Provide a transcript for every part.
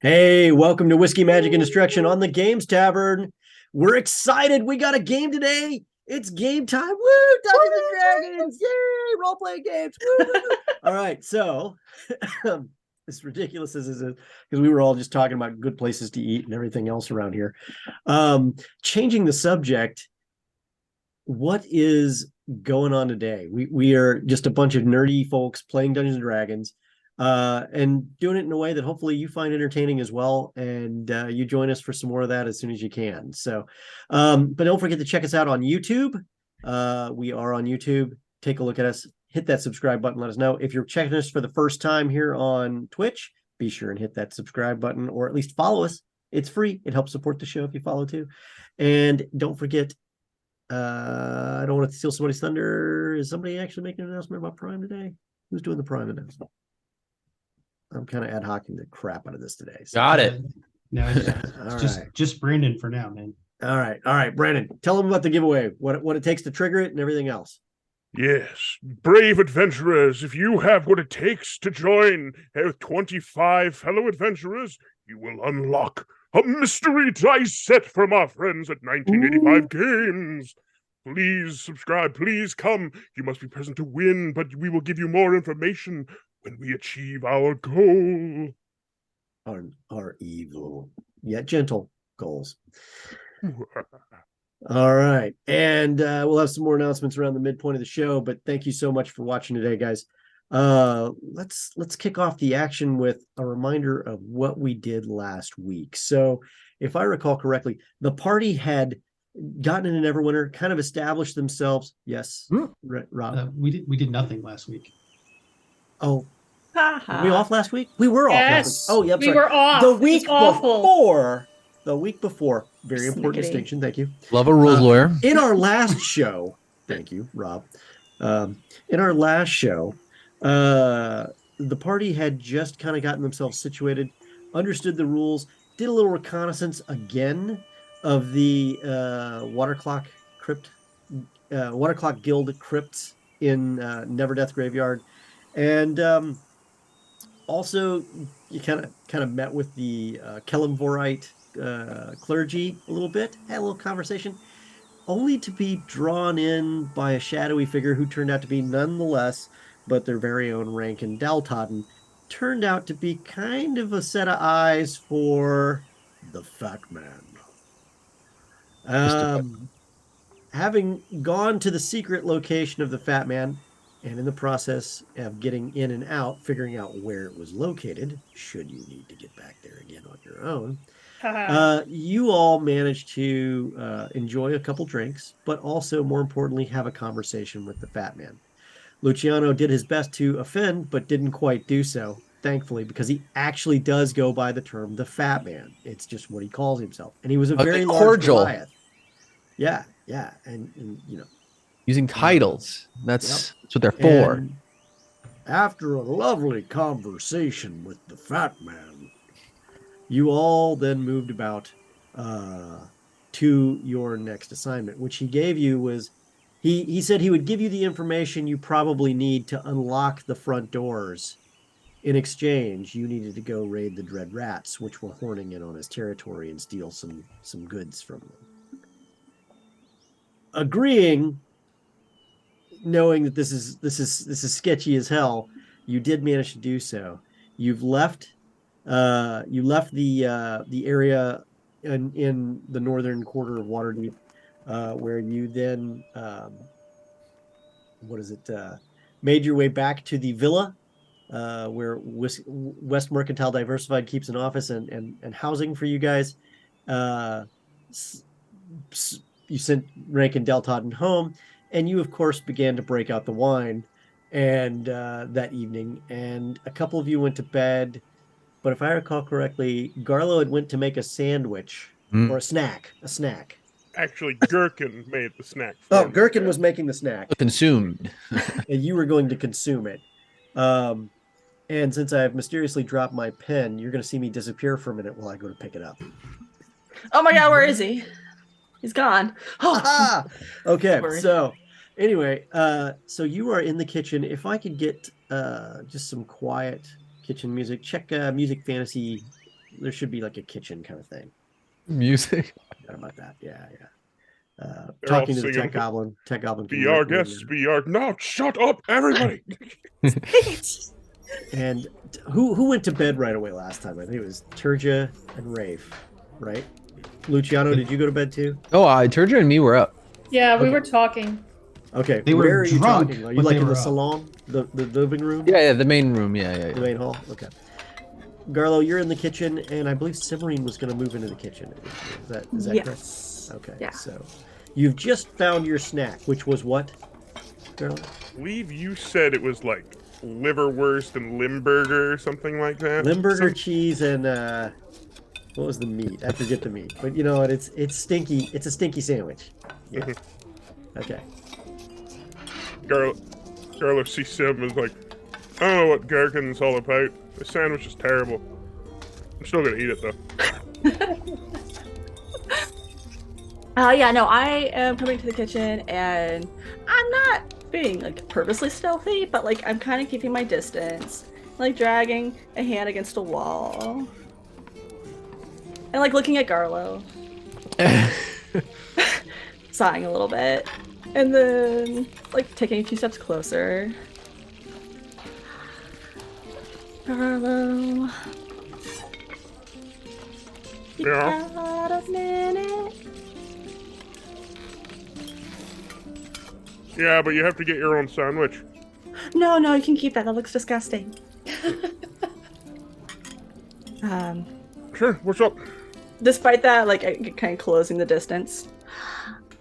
Hey, welcome to Whiskey, Magic, and Destruction on the Games Tavern. We're excited. We got a game today. It's game time. Woo! Dungeons and Dragons. Yay! Role-playing games. Woo! All right. So, as ridiculous as this is, because we were all just talking about good places to eat and everything else around here. Changing the subject, what is going on today? We are just a bunch of nerdy folks playing Dungeons and Dragons. And doing it in a way that hopefully you find entertaining as well, and you join us for some more of that as soon as you can. So, but don't forget to check us out on YouTube. We are on YouTube. Take a look at us. Hit that subscribe button. Let us know. If you're checking us for the first time here on Twitch, be sure and hit that subscribe button, or at least follow us. It's free. It helps support the show if you follow too. And don't forget, I don't want to steal somebody's thunder. Is somebody actually making an announcement about Prime today? Who's doing the Prime announcement? I'm kind of ad hocing the crap out of this today. So. Got it. No, it's just Brandon for now, man. All right, Brandon. Tell them about the giveaway, what it takes to trigger it, and everything else. Yes, brave adventurers, if you have what it takes to join with 25 fellow adventurers, you will unlock a mystery dice set from our friends at 1985 Games. Please subscribe. Please come. You must be present to win, but we will give you more information when we achieve our goal. Our evil yet gentle goals. All right. And we'll have some more announcements around the midpoint of the show, but thank you so much for watching today, guys. Let's kick off the action with a reminder of what we did last week. So if I recall correctly, the party had gotten in an Neverwinter, kind of established themselves. Yes, Rob. We did nothing last week. Oh, were we off last week? We were off last week. Oh, yep. We were off. The week before. The week before. Very important distinction. Thank you. Love a rules lawyer. In our last show, thank you, Rob. In our last show, the party had just kind of gotten themselves situated, understood the rules, did a little reconnaissance again of the Waterclock Guild crypts in Neverdeath Graveyard, and also you kind of met with the Kellamvorite clergy a little bit, had a little conversation, only to be drawn in by a shadowy figure who turned out to be nonetheless but their very own Rankin Daltodden. Turned out to be kind of a set of eyes for the Fat Man. Having gone to the secret location of the Fat Man, and in the process of getting in and out, figuring out where it was located, should you need to get back there again on your own, you all managed to enjoy a couple drinks, but also, more importantly, have a conversation with the Fat Man. Luciano did his best to offend, but didn't quite do so, thankfully, because he actually does go by the term the Fat Man. It's just what he calls himself. And he was a very large Goliath. Yeah, and you know. Using titles. That's what they're for. And after a lovely conversation with the Fat Man, you all then moved about to your next assignment, which he gave you was, he said he would give you the information you probably need to unlock the front doors. In exchange, you needed to go raid the Dread Rats, which were horning in on his territory, and steal some goods from them. Agreeing, knowing that this is sketchy as hell, you did manage to do so. You've left the area in the northern quarter of Waterdeep, where you then made your way back to the villa, where West Mercantile Diversified keeps an office and housing for you guys. You sent Rankin Daltodden home, and you, of course, began to break out the wine and that evening, and a couple of you went to bed. But if I recall correctly, Garlo had went to make a sandwich or a snack. Actually, Gherkin made the snack. Gherkin was making the snack. Consumed. And you were going to consume it. And since I have mysteriously dropped my pen, you're going to see me disappear for a minute while I go to pick it up. Oh my God, where is he? He's gone. Oh. Okay, so anyway, so you are in the kitchen. If I could get just some quiet kitchen music, check Music Fantasy there should be like a kitchen kind of thing. Music. Forgot about that. Yeah. They're Talking all to the singing, tech goblin. Be our guests, be our... No, shut up, everybody! And who went to bed right away last time? I think it was Turja and Rafe, right? Luciano, did you go to bed too? Oh, Turja and me were up. Yeah, we Okay. were talking. Okay, They were where are you drunk, talking? Are you but like they in the were up. salon, the living room? Yeah, the main room. Yeah. The main hall? Okay. Garlo, you're in the kitchen, and I believe Simmerine was going to move into the kitchen. Is that Yes. correct? Okay, Yeah. so you've just found your snack, which was what, Garlo? I believe you said it was like liverwurst and limburger or something like that. Limburger cheese and what was the meat? I forget the meat, but you know what? It's stinky. It's a stinky sandwich. Yeah. Okay. Garlo sees Sim is like, I don't know what gherkin's all about. The sandwich is terrible. I'm still gonna eat it though. Yeah, no, I am coming to the kitchen and I'm not being like purposely stealthy, but like I'm kind of keeping my distance, like dragging a hand against a wall. And like looking at Garlo, sighing a little bit, and then like taking a few steps closer. Garlo, you Yeah? got a minute? Yeah, but you have to get your own sandwich. No, you can keep that. That looks disgusting. Sure, what's up? Despite that, like, I kind of closing the distance.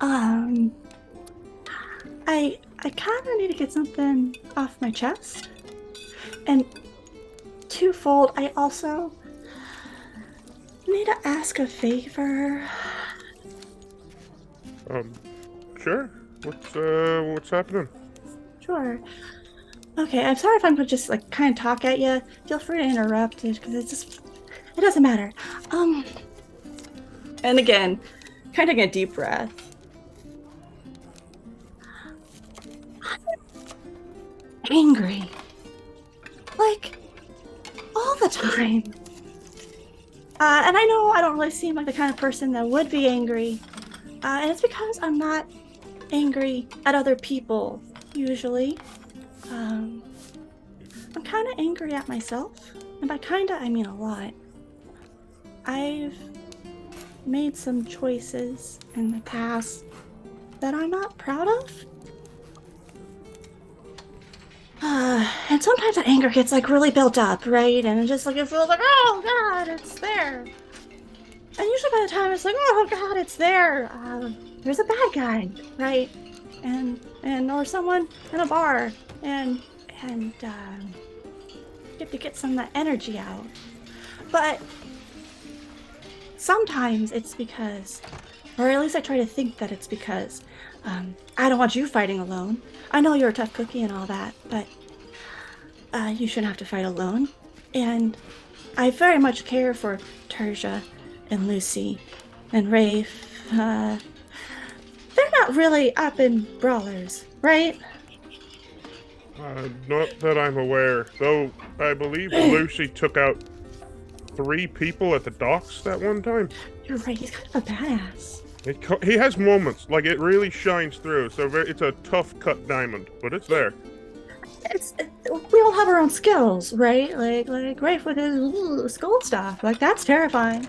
I kind of need to get something off my chest. And twofold, I also need to ask a favor. Sure. What's happening? Sure. Okay, I'm sorry if I'm gonna just like kind of talk at you. Feel free to interrupt it because it doesn't matter. And again, kind of taking a deep breath. I'm angry, like all the time. And I know I don't really seem like the kind of person that would be angry. And it's because I'm not angry at other people usually. I'm kind of angry at myself, and by kinda I mean a lot. I've made some choices in the past that I'm not proud of. And sometimes that anger gets like really built up, right? And it just like it feels like, oh god, it's there. And usually by the time it's like, oh god, it's there, there's a bad guy, right? And or someone in a bar, and you have to get some of that energy out. But sometimes it's because, or at least I try to think that it's because, I don't want you fighting alone. I know you're a tough cookie and all that, but you shouldn't have to fight alone. And I very much care for Turja and Lucy and Rafe. They're not really up in brawlers, right? Not that I'm aware. Though I believe Lucy took out 3 people at the docks that one time. You're right, he's kind of a badass. He has moments, like it really shines through. So it's a tough cut diamond, but it's there. We all have our own skills, right? Like Rafe with his skull stuff. Like that's terrifying.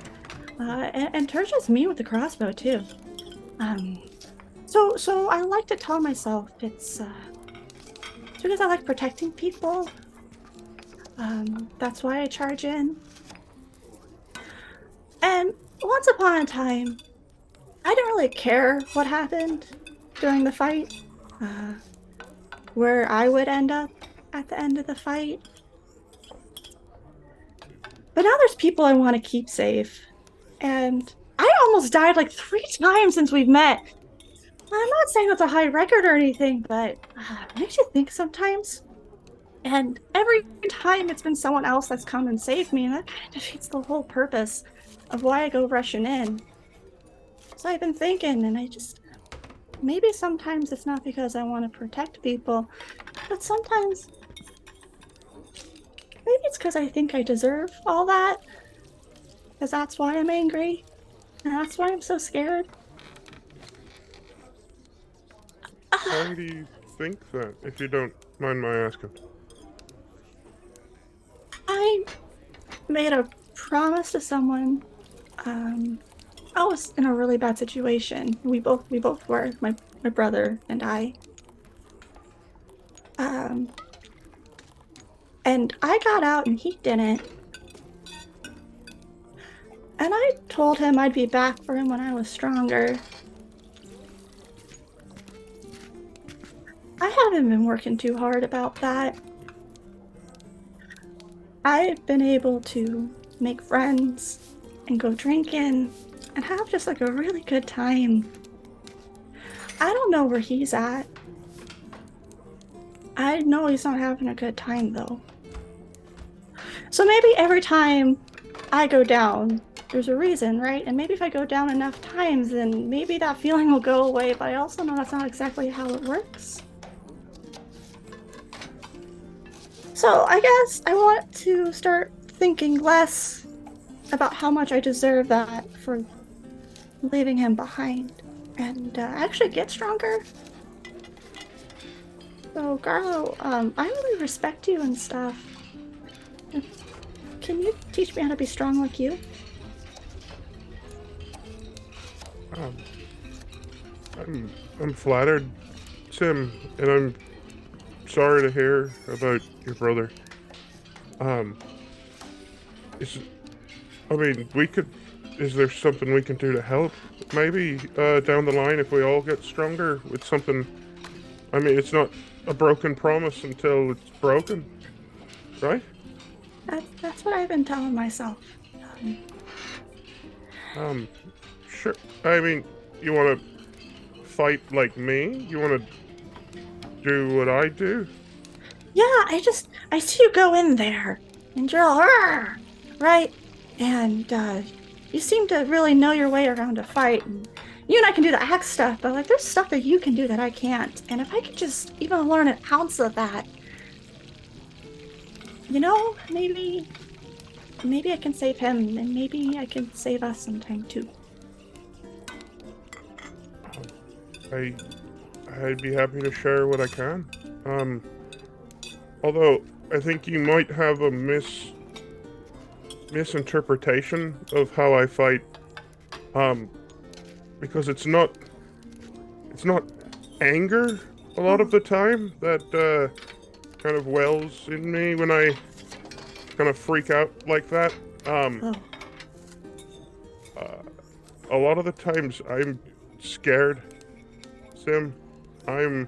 And Turja's me with the crossbow too. So I like to tell myself it's because I like protecting people. That's why I charge in. And once upon a time, I didn't really care what happened during the fight. Where I would end up at the end of the fight. But now there's people I want to keep safe. And I almost died like 3 times since we've met. I'm not saying that's a high record or anything, but it makes you think sometimes. And every time it's been someone else that's come and saved me, and that kind of defeats the whole purpose of why I go rushing in. So I've been thinking, and maybe sometimes it's not because I want to protect people, but sometimes maybe it's because I think I deserve all that. Because that's why I'm angry. And that's why I'm so scared. Why do you think that, if you don't mind my asking? I made a promise to someone. I was in a really bad situation. We both were, my brother and I. Um, and I got out and he didn't. And I told him I'd be back for him when I was stronger. I haven't been working too hard about that. I've been able to make friends and go drinking and have just like a really good time. I don't know where he's at. I know he's not having a good time though. So maybe every time I go down, there's a reason, right? And maybe if I go down enough times, then maybe that feeling will go away, but I also know that's not exactly how it works. So I guess I want to start thinking less about how much I deserve that for leaving him behind and actually get stronger. So, Garlo, I really respect you and stuff. Can you teach me how to be strong like you? I'm flattered, Sim, and I'm sorry to hear about your brother. Is there something we can do to help? Maybe down the line, if we all get stronger with something. I mean, it's not a broken promise until it's broken, right? That's what I've been telling myself. Sure. I mean, you want to fight like me? You want to do what I do? Yeah, I see you go in there and you're all, "Arr!" right? And you seem to really know your way around a fight. And you and I can do the axe stuff, but like there's stuff that you can do that I can't. And if I could just even learn an ounce of that, you know, maybe I can save him, and maybe I can save us sometime too. I'd be happy to share what I can. Although I think you might have a misinterpretation of how I fight. Because it's not anger a lot of the time that kind of wells in me when I kind of freak out like that. A lot of the times I'm scared, Sim. I'm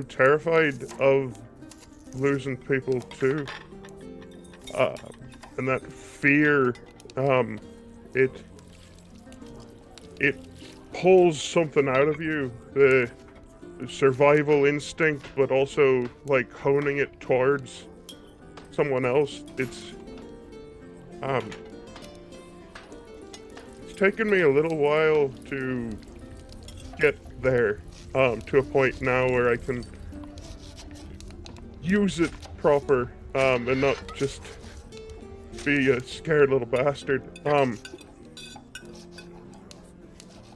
terrified of losing people too. And that fear, it pulls something out of you, the survival instinct, but also like honing it towards someone else. It's taken me a little while to get there, to a point now where I can use it proper, and not just be a scared little bastard.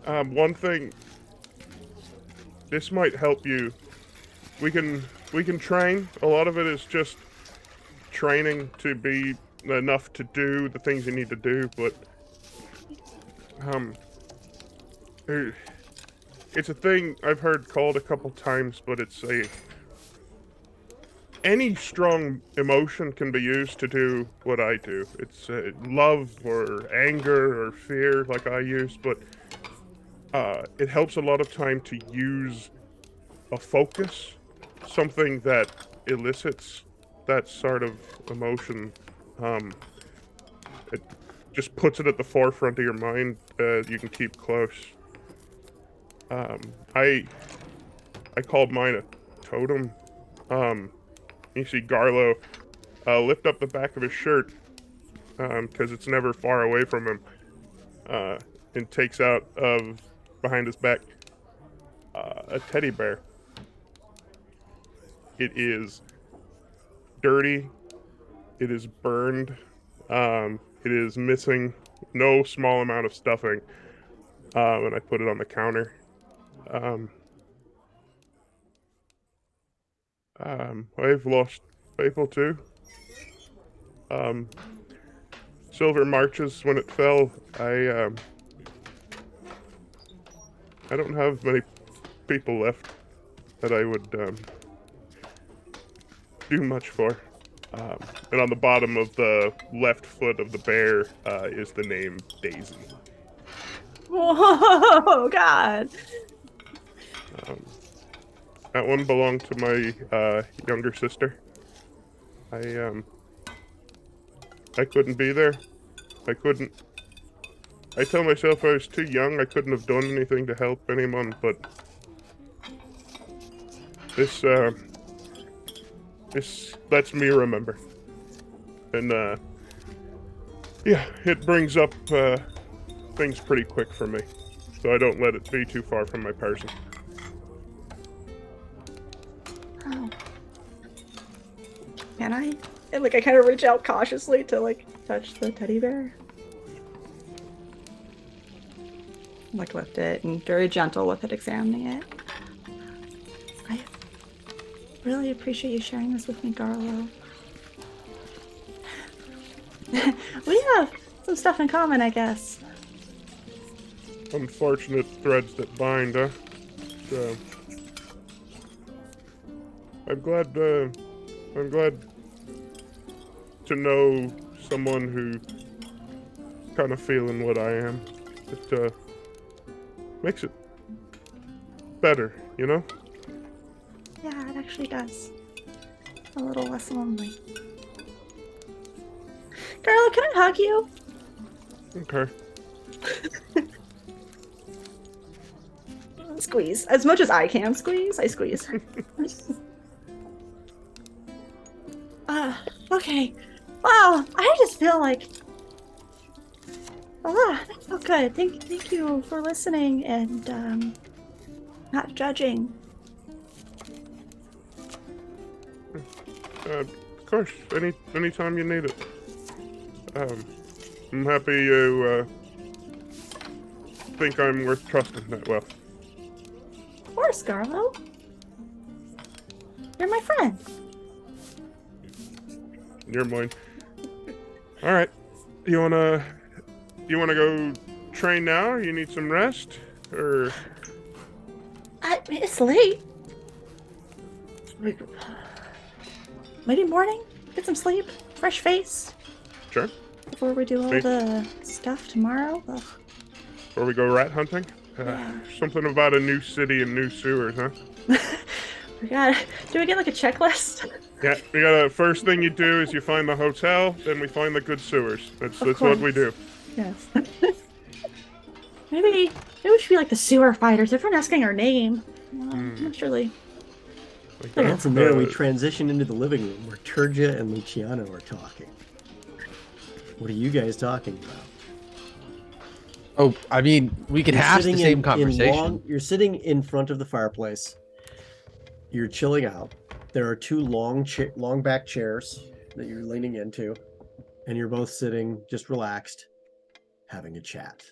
One thing, this might help you. We can train. A lot of it is just training to be enough to do the things you need to do, but it's a thing I've heard called a couple times, but it's any strong emotion can be used to do what I do. It's love or anger or fear like I use, but it helps a lot of time to use a focus, something that elicits that sort of emotion. It just puts it at the forefront of your mind. You can keep close. I called mine a totem. You see Garlo lift up the back of his shirt, because it's never far away from him, and takes out of behind his back a teddy bear. It is dirty. It is burned. It is missing no small amount of stuffing. And I put it on the counter. I've lost people too. Silver Marches, when it fell, I don't have many people left that I would do much for. And on the bottom of the left foot of the bear is the name Daisy. Whoa, God. That one belonged to my younger sister. I couldn't be there. I couldn't. I tell myself I was too young. I couldn't have done anything to help anyone, but this lets me remember. And yeah, it brings up things pretty quick for me, so I don't let it be too far from my person. Oh. Can I? And like I kind of reach out cautiously to like touch the teddy bear. Like lift it and very gentle with it, examining it. I really appreciate you sharing this with me, Garlo. We have some stuff in common, I guess. Unfortunate threads that bind, huh? So, I'm glad to know someone who kind of feeling what I am. It makes it better, you know? Yeah, it actually does. A little less lonely. Garlo, can I hug you? Okay. Squeeze. As much as I can squeeze, I squeeze. Okay. Wow, I just feel like... that felt good. Thank you for listening and not judging. Of course, anytime you need it. I'm happy you think I'm worth trusting that well. Of course, Garlo. You're my friend. You're mine. All right, you wanna go train now? Or you need some rest, or? It's late. Maybe morning. Get some sleep. Fresh face. Sure. Before we do all the stuff tomorrow. Ugh. Before we go rat hunting? Yeah. Something about a new city and new sewers, huh? Do we get like a checklist? Yeah, you gotta. First thing you do is you find the hotel, then we find the good sewers. That's what we do. Yes. Maybe we should be like the sewer fighters. If we're asking our name, not surely. And from there, we transition into the living room where Turgia and Luciano are talking. What are you guys talking about? Oh, I mean, we could have the same conversation. You're sitting in front of the fireplace. You're chilling out. There are two long back chairs that you're leaning into, and you're both sitting just relaxed, having a chat.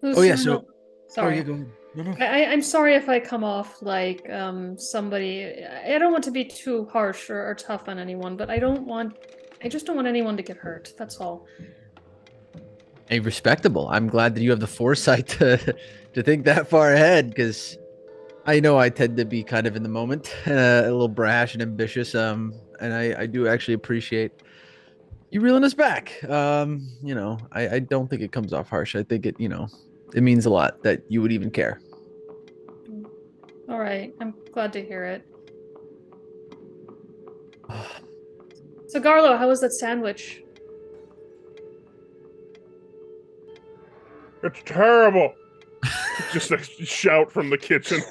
Oh yeah, so sorry. Oh, yeah, go ahead. No. I'm sorry if I come off like somebody. I don't want to be too harsh or tough on anyone, but I just don't want anyone to get hurt. That's all. Hey, respectable. I'm glad that you have the foresight to think that far ahead, because I know I tend to be kind of in the moment, a little brash and ambitious. And I do actually appreciate you reeling us back. I don't think it comes off harsh. I think it means a lot that you would even care. All right, I'm glad to hear it. So Garlo, how was that sandwich? It's terrible. Just a shout from the kitchen.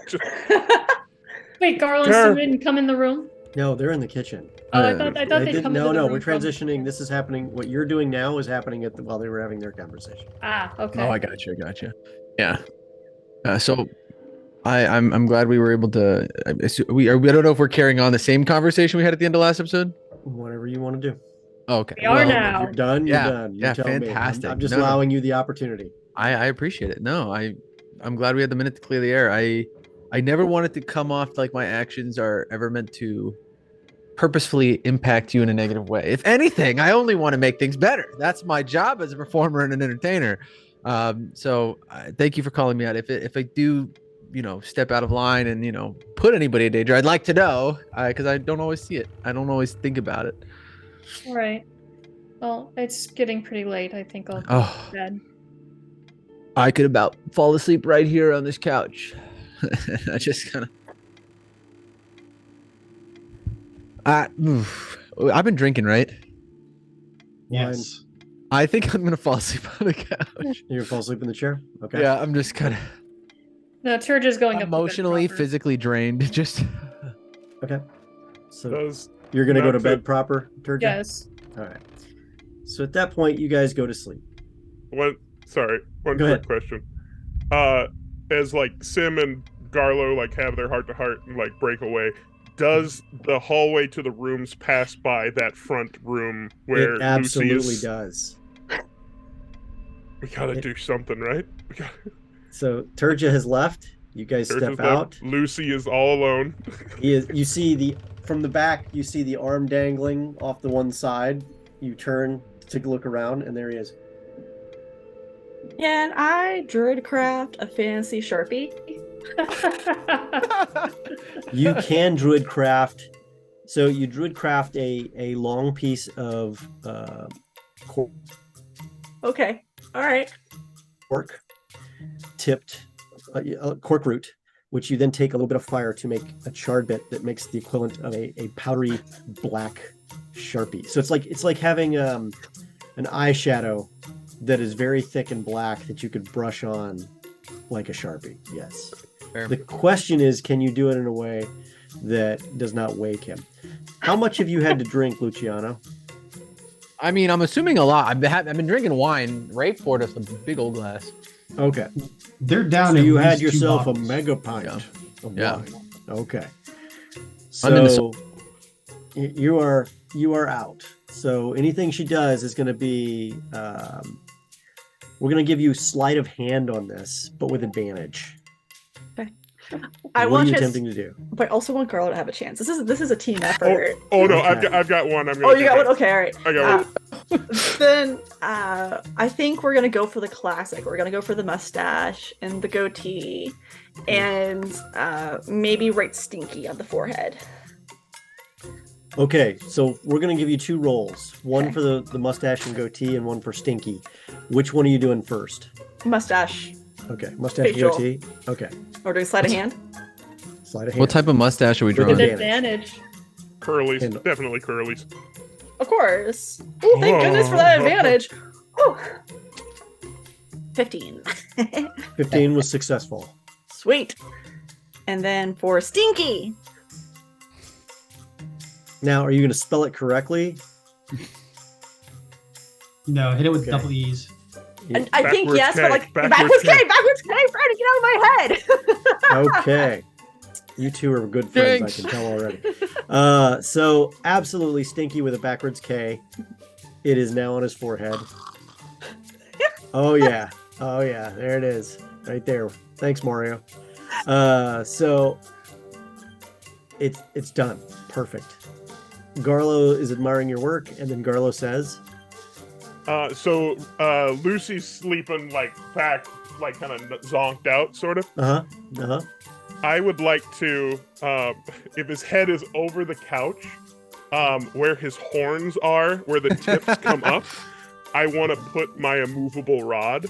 Wait, Garlo and Sue didn't come in the room? No, they're in the kitchen. Oh, I thought they'd come in the room. No, we're transitioning. This is happening. What you're doing now is happening while they were having their conversation. Ah, okay. Oh, I got you. Yeah. So I'm glad we were able to. I don't know if we're carrying on the same conversation we had at the end of last episode. Whatever you want to do. Okay. We are well, now. If you're done, you're Yeah, done. You yeah, tell me. I'm fantastic. just No, no. allowing you the opportunity. I appreciate it. No, I'm glad we had the minute to clear the air. I never wanted to come off like my actions are ever meant to purposefully impact you in a negative way. If anything, I only want to make things better. That's my job as a performer and an entertainer. So thank you for calling me out. If I do, step out of line and put anybody in danger, I'd like to know because I don't always see it. I don't always think about it. All right. Well, it's getting pretty late. I think I'll go to bed. I could about fall asleep right here on this couch. I just kind of. I've been drinking, right? Yes. I think I'm gonna fall asleep on the couch. You're gonna fall asleep in the chair? Okay. Yeah, I'm just kind of No, Turge going up. emotionally, physically drained. Just Okay. So Does you're gonna go to that's bed it. proper, Turja? Yes. All right. So at that point, you guys go to sleep. one Go quick ahead. question. As like Sim and Garlo like have their heart to heart and like break away, does the hallway to the rooms pass by that front room where It absolutely Lucy is? does. We gotta do something, right? We gotta... So Turja has left. You guys There's step his out. left. Lucy is all alone. You see from the back. You see the arm dangling off the one side. You turn to take a look around, and there he is. Can I druidcraft a fancy Sharpie? You can druid craft. So you druid craft a long piece of Okay. All right. cork tipped cork root, which you then take a little bit of fire to make a charred bit that makes the equivalent of a powdery black Sharpie. So it's like having an eyeshadow that is very thick and black that you could brush on like a Sharpie. Yes. Fair. The question is, can you do it in a way that does not wake him? How much have you had to drink, Luciano? I mean, I'm assuming a lot. I've been drinking wine. Ray poured us a big old glass. Okay. They're down. So at you had least 2 yourself a bottles. mega pint Yeah. of Yeah. wine. Okay. I'm in the So you are out. So anything she does is going to be we're going to give you sleight of hand on this, but with advantage. I What want are you you, attempting to do? but I also want Girl to have a chance. This is a team effort. Oh no, Okay. I've got one. I'm gonna Oh, you do got that. one. Okay, all right. I got one. Then I think we're gonna go for the classic. We're gonna go for the mustache and the goatee, and maybe write Stinky on the forehead. Okay, so we're going to give you 2 rolls. One Okay. for the mustache and goatee and one for Stinky. Which one are you doing first? Mustache. Okay, mustache and Facial. goatee. Okay, We're doing sleight of hand. sleight of hand. What type of mustache are we With With drawing? advantage. advantage. Curlies, And- definitely curlies. Of course. Oh, thank goodness for that advantage. Whew. 15. 15 was successful. Sweet. And then for Stinky. Now, are you going to spell it correctly? No, hit it with Okay. double E's. I think Backwards yes, K, but like backwards K. backwards K, trying to get out of my head. Okay. You two are good friends, Thanks. I can tell already. So absolutely Stinky with a backwards K. It is now on his forehead. Oh yeah. Oh yeah. There it is. Right there. Thanks, Mario. So it's done. Perfect. Garlo is admiring your work, and then Garlo says, So Lucy's sleeping like back, like kind of zonked out, sort of. uh-huh. I would like to, if his head is over the couch, where his horns are, where the tips come up, I want to put my immovable rod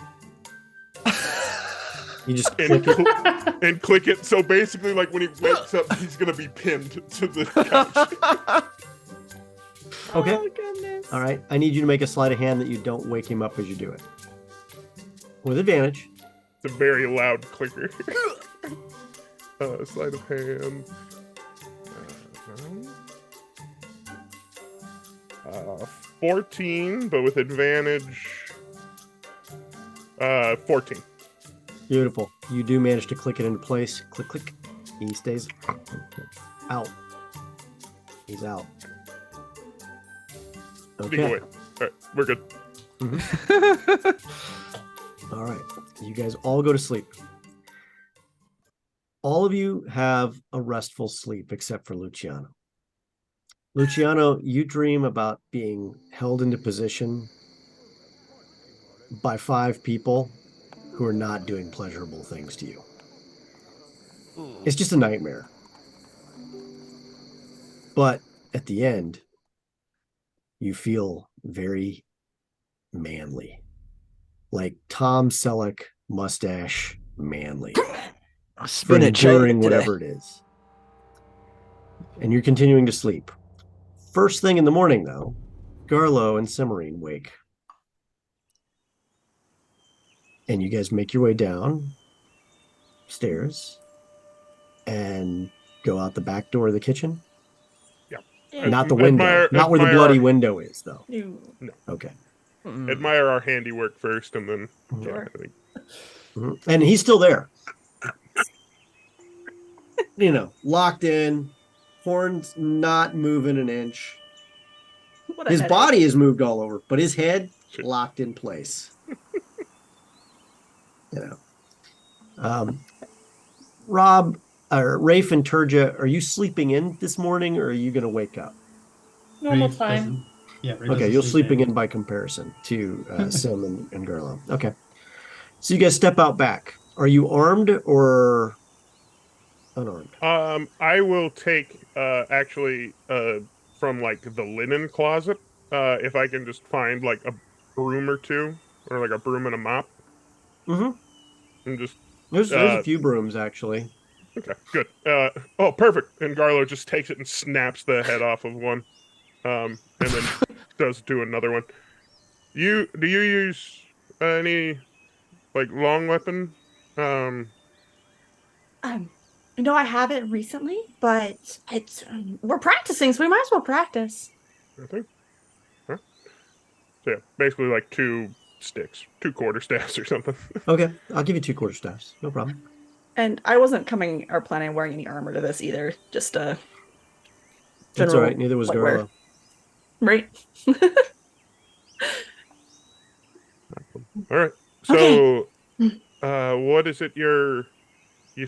You just and, click it. and click it. So basically, like when he wakes up, he's gonna be pinned to the couch. Okay. Oh goodness. All right. I need you to make a sleight of hand that you don't wake him up as you do it. With advantage. It's a very loud clicker. Sleight of hand. 14, but with advantage. 14. Beautiful. You do manage to click it into place. Click, click. He stays out. He's out. Sneak away. All right, we're good. All right. You guys all go to sleep. All of you have a restful sleep except for Luciano. Luciano, you dream about being held into position by 5 people who are not doing pleasurable things to you. It's just a nightmare. But at the end, you feel very manly. Like Tom Selleck mustache manly. For enduring whatever it is. And you're continuing to sleep. First thing in the morning, though, Garlo and Cimarine wake. And you guys make your way down stairs and go out the back door of the kitchen. Yeah. Not the window. Not where the bloody window is, though. No. Okay. Admire our handiwork first, and then. Sure. And he's still there. Locked in. Horn's not moving an inch. His body has moved all over, but his head locked in place. Rob, or Rafe and Turja, are you sleeping in this morning, or are you going to wake up? Normal Rafe time. doesn't- Yeah. Rafe Okay, doesn't you're sleep sleeping in by comparison to Sim and Garlo. Okay. So you guys step out back. Are you armed or unarmed? I will take actually from like the linen closet if I can just find like a broom or two, or like a broom and a mop. And just There's a few brooms actually. okay, good. Oh, perfect. And Garlo just takes it and snaps the head off of one, and then does do another one. Do you use any like long weapon? I haven't recently, but it's we're practicing, so we might as well practice. I think. Huh? So yeah, basically like 2 sticks, 2 quarterstaffs or something. Okay, I'll give you 2 quarterstaffs. No problem. And I wasn't coming or planning on wearing any armor to this either. Just That's all right. Neither was Garlo. Right. All right. So, what is it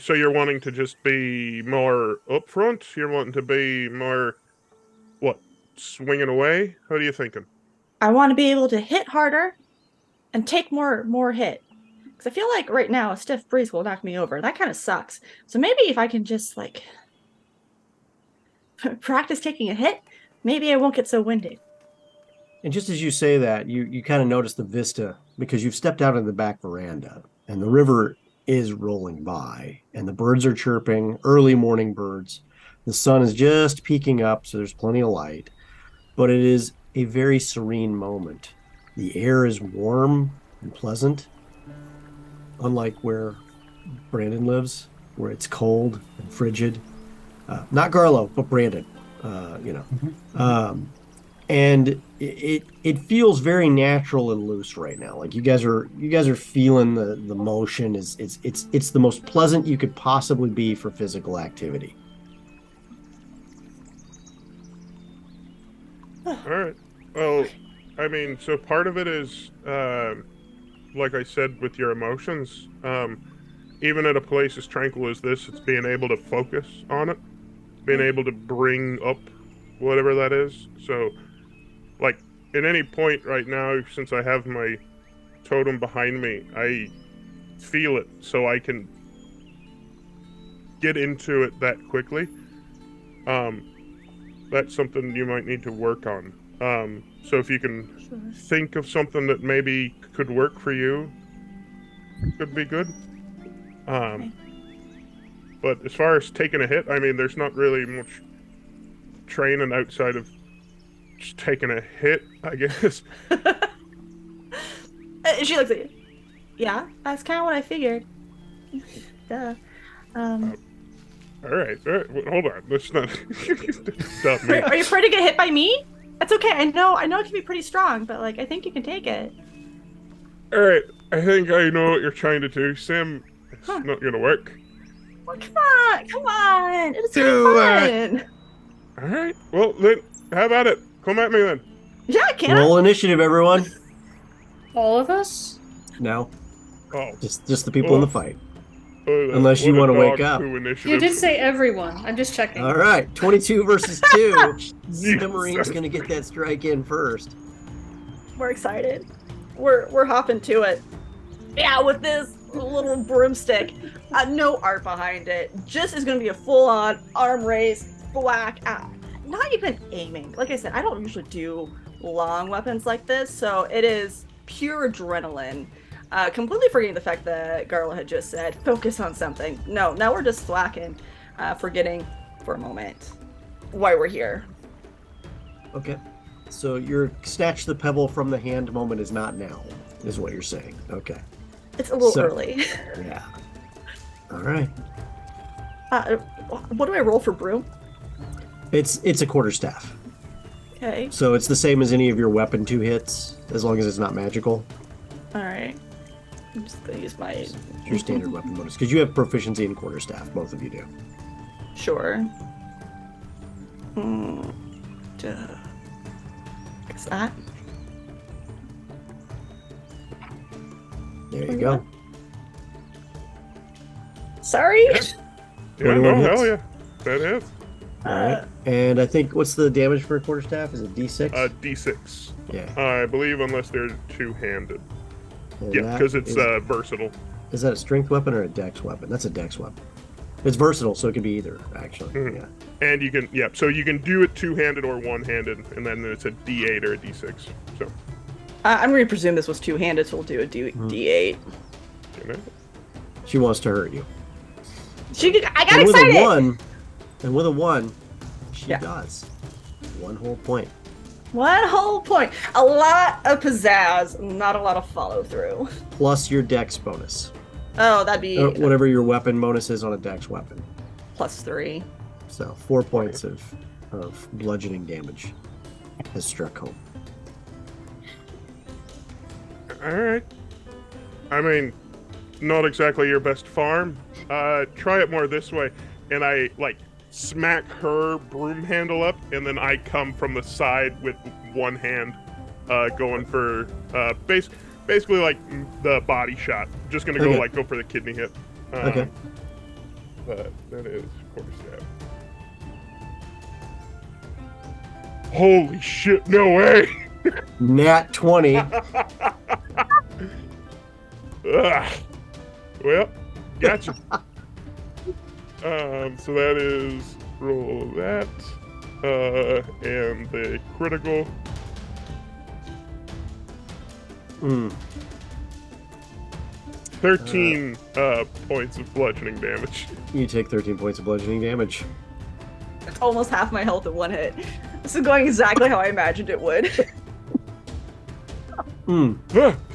so you're wanting to just be more upfront? You're wanting to be more, what, swinging away? What are you thinking? I want to be able to hit harder and take more hit. Because I feel like right now a stiff breeze will knock me over. That kind of sucks. So maybe if I can just like practice taking a hit, maybe I won't get so winded. And just as you say that, you kind of notice the vista because you've stepped out of the back veranda and the river is rolling by and the birds are chirping, early morning birds. The sun is just peeking up, so there's plenty of light, but it is a very serene moment. The air is warm and pleasant, unlike where Brandon lives, where it's cold and frigid. Not Garlo, but Brandon, and it feels very natural and loose right now. Like you guys are feeling the motion. It's the most pleasant you could possibly be for physical activity. All right. Well, I mean, so part of it is, like I said, with your emotions. Even at a place as tranquil as this, it's being able to focus on it, being able to bring up whatever that is. So, like, at any point right now, since I have my totem behind me, I feel it, so I can get into it that quickly. That's something you might need to work on. So if you can think of something that maybe could work for you, could be good. But as far as taking a hit, I mean, there's not really much training outside of just taking a hit, I guess. She looks at you. Yeah, that's kind of what I figured. Duh. All right. Hold on. Let's not stop me. Are you afraid to get hit by me? That's okay. I know it can be pretty strong, but like I think you can take it. All right. I think I know what you're trying to do, Sam. It's not gonna work. Well, come on. It's fun. All right. Well, then, how about it? Come at me then. Yeah, Can Roll initiative, everyone. All of us? No, Oh, just the people in the fight. Unless what you a wanna wake dog up. poo initiative. You did say everyone. I'm just checking. All right, 22 versus 2. Jesus. Simmerine's gonna get that strike in first. We're excited. We're hopping to it. Yeah, with this little broomstick. No art behind it. Just is going to be a full-on arm raise, whack. Not even aiming. Like I said, I don't usually do long weapons like this, so it is pure adrenaline. Completely forgetting the fact that Garla had just said, focus on something. No, now we're just slacking, forgetting for a moment why we're here. Okay. So your snatch the pebble from the hand moment is not now, is what you're saying. Okay. It's a little early. Yeah. All right. What do I roll for broom? It's a quarterstaff. Okay. So it's the same as any of your weapon 2 hits, as long as it's not magical. All right. I'm just going to use my... It's your standard weapon bonus. Because you have proficiency in quarterstaff. Both of you do. Sure. Is that? There you go. Sorry? Yeah, 21 no, hits. hell yeah. That hits. All right. And I think, what's the damage for a quarterstaff? Is it D6? D6. Yeah. I believe unless they're two-handed. And Yeah, that because it's is- versatile. Is that a strength weapon or a dex weapon? That's a dex weapon. It's versatile, so it could be either, actually. Mhm. Yeah. And you can, so you can do it two-handed or one-handed, and then it's a D8 or a D6. So, I'm going to presume this was two-handed, so we'll do a D8. you know. Mm-hmm. She wants to hurt you. I got And with excited! a 1, she Yeah. does. 1 whole point. 1 whole point. A lot of pizzazz, not a lot of follow-through. Plus your dex bonus. Oh, that'd be Whatever your weapon bonus is on a dex weapon. +3. So 4 points of bludgeoning damage has struck home. All right. I mean, not exactly your best farm. Try it more this way. And I, smack her broom handle up, and then I come from the side with one hand, going for, basically like the body shot. Just gonna go, Okay. go for the kidney hit. Okay. But that is quarterstaff. Holy shit, no way! Nat 20. Ugh. Well, gotcha. So that is roll of that, and the critical. 13 points of bludgeoning damage. You take 13 points of bludgeoning damage. It's almost half my health in 1 hit. This is going exactly how I imagined it would.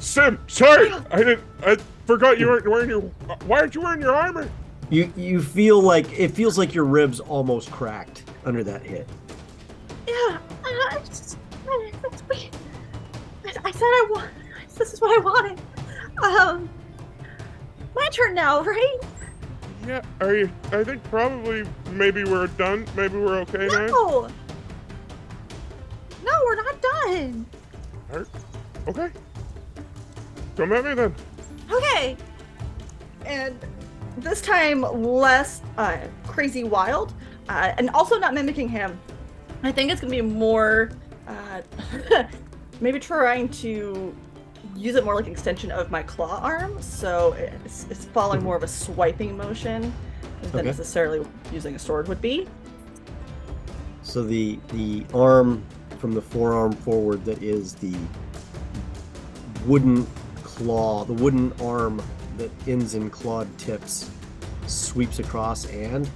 Sim, sorry, I forgot you weren't wearing your. Why aren't you wearing your armor? You feel like it feels like your ribs almost cracked under that hit. Yeah, I said I want. This is what I wanted. My turn now, right? Yeah, are you? I think probably maybe we're done. Maybe we're okay now. No, we're not done. Okay. Come at me then. Okay. And this time less crazy wild, and also not mimicking him. I think it's gonna be more maybe trying to use it more like an extension of my claw arm, so it's following more of a swiping motion than necessarily using a sword would be. So the arm from the forearm forward that is the wooden claw, the wooden arm that ends in clawed tips, sweeps across and...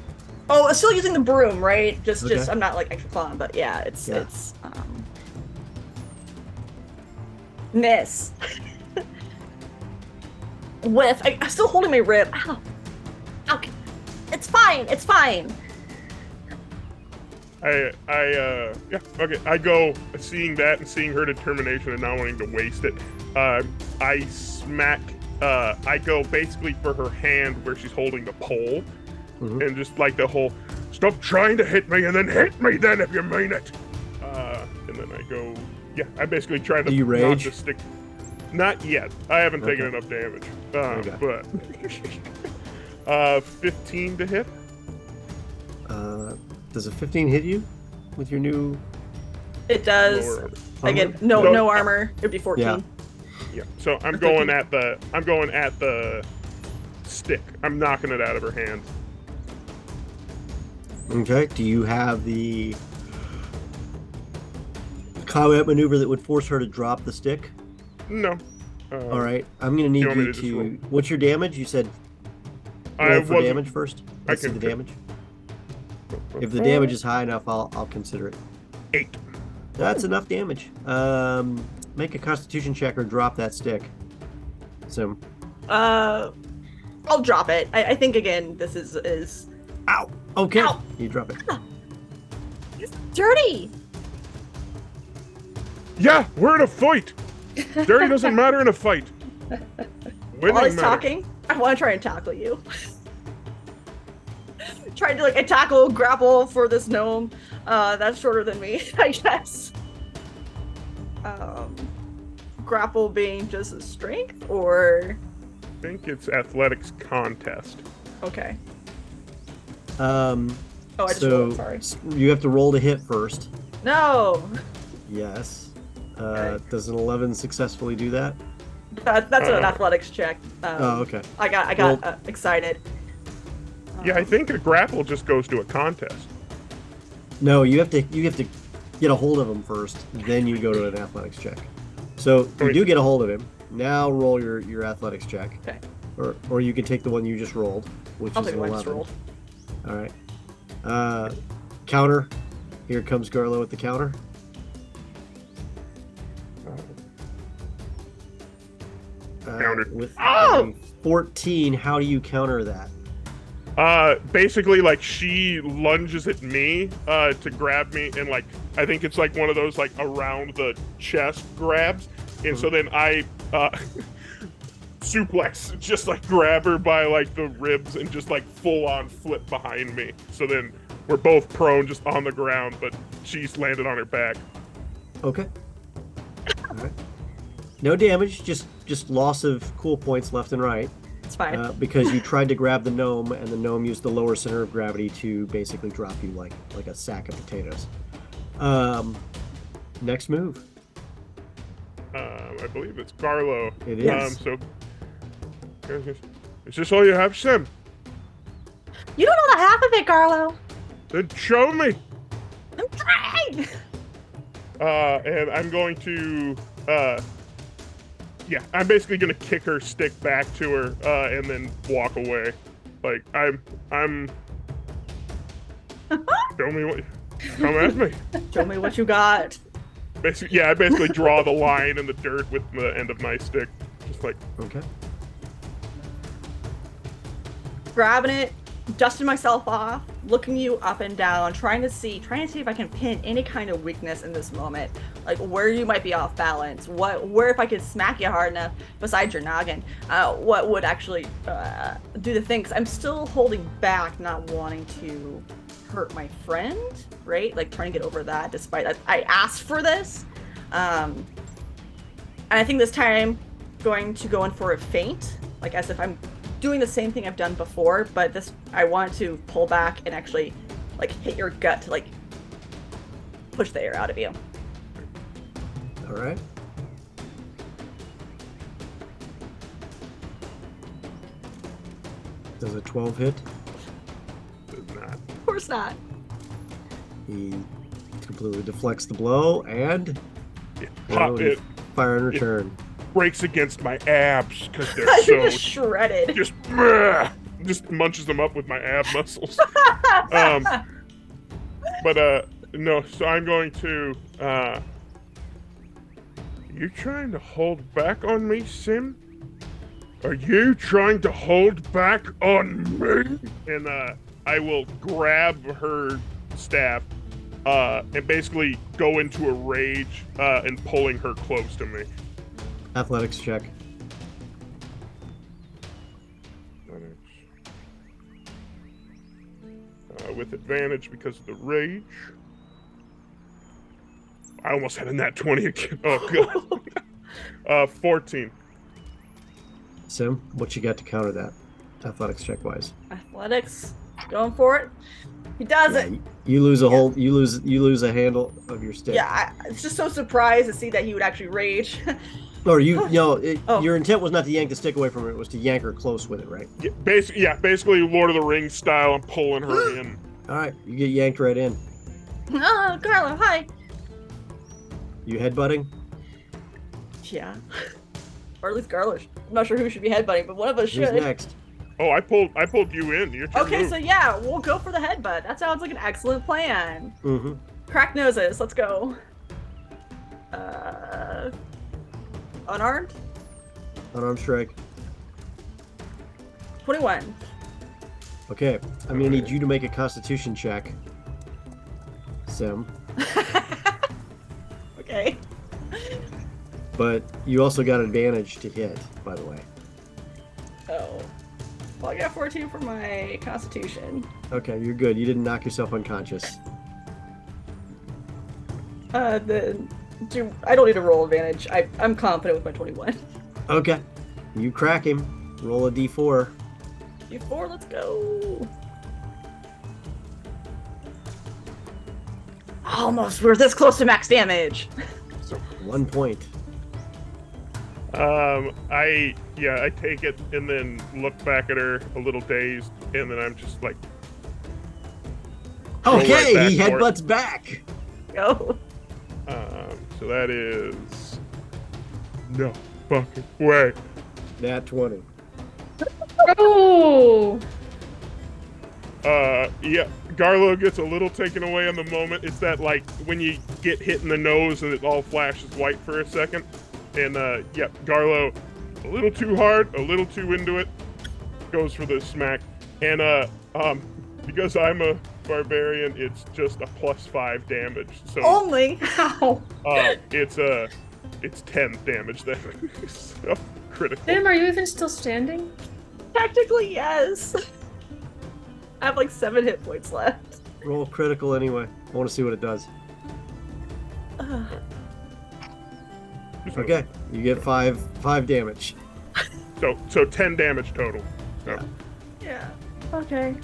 Oh, still using the broom, right? Just Okay. I'm not like extra clawing, but yeah, it's miss. With I'm still holding my rib. Ow. Okay. It's fine. It's fine. I go seeing that and seeing her determination and not wanting to waste it. I smack. I go basically for her hand where she's holding the pole, and just like the whole, stop trying to hit me and then hit me then if you mean it. And then I go Yeah, I basically try to Do you not rage? to stick. Not yet. I haven't taken Okay. enough damage. Okay. But 15 to hit. Does a 15 hit you with your new It does. Lower. Again, armor? no armor. It'd be 14. Yeah. So I'm Or going 13. at the stick. I'm knocking it out of her hand. Okay. Do you have the combat maneuver that would force her to drop the stick? No. All right. I'm gonna need want me you to just roll? to. What's your damage? You said I roll for wasn't- damage first. I Let's see can the damage. If the damage is high enough, I'll consider it. 8. That's enough damage. Make a Constitution check or drop that stick. So, I'll drop it. I think again, this is ow. Okay. Ow. You drop it. dirty. Yeah, we're in a fight. Dirty doesn't matter in a fight. Winning While he's matters. talking, I want to try and tackle you. Trying to like tackle, grapple for this gnome that's shorter than me, I guess. Grapple being just a strength, or I think it's athletics contest. okay. Oh, I just so rolled, sorry. you have to roll to hit first. No, Yes. Okay. Does an 11 successfully do that? that's an athletics check. Oh, okay. I got Well- excited. Yeah, I think a grapple just goes to a contest. No, you have to get a hold of him first, then you go to an athletics check. So you Wait. do get a hold of him. Now roll your athletics check. Okay. Or you can take the one you just rolled, which I'll is take an the one I 11. just rolled. All right. Counter. Here comes Garlo with the counter. Counter. With Oh! a 14, how do you counter that? Basically, like, she lunges at me to grab me, and like I think it's like one of those like around the chest grabs, and so then I suplex, just like grab her by like the ribs and just like full on flip behind me. So then we're both prone, just on the ground, but she's landed on her back. Okay. All right. No damage, just loss of cool points left and right. It's fine. Because you tried to grab the gnome, and the gnome used the lower center of gravity to basically drop you like a sack of potatoes. Next move. I believe it's Garlo. It is. So is this all you have, Sim? You don't know the half of it, Garlo. Then show me. I'm trying. And I'm going to, yeah, I'm basically gonna kick her stick back to her, and then walk away. Like I'm. Show me what. Come at me. Show me what you got. Basically, yeah, I basically draw the line in the dirt with the end of my stick, just like. Okay. Grabbing it, dusting myself off, looking you up and down, trying to see if I can pin any kind of weakness in this moment, like where you might be off balance, where if I could smack you hard enough besides your noggin, what would actually do the thing. 'Cause I'm still holding back, not wanting to hurt my friend, right? Like trying to get over that, despite I asked for this, and I think this time going to go in for a feint, like as if I'm doing the same thing I've done before, but this I want to pull back and actually like hit your gut to like push the air out of you. All right. Does a 12 hit? Does not. Of course not. He completely deflects the blow and Yeah. well, It fire in return. breaks against my abs because they're so You're just shredded. just munches them up with my ab muscles. But no, so I'm going to you trying to hold back on me, Sim? Are you trying to hold back on me? And I will grab her staff and basically go into a rage and pulling her close to me. Athletics check. With advantage because of the rage. I almost had a nat 20 again. Oh god. 14. Sim, what you got to counter that? Athletics check wise. Athletics, going for it. He does Yeah, it. you lose a whole. You lose a handle of your stick. Yeah, I was just so surprised to see that he would actually rage. Or Oh. your intent was not to yank the stick away from her; it was to yank her close with it, right? Basically Lord of the Rings style. I'm pulling her in. All right, you get yanked right in. Oh, Carlo, hi. You headbutting? Yeah. Or at least Garlish. I'm not sure who should be headbutting, but one of us Who's should. next? Oh, I pulled you in. Your turn. Okay, so yeah, we'll go for the headbutt. That sounds like an excellent plan. Mm-hmm. Crack noses, let's go. Unarmed? Unarmed strike. 21. Okay, I'm gonna need you to make a Constitution check. Sim, Okay. but you also got advantage to hit, by the way. Oh. Well, I got 14 for my constitution. Okay, you're good. You didn't knock yourself unconscious. I don't need to roll advantage. I'm confident with my 21. Okay, you crack him. Roll a d4. D4, let's go. Almost. We're this close to max damage. 1 point. I take it and then look back at her a little dazed, and then I'm just like, Go Okay, right back he for it. headbutts back. Go. so that is no fucking way. Nat 20. Oh, Garlo gets a little taken away in the moment. It's that like when you get hit in the nose and it all flashes white for a second. And Garlo, a little too hard, a little too into it, goes for the smack. And because I'm a barbarian, it's just a +5 damage. So Only. ow. it's 10 damage then. So critical. Tim, are you even still standing? Technically, yes. I have like 7 hit points left. Roll critical anyway. I want to see what it does. Okay, you get 5 damage. So 10 damage total. So. Yeah. Okay.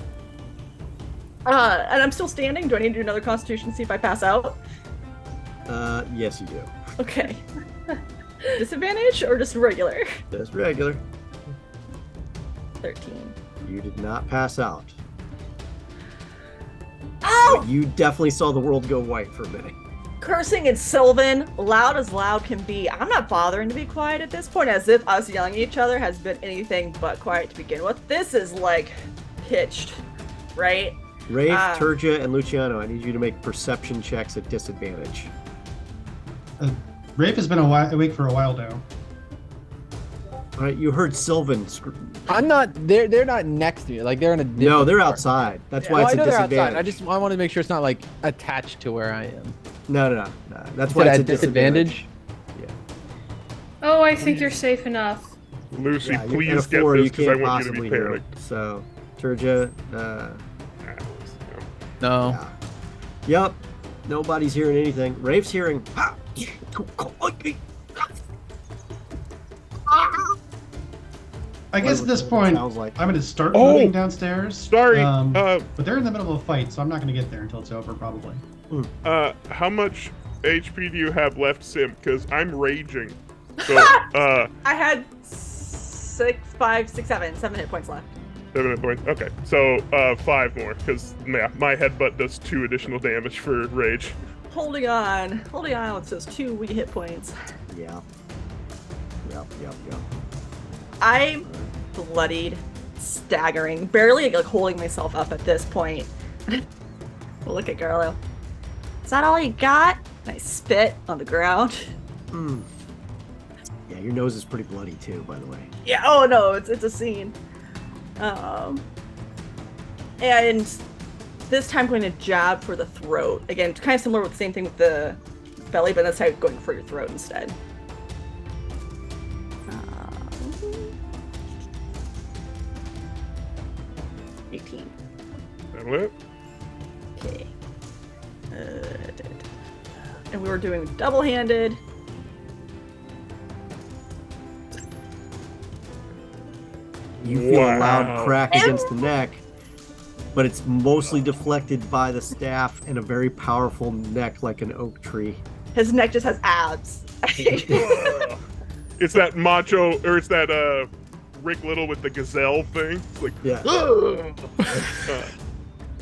And I'm still standing. Do I need to do another constitution to see if I pass out? Yes you do. Okay. Disadvantage or just regular? Just regular. 13. You did not pass out. Oh! But you definitely saw the world go white for a minute. Cursing in Sylvan, loud as loud can be. I'm not bothering to be quiet at this point, as if us yelling at each other has been anything but quiet to begin with. This is like pitched, right? Rafe, Turja, and Luciano, I need you to make perception checks at disadvantage. Rafe has been awake for a while now. All right, you heard Sylvan. I'm not. They're not next to me. Like they're in a. No, different they're part. outside. That's Yeah. why Well, it's I know a they're outside. disadvantage. I wanted to make sure it's not like attached to where I am. No. That's Is why it it's a at disadvantage. Oh, I think you're safe enough. Lucy, Yeah, please at a get 4, this you because I can't want you to be possibly hear panicked. it. So, Turja, No. yeah. Yep. Nobody's hearing anything. Rafe's hearing. I guess at this point, Sounds like. I'm going to start Oh! moving downstairs. Sorry. But they're in the middle of a fight, so I'm not going to get there until it's over, probably. How much HP do you have left, Sim? Because I'm raging. So, I had 7 hit points left. 7 hit points. Okay, so 5 more, because my headbutt does 2 additional damage for rage. Holding on with those 2 wee hit points. Yeah. Yep. I'm bloodied, staggering, barely like holding myself up at this point. Look at Garlo. Is that all you got? And I spit on the ground. Yeah, your nose is pretty bloody too, by the way. Yeah. Oh no, it's a scene. And this time going to jab for the throat. Again, kind of similar with the same thing with the belly, but this time going for your throat instead. 18. That'll hit. Okay. and we were doing double-handed. You feel a Wow. loud crack against the neck, but it's mostly deflected by the staff and a very powerful neck like an oak tree. His neck just has abs. It's that macho, or it's that Rick Little with the gazelle thing. It's like, Yeah.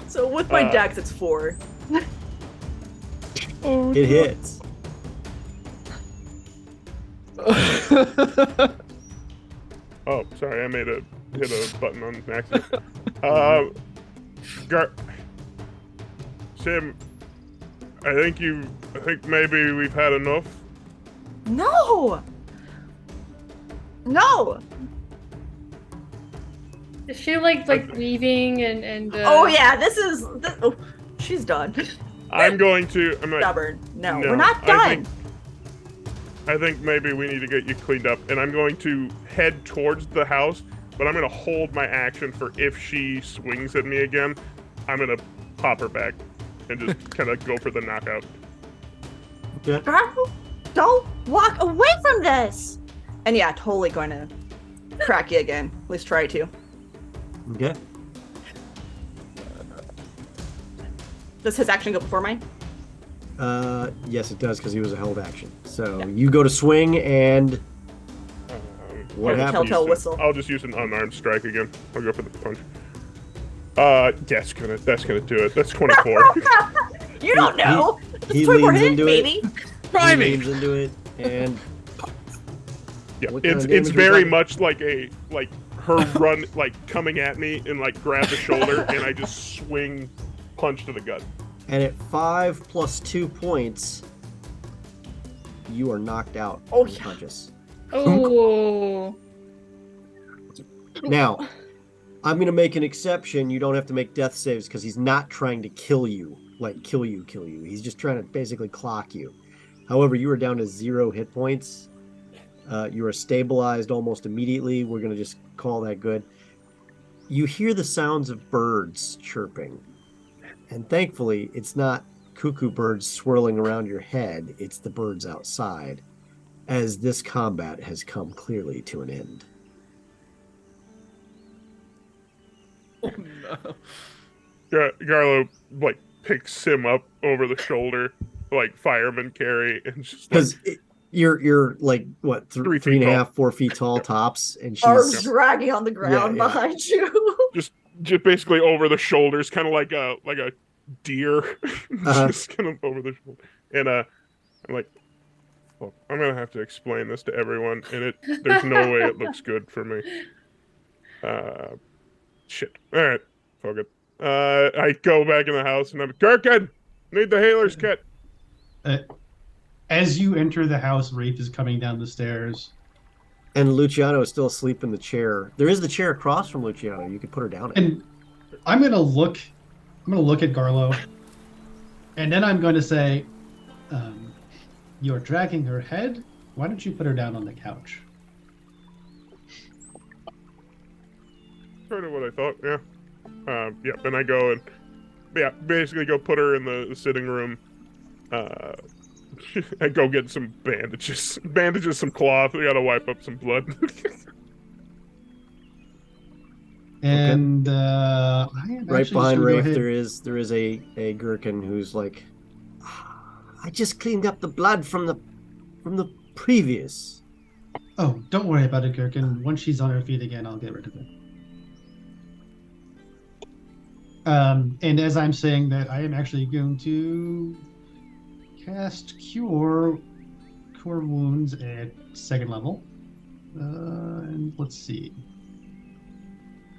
So with my dex, it's 4. It hits. oh, sorry, I hit a button on accident. Sam, I think maybe we've had enough. No! No! Is she like weaving and Oh yeah, oh, she's done. I'm like, Stubborn. No, No, we're not done. I think maybe we need to get you cleaned up, and I'm going to head towards the house, but I'm going to hold my action for if she swings at me again, I'm going to pop her back and just kind of go for the knockout. Okay. Girl, don't walk away from this. And yeah, totally going to crack you again. At least try to. Okay. Does his action go before mine? Yes, it does because he was a held action. So you go to swing, and what happens? Telltale whistle. I'll just use an unarmed strike again. I'll go for the punch. That's gonna do it. That's 24. You don't know. He It's 24 leans hit, into baby. He leans into it, and Yeah, What kind it's of damage very was that? much like her run, like coming at me and like grab the shoulder, and I just swing punch to the gut. and at 5 plus 2 points, you are knocked out. Oh, unconscious. Oh. Now, I'm gonna make an exception. You don't have to make death saves because he's not trying to kill you, like kill you. He's just trying to basically clock you. However, you are down to 0 hit points. You are stabilized almost immediately. We're gonna just call that good. You hear the sounds of birds chirping, and thankfully, it's not cuckoo birds swirling around your head. It's the birds outside, as this combat has come clearly to an end. Garlo like picks him up over the shoulder, like fireman carry, and just Because you're like what 3 feet 3.5, 4 feet tall tops, and Arms she's dragging on the ground Yeah. behind you. just basically over the shoulders, kind of like a deer, just kind of over the shoulder. And I'm like, well, I'm gonna have to explain this to everyone, and there's no way it looks good for me. Shit. All right, fuck it. I go back in the house and I'm Gherkin, need the healer's kit. As you enter the house, Rafe is coming down the stairs. and Luciano is still asleep in the chair. There is the chair across from Luciano. You could put her down in. And I'm gonna look at Garlo, and then I'm going to say, "You're dragging her head. Why don't you put her down on the couch?" Kind of what I thought. Yeah. Yeah. Then I go and basically go put her in the sitting room. I go get some bandages, some cloth. We gotta wipe up some blood. And I am Right actually behind just gonna go Rafe, ahead- there is a gherkin who's like, I just cleaned up the blood from the previous. Oh, don't worry about it, Gherkin. Once she's on her feet again, I'll get rid of it. And as I'm saying that, I am actually going to cast Cure Wounds at 2nd level. And let's see.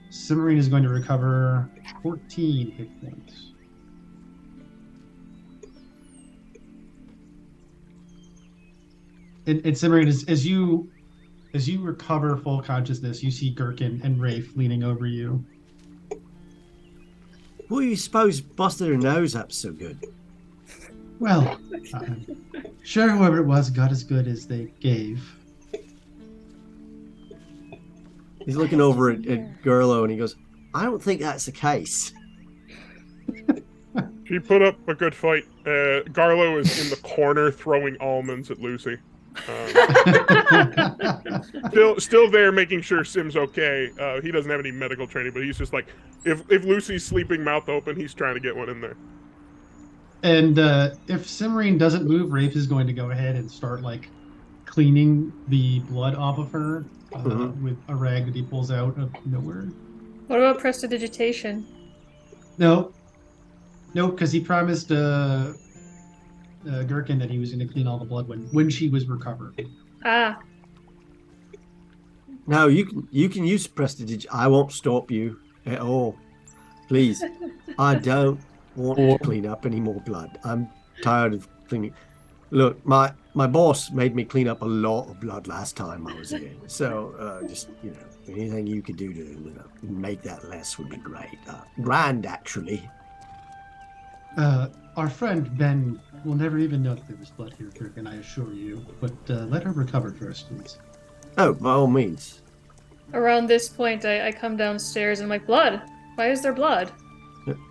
Cimarine is going to recover 14 hit points. And Cimarine, as you recover full consciousness, you see Gherkin and Rafe leaning over you. Who do you suppose busted her nose up so good? Well, sure, whoever it was got as good as they gave. He's looking over at Garlo and he goes, I don't think that's the case. He put up a good fight. Garlo is in the corner throwing almonds at Lucy. Still there, making sure Sim's okay. He doesn't have any medical training, but he's just like, if Lucy's sleeping mouth open, he's trying to get one in there. And if Cimarine doesn't move, Rafe is going to go ahead and start like cleaning the blood off of her with a rag that he pulls out of nowhere. What about prestidigitation? No, because he promised Gherkin that he was going to clean all the blood when she was recovered. Ah. No, you can use prestidige. I won't stop you at all. Please. I don't want to clean up any more blood. I'm tired of cleaning. Look, my boss made me clean up a lot of blood last time I was here. So just, anything you could do to make that less would be great. Grand, actually. Our friend Ben will never even know that there was blood here, Gherkin, I assure you. But let her recover first, please. Oh, by all means. Around this point, I come downstairs and I'm like, blood? Why is there blood?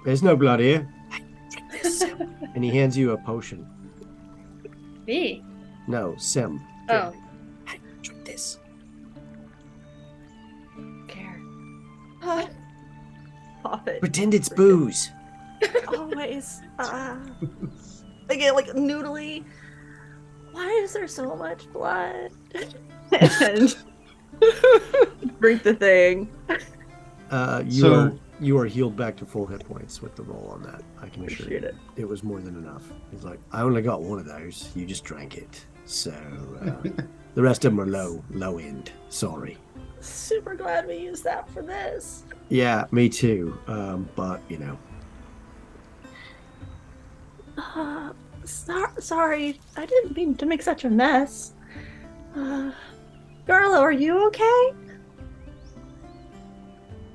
There's no blood here. And he hands you a potion. Me? No, Sim. Oh. Hey, drink this. Care. Pop it. Pretend it's booze. Always. I get like noodly. Why is there so much blood? And drink the thing. You are healed back to full hit points with the roll on that. I can assure you. It was more than enough. He's like, I only got one of those. You just drank it. So the rest of them are low end. Sorry. Super glad we used that for this. Yeah, me too. But Sorry, I didn't mean to make such a mess. Garlo, are you okay?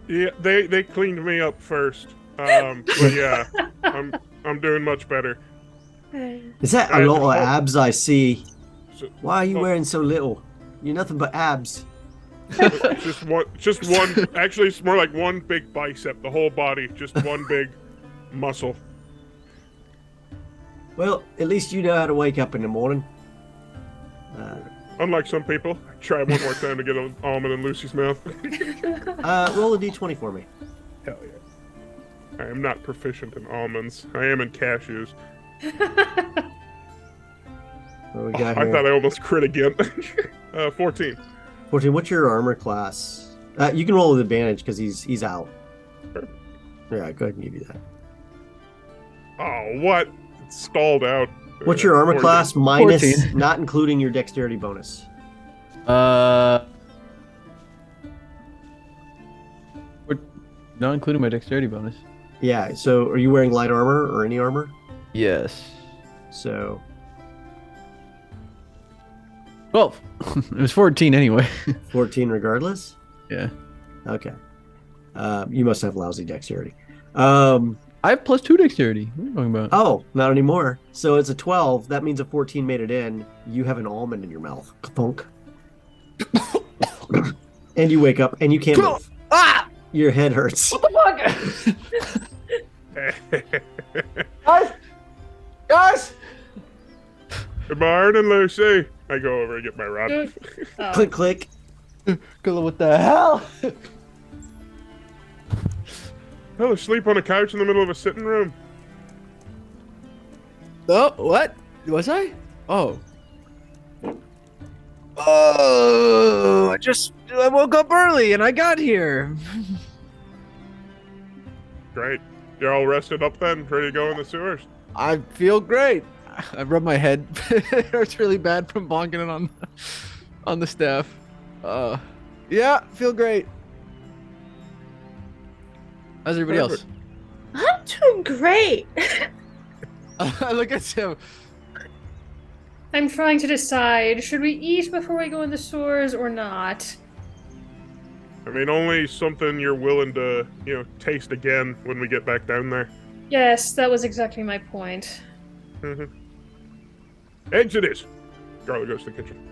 Yeah, they cleaned me up first. But yeah, I'm doing much better. Is that a lot of abs I see? Why are you Oh. wearing so little? You're nothing but abs. Just one. Actually, it's more like one big bicep. The whole body, just one big muscle. Well, at least you know how to wake up in the morning. Unlike some people, try one more time to get an almond in Lucy's mouth. Roll a d20 for me. Hell yeah. I am not proficient in almonds. I am in cashews. What we got I here? thought I almost crit again. 14. 14. What's your armor class? You can roll with advantage because he's out. Sure. Yeah, go ahead and give you that. Oh, what? It's stalled out. What's your armor 14. class minus, 14. not including your dexterity bonus? Not including my dexterity bonus. Yeah. So, are you wearing light armor or any armor? Yes. So, 12. It was 14 anyway. 14 regardless. Yeah. Okay. You must have lousy dexterity. I have +2 dexterity. What are you talking about? Oh, not anymore. So it's a 12. That means a 14 made it in. You have an almond in your mouth. Thunk. And you wake up and you can't move. Ah! Your head hurts. What the fuck? Guys! Good morning, Lucy. I go over and get my rod. Oh. Click, click. What the hell? Fell asleep on a couch in the middle of a sitting room. Oh, what? Was I? Oh. Oh, I woke up early and I got here. Great. You're all rested up then? Ready to go in the sewers? I feel great. I rubbed my head. It hurts really bad from bonking it on the staff. Yeah, feel great. How's everybody else? I'm doing great. I look at Sam. I'm trying to decide, should we eat before we go in the sewers or not? I mean, only something you're willing to, taste again when we get back down there. Yes, that was exactly my point. Mm-hmm. Exit is. Garlic goes to the kitchen.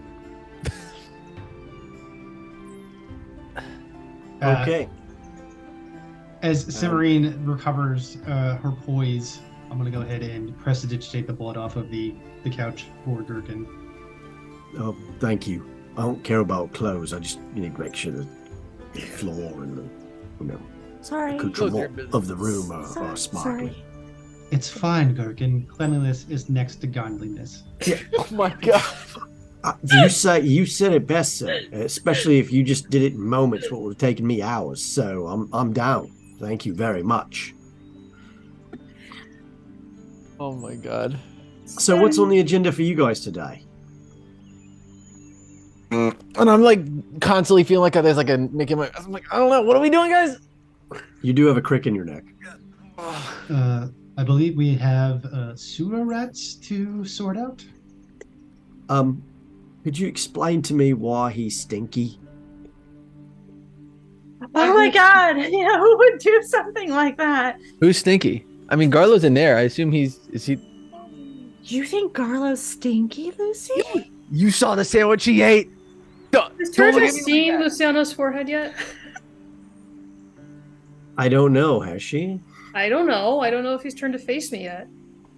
Okay. As Cimarine recovers her poise, I'm gonna go ahead and prestidigitate the blood off of the couch for Gherkin. Oh, thank you. I don't care about clothes. I just need to make sure that the floor and the Sorry. accoutrement of the room are sparkling. Sorry. It's fine, Gherkin. Cleanliness is next to godliness. Oh my god. You said it best, sir. Especially if you just did it in moments, what would have taken me hours. So I'm down. Thank you very much. Oh my god. So what's on the agenda for you guys today? And I'm like constantly feeling like there's like a nick in my. I'm like, I don't know. What are we doing, guys? You do have a crick in your neck. I believe we have sewer rats to sort out. Could you explain to me why he's stinky? Oh my god! Yeah, who would do something like that? Who's stinky? I mean, Garlo's in there. I assume is he? You think Garlo's stinky, Lucy? You saw the sandwich he ate. Has Turtle seen Luciano's forehead yet? I don't know. Has she? I don't know. I don't know if he's turned to face me yet.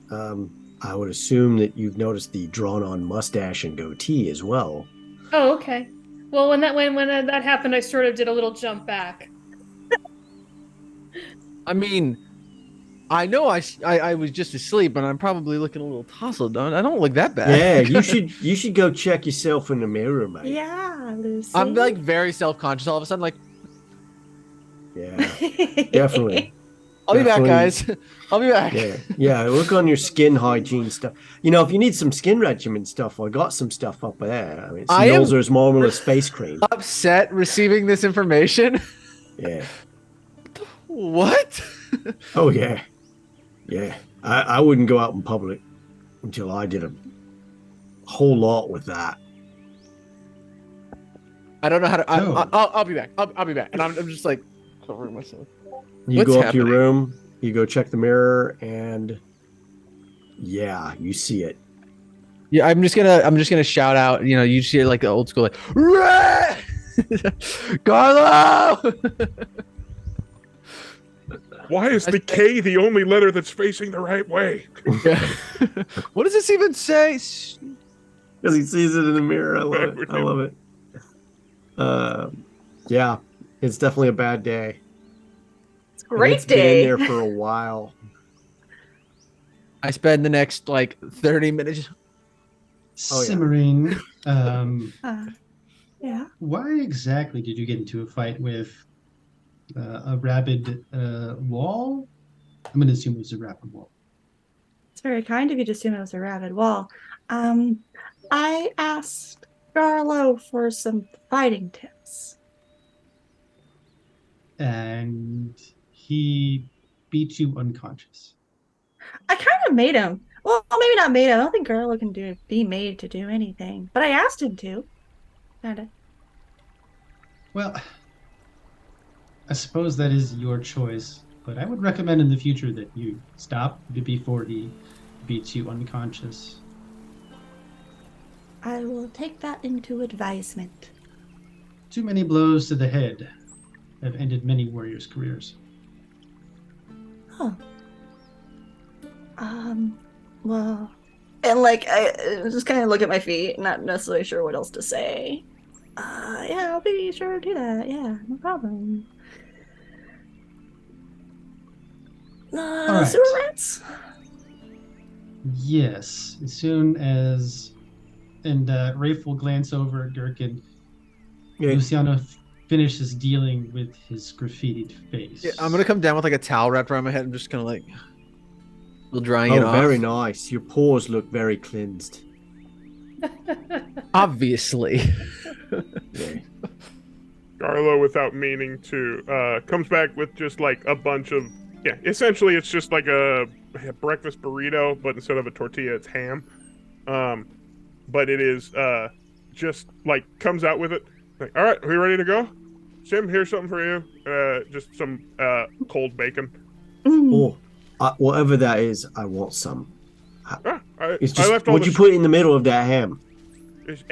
I would assume that you've noticed the drawn-on mustache and goatee as well. Oh, okay. Well, when that happened, I sort of did a little jump back. I mean, I know I was just asleep, and I'm probably looking a little tousled. I don't look that bad. Yeah, you should go check yourself in the mirror, mate. Yeah, Lucy. I'm like very self-conscious all of a sudden. Like, Yeah, definitely. I'll be back, guys. I'll be back. Yeah. Look on your skin hygiene stuff. You know, if you need some skin regimen stuff, I got some stuff up there. I mean, Snolzer's Marmalade Space Cream. Upset receiving this information. Yeah. What? Oh yeah. I wouldn't go out in public until I did a whole lot with that. I don't know how to. I'll be back. I'll be back. And I'm just like covering myself. You What's go up happening? to your room, you go check the mirror, and yeah, you see it. Yeah, I'm just gonna shout out. You know, you see it like the old school, like, Garlo. Why is the K the only letter that's facing the right way? What does this even say? Because he sees it in the mirror. I love it. Yeah, it's definitely a bad day. It's a great It's day. been in there for a while. I spend the next like 30 minutes. Oh, yeah. Simmering. Yeah. Why exactly did you get into a fight with a rabid wall? I'm going to assume it was a rabid wall. It's very kind of you to assume it was a rabid wall. I asked Garlo for some fighting tips. And he beat you unconscious. I kind of made him. Well, maybe not made him. I don't think Garlo can be made to do anything. But I asked him to. Kinda. Well, I suppose that is your choice, but I would recommend in the future that you stop before he beats you unconscious. I will take that into advisement. Too many blows to the head have ended many warriors' careers. Oh. Well, and like I just kind of look at my feet, not necessarily sure what else to say. Yeah, I'll be sure to do that. Yeah, no problem. right. Sewer rats? Yes, as soon as... And Rafe will glance over at Gherkin. Yeah. Luciano finishes dealing with his graffitied face. Yeah, I'm gonna come down with like a towel wrapped around my head and just kind of like, drying it Oh, off. very nice. Your pores look very cleansed. Obviously. Yeah. Garlo, without meaning to, comes back with just like a bunch of, essentially it's just like a breakfast burrito, but instead of a tortilla, it's ham. But it is just like comes out with it. Like, all right, are we ready to go? Sim, here's something for you. Just some cold bacon. Oh, whatever that is, I want some. It's just, I left all what'd you put in the middle of that ham? There's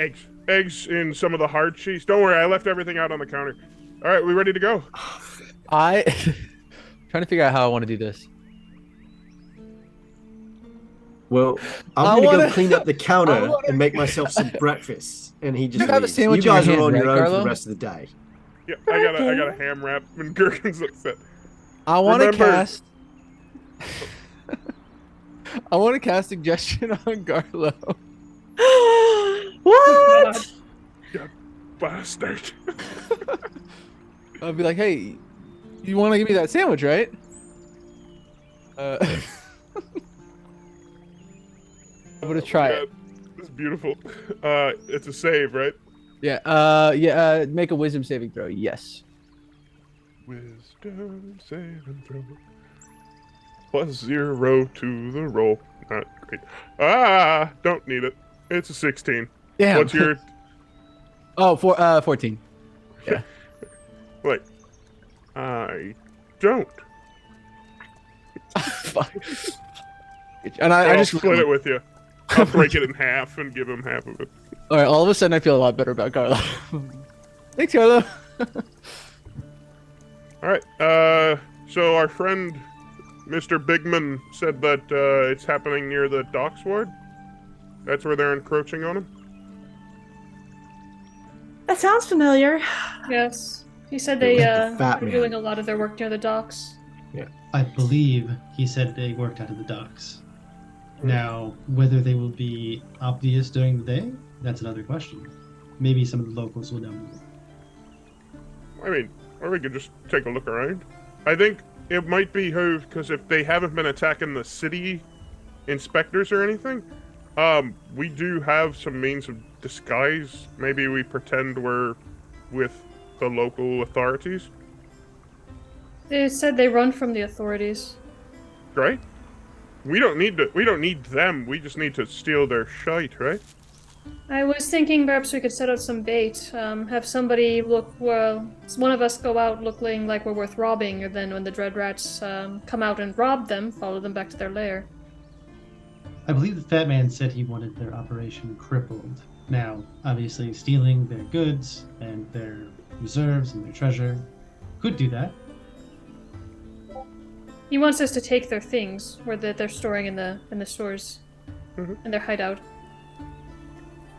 eggs in some of the hard cheese. Don't worry, I left everything out on the counter. All right, we ready to go? Trying to figure out how I want to do this. Well, I'm I gonna wanna- go clean up the counter I wanna- and make myself some breakfast. And he just You have a leaves. sandwich You in your guys are hand, on your right, own for Carlo? the rest of the day. Yeah, I got a ham wrap and Gherkin's upset. I want to Remember- cast. I want to cast suggestion on Garlo. What? Bastard. I'll be like, hey, you want to give me that sandwich, right? I'm gonna try it. It's beautiful. It's a save, right? Yeah. Make a wisdom saving throw. Yes. Wisdom saving throw. +0 to the roll. Not great. Don't need it. It's a 16. Damn. What's your... Oh, 14. Yeah. Wait. I don't. Fuck. And I I'll just split it with you. I'll break it in half and give him half of it. All right. All of a sudden, I feel a lot better about Carlo. Thanks, Carlo. All right. So our friend, Mr. Bigman, said that it's happening near the docks ward. That's where they're encroaching on him. That sounds familiar. Yes. He said It they was the fat were man. doing a lot of their work near the docks. I believe he said they worked out of the docks. Now, whether they will be obvious during the day, that's another question. Maybe some of the locals will know. I mean, or we could just take a look around. I think it might be because if they haven't been attacking the city inspectors or anything, we do have some means of disguise. Maybe we pretend we're with the local authorities, They said they run from the authorities. right? We don't need them. We just need to steal their shite, right? I was thinking perhaps we could set out some bait. Have somebody look, well, one of us go out looking like we're worth robbing, and then when the Dread Rats come out and rob them, follow them back to their lair. I believe the fat man said he wanted their operation crippled. Now, obviously, stealing their goods and their reserves and their treasure could do that. He wants us to take their things, where they're storing in the stores, Mhm. in their hideout.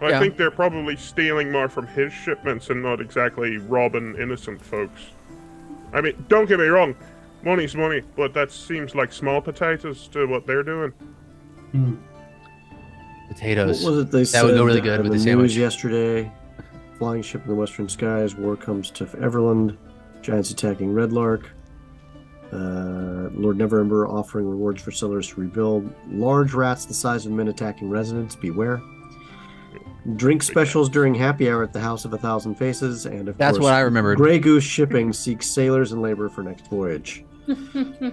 I Yeah. think they're probably stealing more from his shipments and not exactly robbing innocent folks. I mean, don't get me wrong, money's money, but that seems like small potatoes to what they're doing. Potatoes. What was it they said? That would go really good in with the news sandwich. yesterday? Flying ship in the western skies. War comes to Everland. Giants attacking Red Lark. Lord Neverember offering rewards for settlers to rebuild. Large rats the size of men attacking residents. Beware. Drink specials during happy hour at the House of a Thousand Faces. And of That's course, what I remembered. Grey Goose Shipping seeks sailors and labor for next voyage.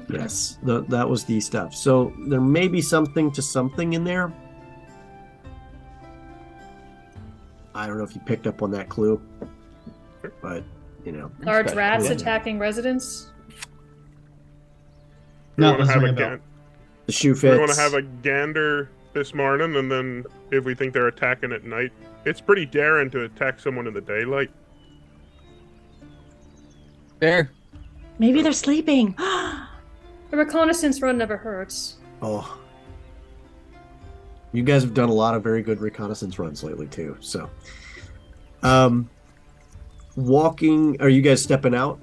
Yes, that was the stuff. So there may be something to something in there. I don't know if you picked up on that clue, but you know, Large Special. rats Yeah. attacking residents. We No, want to let's have ring a a bell. the shoe we fits. want to have a gander this morning, and then if we think they're attacking at night, it's pretty daring to attack someone in the daylight. There. Maybe they're sleeping. A reconnaissance run never hurts. Oh, you guys have done a lot of very good reconnaissance runs lately too. So, walking. Are you guys stepping out?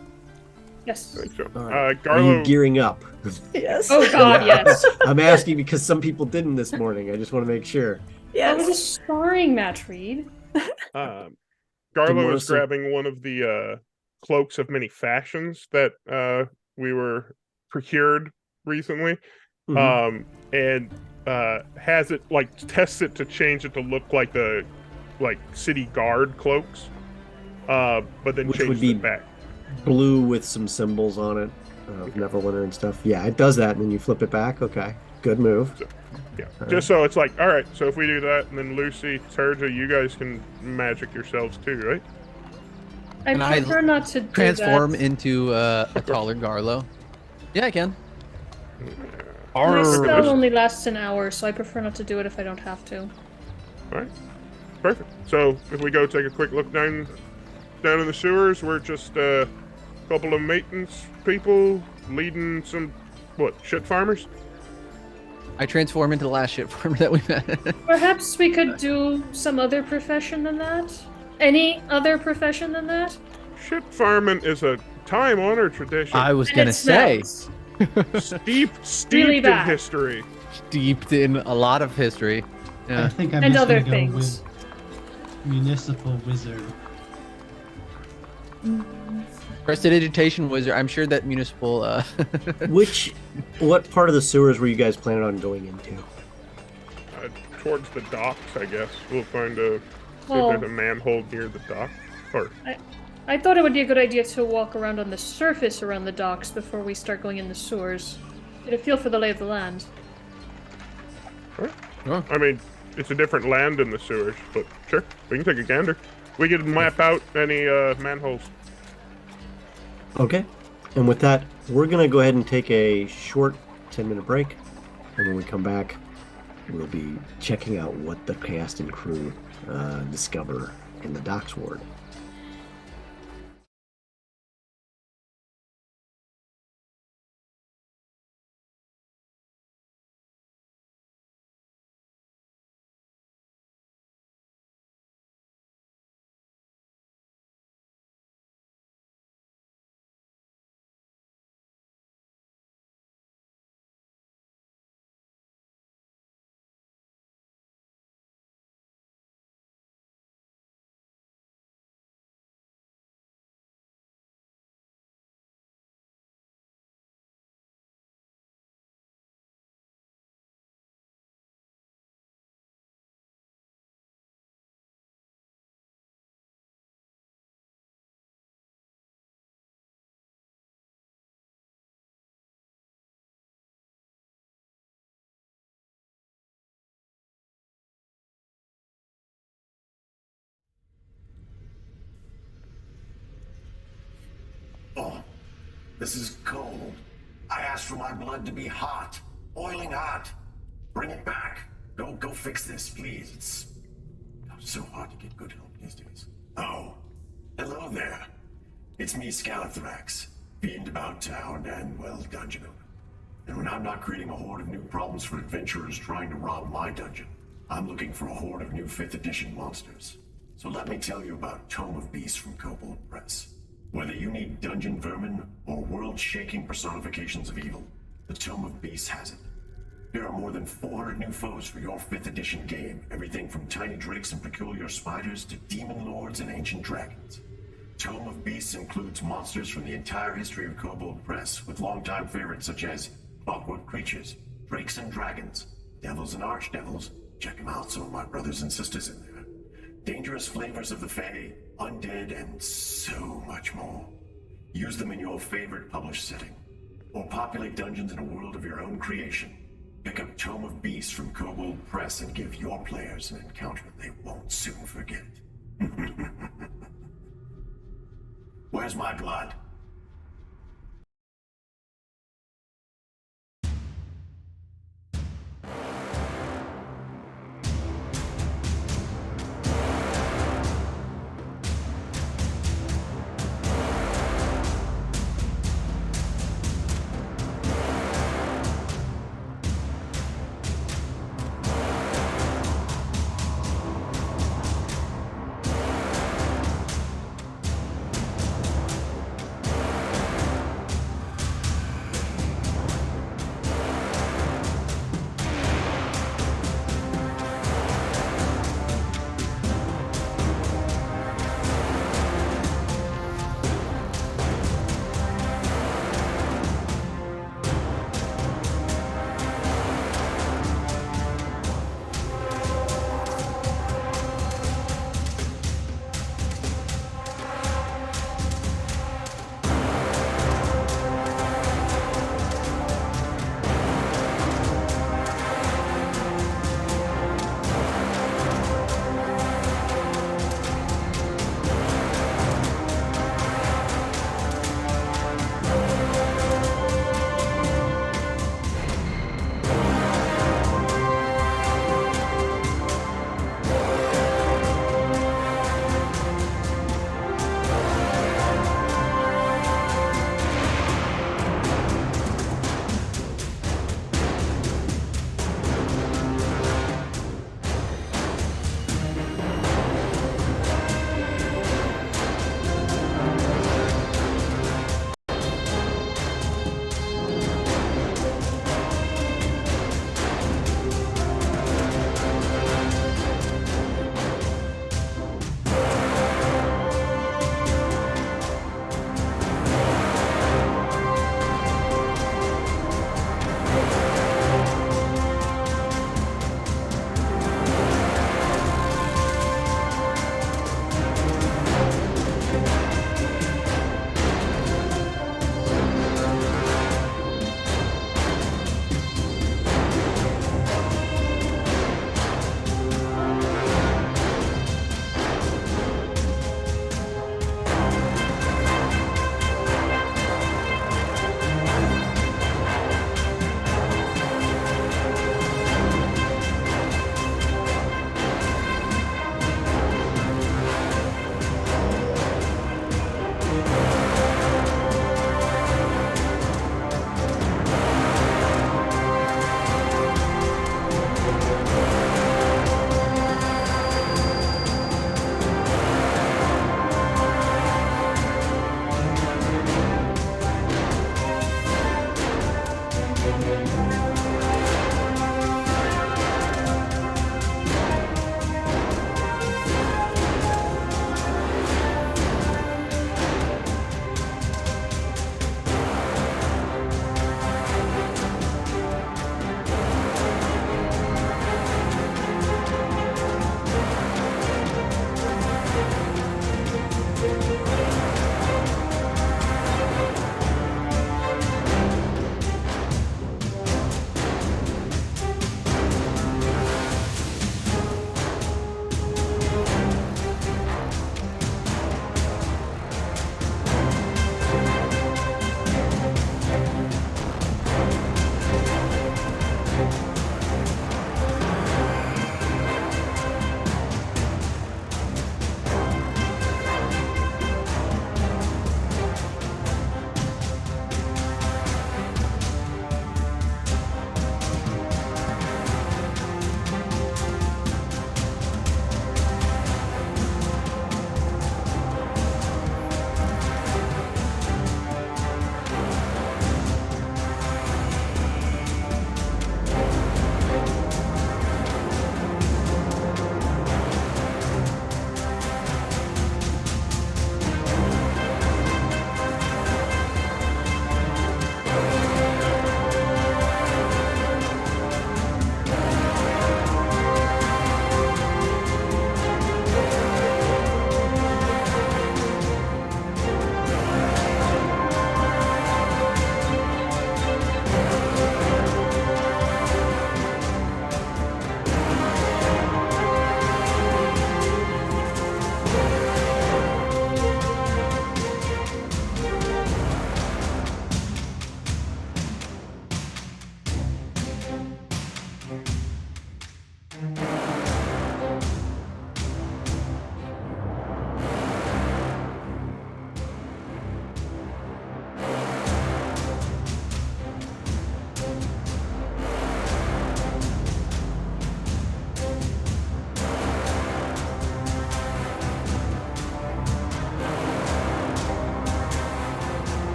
Yes. I think so. All right. Are you Garlo, gearing up? Yes. Oh God, yes. I'm asking because some people didn't this morning. I just want to make sure. That was a Yes. sparring match, Reed. Garlo is Melissa- grabbing one of the cloaks of many fashions that we were procured recently, Mhm. and has it tests it to change it to look like the city guard cloaks, but then Which would changes be it back. Blue with some symbols on it, Neverwinter and stuff. Yeah, it does that, and then you flip it back. Okay, good move. Yeah, just so it's like, all right, so if we do that, and then Lucy, Turja, you guys can magic yourselves too, right? I Can I prefer not to do Transform that. into a taller Garlo. Yeah, I can. My spell Arr. only lasts an hour, so I prefer not to do it if I don't have to. All right, perfect. So if we go take a quick look down in the sewers, we're just a couple of maintenance people leading some shit farmers. I transform into the last ship form that we met. Perhaps we could do some other profession than that? Any other profession than that? Ship farming is a time-honored tradition. I was And gonna it say, smells. steeped Really in bad. history. steeped in a lot of history. I Yeah. think I'm And just other gonna go things. with municipal wizard. Prestidigitation wizard. I'm sure that municipal. What part of the sewers were you guys planning on going into? Towards the docks, I guess. We'll find see Well- if there's a manhole near the dock. Or I thought it would be a good idea to walk around on the surface around the docks before we start going in the sewers. Get a feel for the lay of the land. I mean, it's a different land in the sewers, but sure, we can take a gander. We can map out any manholes. Okay. And with that, we're going to go ahead and take a short 10-minute break. And when we come back, we'll be checking out what the cast and crew discover in the docks ward. Oh, this is cold. I asked for my blood to be hot, boiling hot. Bring it back. Go fix this, please. It's so hard to get good help these days. Oh, hello there. It's me, Scalathrax, fiend about town and, well, dungeon owner. And when I'm not creating a horde of new problems for adventurers trying to rob my dungeon, I'm looking for a horde of new 5th edition monsters. So let me tell you about Tome of Beasts from Kobold Press. Whether you need dungeon vermin or world-shaking personifications of evil, the Tome of Beasts has it. There are more than 400 new foes for your 5th edition game, everything from tiny drakes and peculiar spiders to demon lords and ancient dragons. Tome of Beasts includes monsters from the entire history of Kobold Press, with longtime favorites such as clockwork creatures, drakes and dragons, devils and archdevils, check them out, some of my brothers and sisters in there, dangerous flavors of the Fae, undead, and so much more. Use them in your favorite published setting, or populate dungeons in a world of your own creation. Pick up Tome of Beasts from Kobold Press and give your players an encounter they won't soon forget. Where's my blood?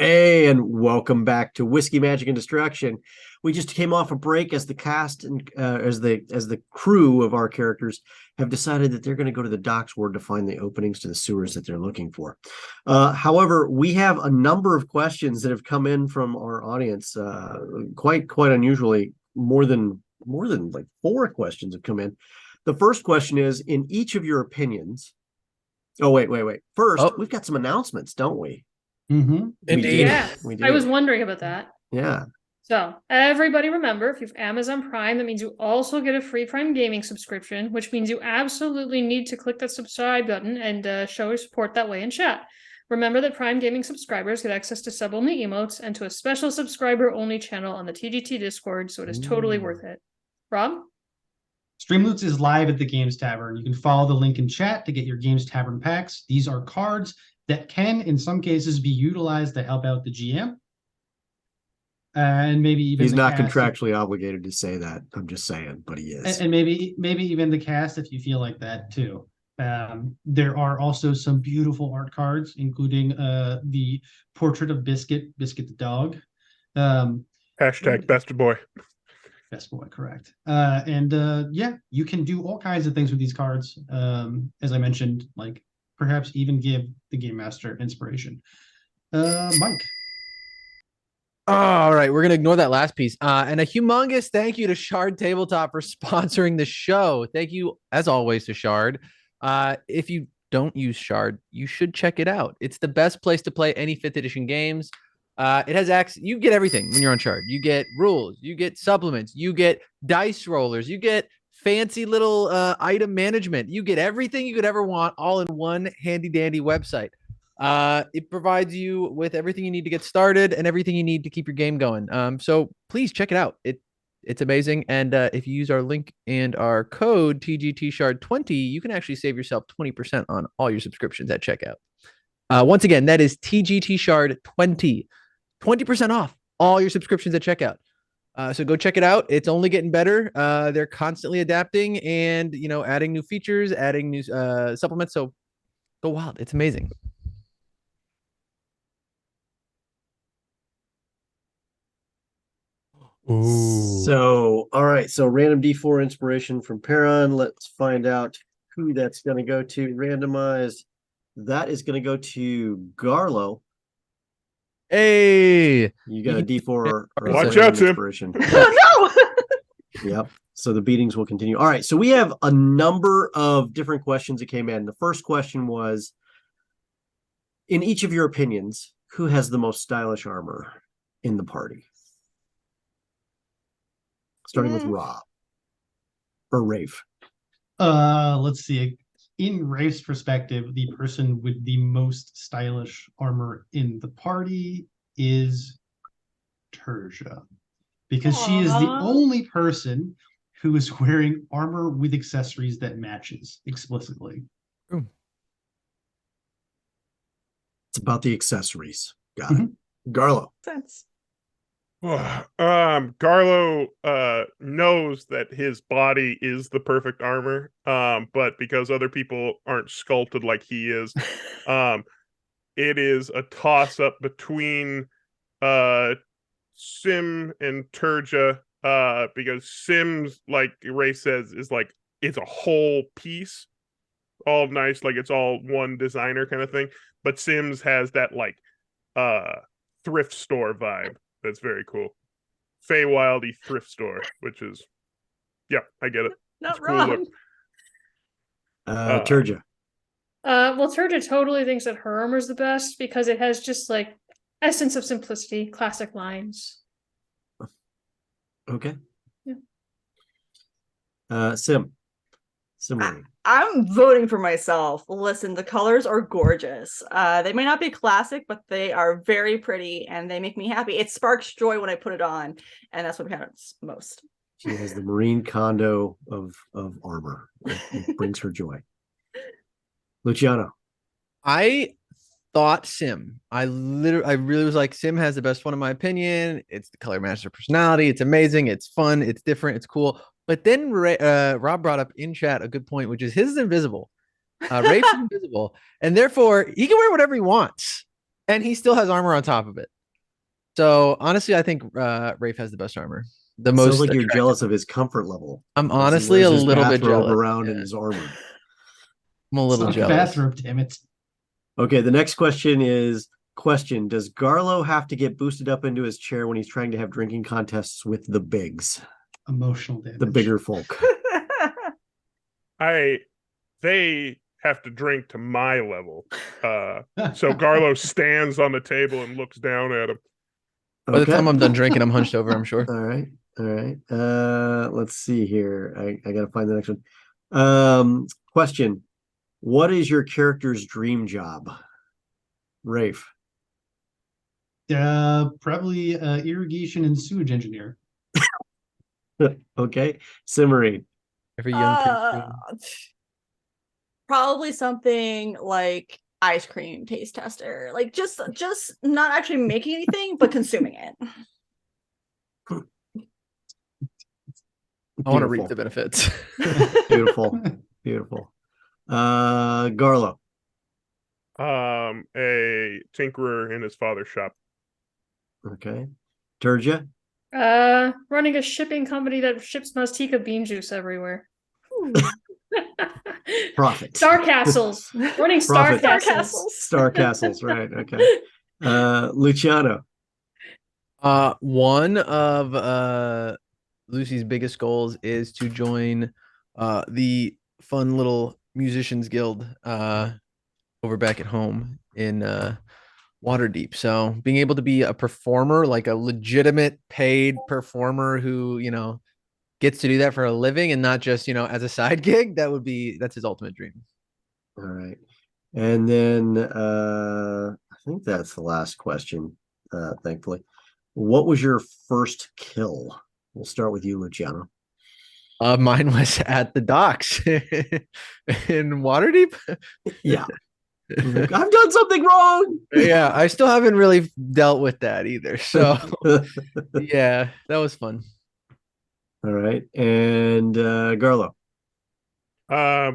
Hey, and welcome back to Whiskey, Magic, and Destruction. We just came off a break as the cast and as the crew of our characters have decided that they're going to go to the docks ward to find the openings to the sewers that they're looking for. However, we have a number of questions that have come in from our audience. Quite unusually, more than like 4 questions have come in. The first question is, in each of your opinions. Oh, wait. First, we've got some announcements, don't we? Mm-hmm. Indeed. Yeah, We do. I was wondering about that. Yeah. So, everybody remember, if you have Amazon Prime, that means you also get a free Prime Gaming subscription, which means you absolutely need to click that subscribe button and show your support that way in chat. Remember that Prime Gaming subscribers get access to sub-only emotes and to a special subscriber-only channel on the TGT Discord, so it is totally worth it. Rob? Streamloots is live at the Games Tavern. You can follow the link in chat to get your Games Tavern packs. These are cards that can, in some cases, be utilized to help out the GM. And maybe even He's the not cast contractually obligated to say that. I'm just saying, but he is. and maybe even the cast if you feel like that too. There are also some beautiful art cards, including the portrait of Biscuit the dog. Hashtag best boy. Best boy, correct. Yeah, you can do all kinds of things with these cards. As I mentioned, like perhaps even give the game master inspiration. Mike. All right, we're gonna ignore that last piece. And a humongous thank you to Shard Tabletop for sponsoring the show. Thank you, as always, to Shard. If you don't use Shard, you should check it out. It's the best place to play any 5th edition games. It has access. You get everything when you're on Shard. You get rules, you get supplements, you get dice rollers, you get fancy little item management. You get everything you could ever want all in one handy dandy website. It provides you with everything you need to get started and everything you need to keep your game going. So please check it out. It's amazing. And if you use our link and our code TGTshard20, you can actually save yourself 20% on all your subscriptions at checkout. Once again, that is TGTshard20, 20% off all your subscriptions at checkout. So go check it out. It's only getting better. They're constantly adapting and, adding new features, adding new supplements. So go wild. It's amazing. Ooh. So, all right. So random D4 inspiration from Perron. Let's find out who that's going to go to. Randomized. That is going to go to Garlo. Hey, you got a D4. Watch out, Tim. Inspiration. Oh no! Yep. So the beatings will continue. All right. So we have a number of different questions that came in. The first question was, in each of your opinions, who has the most stylish armor in the party? Starting with Rob or Rafe. Let's see. In Rafe's perspective, the person with the most stylish armor in the party is Terja, because she is the only person who is wearing armor with accessories that matches explicitly. It's about the accessories. Got it. Garlo. Sense. Garlo knows that his body is the perfect armor, but because other people aren't sculpted like he is, it is a toss-up between Sim and Terja, because Sim's, like Ray says, is like, it's a whole piece, all nice, like it's all one designer kind of thing, but Sim's has that like thrift store vibe. That's very cool. Feywildy thrift store, which is, yeah, I get it. Not Cool wrong. look. Terja. Well, Terja totally thinks that her armor's the best because it has just like essence of simplicity, classic lines. Okay. Yeah. Sim. I'm voting for myself. Listen, the colors are gorgeous. They may not be classic, but they are very pretty and they make me happy. It sparks joy when I put it on, and that's what counts most. She has the marine condo of armor. It brings her joy. Luciano. I thought Sim. I really was like, Sim has the best one in my opinion. It's the color matches her personality. It's amazing. It's fun. It's different. It's cool. But then Rob brought up in chat a good point, which is his is invisible. Rafe's invisible, and therefore he can wear whatever he wants, and he still has armor on top of it. So honestly, I think Rafe has the best armor. The Sounds most like you're attractive. jealous of his comfort level. I'm As he honestly wears a his little bit bathrobe jealous. around in Yeah. his armor. I'm a It's little not a jealous. bathrobe, damn it. Okay, the next question is does Garlo have to get boosted up into his chair when he's trying to have drinking contests with the bigs, Emotional damage. the bigger folk? They have to drink to my level. So Garlo stands on the table and looks down at him. By the Okay. time I'm done drinking, I'm hunched over, I'm sure. All right. All right. Let's see here. I gotta find the next one. Question. What is your character's dream job? Rafe. Probably irrigation and sewage engineer. Okay. Cimarine. Every young kid's dream. Probably something like ice cream taste tester. Like just not actually making anything, but consuming it. I want to reap the benefits. Beautiful. Beautiful. Garlo. A tinkerer in his father's shop. Okay. Turja. Running a shipping company that ships Maztica bean juice everywhere. Profit. Star castles. Running star Profit. castles. Star castles, right. Okay. Luciano. One of Lucy's biggest goals is to join the fun little musicians guild over back at home in Waterdeep. So being able to be a performer, like a legitimate paid performer who, gets to do that for a living and not just, as a side gig, that's his ultimate dream. All right. And then I think that's the last question, thankfully. What was your first kill? We'll start with you, Luciano. Mine was at the docks in Waterdeep. Yeah. I've done something wrong. Yeah, I still haven't really dealt with that either. So yeah, that was fun. All right. And Garlo.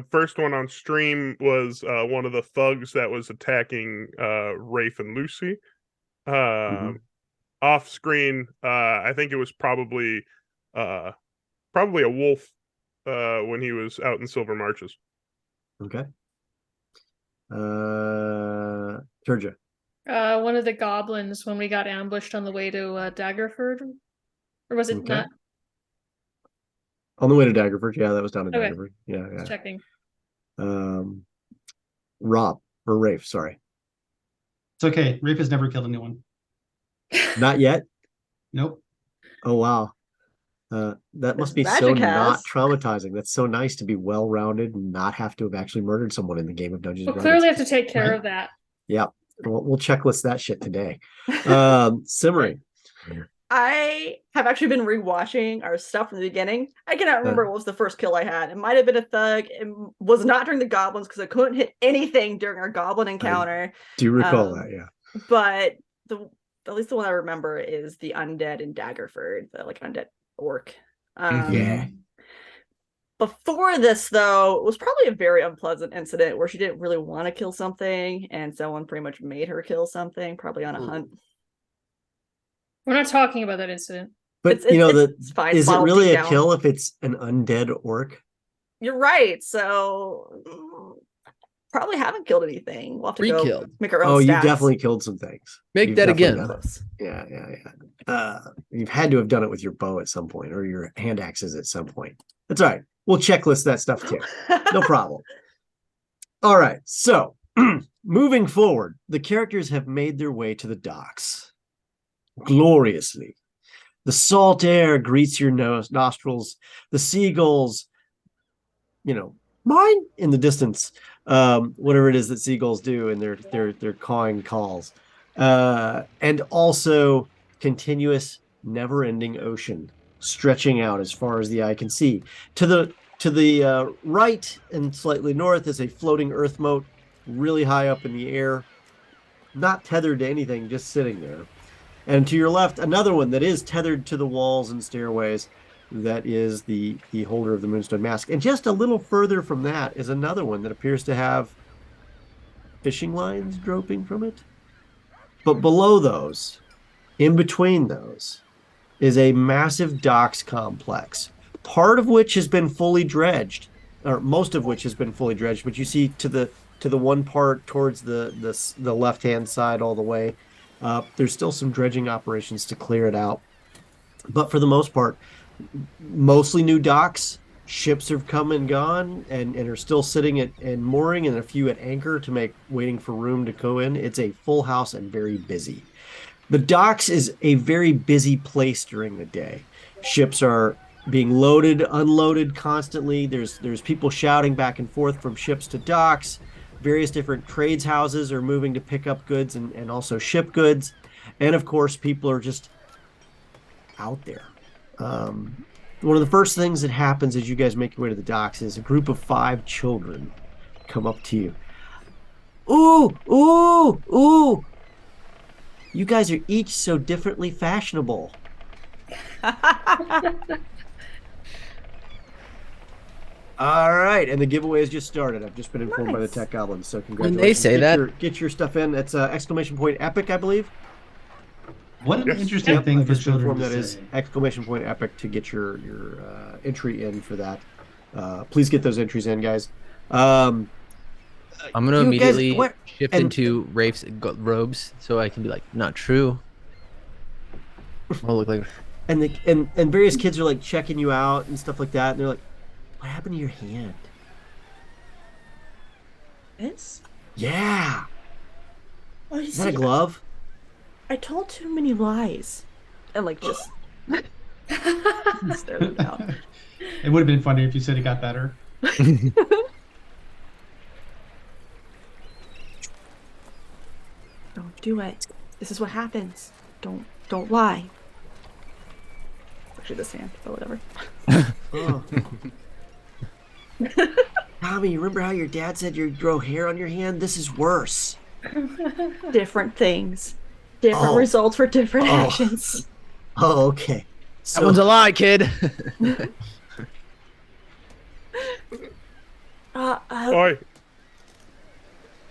First one on stream was one of the thugs that was attacking Rafe and Lucy. Off screen, I think it was probably a wolf when he was out in Silver Marches. Okay. Turja. One of the goblins when we got ambushed on the way to Daggerford. Or was it Okay. not? On the way to Daggerford. Yeah, that was down in Okay. Daggerford. Yeah, yeah. Checking. Rob or Rafe, sorry. It's okay. Rafe has never killed anyone. Not yet. Nope. Oh wow. That must be so Magic not has. traumatizing. That's so nice to be well-rounded and not have to have actually murdered someone in the game of Dungeons We'll and clearly Dragons. have to take care Right. of that. Yeah. We'll checklist that shit today. Cimmering. I have actually been rewatching our stuff from the beginning. I cannot remember what was the first kill I had. It might have been a thug. It was not during the goblins because I couldn't hit anything during our goblin encounter. Do you recall that? Yeah. But at least the one I remember is the undead in Daggerford, the undead orc. Yeah. Before this, though, it was probably a very unpleasant incident where she didn't really want to kill something, and someone pretty much made her kill something, probably on a hunt. We're not talking about that incident. But it's fine. is it Bottled really deep a down. kill if it's an undead orc? You're right. So probably haven't killed anything. We'll have to go Re-killed. make our own. Oh, you stats. definitely killed some things. Make You've that definitely again. done it. Yeah. You've had to have done it with your bow at some point or your hand axes at some point. That's all right. We'll checklist that stuff too. No problem. All right. So moving forward, the characters have made their way to the docks gloriously. The salt air greets your nostrils. The seagulls, mine in the distance, whatever it is that seagulls do in their cawing calls, and also continuous, never-ending ocean stretching out as far as the eye can see. To the right and slightly north is a floating earth moat, really high up in the air, not tethered to anything, just sitting there. And to your left, another one that is tethered to the walls and stairways. That is the holder of the Moonstone Mask. And just a little further from that is another one that appears to have fishing lines dropping from it. But below those, In between those is a massive docks complex, part of which has been fully dredged, or most of which has been fully dredged. But you see to the one part towards the left-hand side all the way, there's still some dredging operations to clear it out. But for the most part, mostly new docks. Ships have come and gone and are still sitting at and mooring, and a few at anchor to make waiting for room to go in. It's a full house and very busy. The docks is a very busy place during the day. Ships are being loaded, unloaded constantly. There's people shouting back and forth from ships to docks. Various different trades houses are moving to pick up goods and also ship goods. And of course, people are just out there. One of the first things that happens as you guys make your way to the docks is a group of 5 children come up to you. Ooh, ooh, ooh. You guys are each so differently fashionable. All right, and the giveaway has just started. I've just been informed by the tech goblins, so congratulations. When they say get your stuff in. That's exclamation point epic, I believe. What an Yes. interesting Yep, thing I've for just been children informed to that is say. exclamation point epic to get your entry in for that. Please get those entries in, guys. I'm gonna You guys- immediately what- shift and- into Rafe's robes so I can be like, not true. I'll look like And various kids are like checking you out and stuff like that, and they're like, "What happened to your hand?" This? Yeah, Oh, you is that a see, glove? I told too many lies. And like just stare them down. It would have been funny if you said it got better. Don't do it. This is what happens. Don't lie. Actually, this hand, but whatever. Oh. Tommy, you remember how your dad said you grow hair on your hand? This is worse. Different things, different Oh. results for different Oh. actions. Oh, okay. that one's a lie, kid. Oi.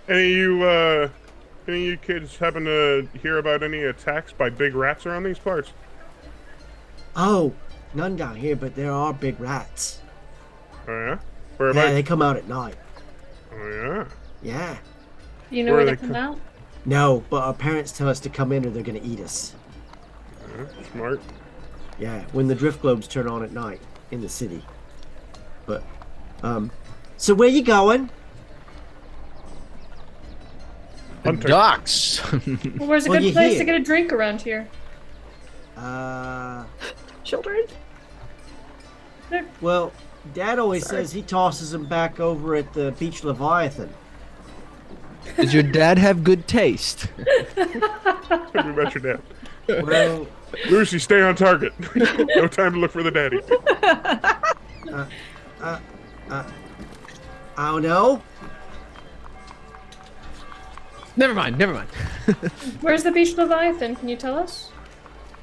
Any of you kids happen to hear about any attacks by big rats around these parts? Oh, none down here, but there are big rats. Oh yeah? Yeah, Whereabouts? they come out at night. Oh yeah? Yeah. You know Where where are they they come out? No, but our parents tell us to come in or they're gonna eat us. Yeah, smart. Yeah, when the drift globes turn on at night in the city. But, so where you going? Hunter. Docks. Well, where's a Well, good you place hear. to get a drink around here? Children? Well, Dad always says he tosses them back over at the Beach Leviathan. Does your dad have good taste? Tell me about your dad. Well, Lucy, stay on target. No time to look for the daddy. I don't know. Never mind. Where's the beach Leviathan? Can you tell us?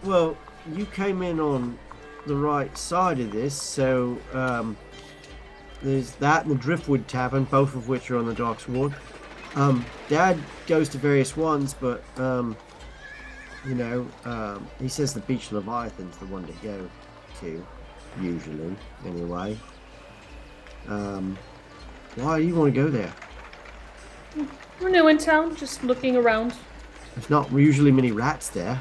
Well, you came in on the right side of this, so there's that and the Driftwood Tavern, both of which are on the Docks Ward. Dad goes to various ones, but he says the Beach Leviathan's the one to go to, usually, anyway. Why do you want to go there? We're new in town, just looking around. There's not usually many rats there.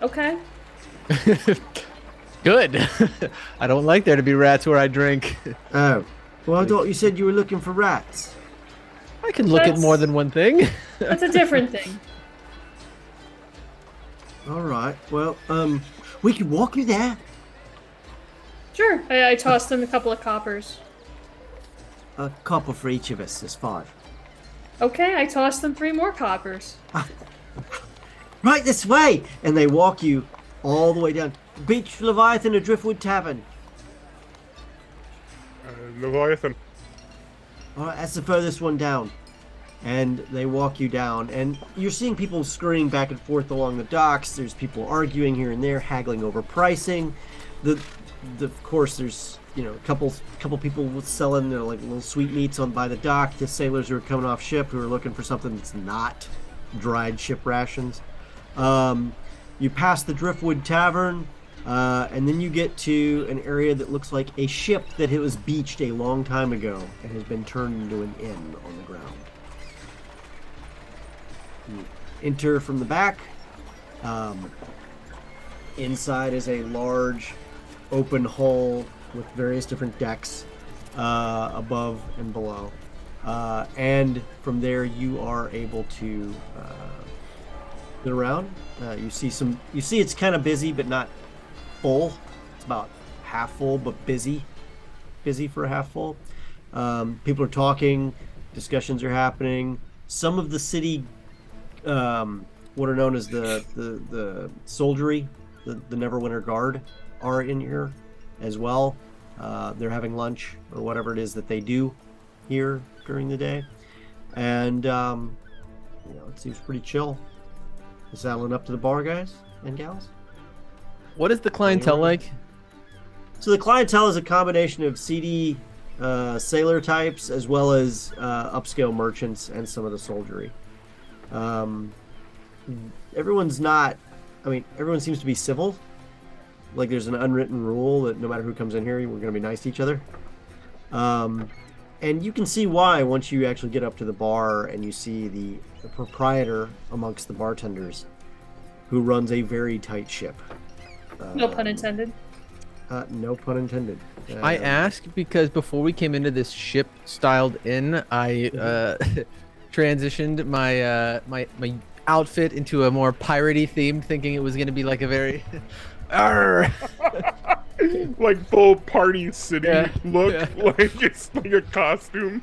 Okay. Good. I don't like there to be rats where I drink. Oh, well, I thought you said you were looking for rats. I can look at That's- more than one thing. That's a different thing. All right, well, we could walk you there. Sure. I tossed them a couple of coppers. A copper for each of us, that's 5. Okay, I tossed them 3 more coppers. Right this way! And they walk you all the way down. Beach Leviathan or Driftwood Tavern. Leviathan. All right, that's the furthest one down. And they walk you down, and you're seeing people scurrying back and forth along the docks. There's people arguing here and there, haggling over pricing. Of course, there's a couple people selling like little sweetmeats on by the dock to sailors who are coming off ship who are looking for something that's not dried ship rations. You pass the Driftwood Tavern, and then you get to an area that looks like a ship that was beached a long time ago and has been turned into an inn on the ground. You enter from the back. Inside is a large open hull with various different decks above and below. And from there you are able to get around. You see it's kind of busy but not full. It's about half full but busy for a half full. People are talking, discussions are happening. Some of the city what are known as the soldiery, the Neverwinter Guard, are in here as well. They're having lunch or whatever it is that they do here during the day, and it seems pretty chill. Saddling up to the bar, guys and gals. What is the clientele like? So the clientele is a combination of seedy sailor types as well as upscale merchants and some of the soldiery. Everyone seems to be civil. Like there's an unwritten rule that no matter who comes in here, we're going to be nice to each other. And you can see why once you actually get up to the bar and you see the proprietor amongst the bartenders, who runs a very tight ship. No pun intended. No pun intended. I ask because before we came into this ship-styled inn, I transitioned my my outfit into a more piratey theme, thinking it was going to be like a very like full party city look, like it's like a costume.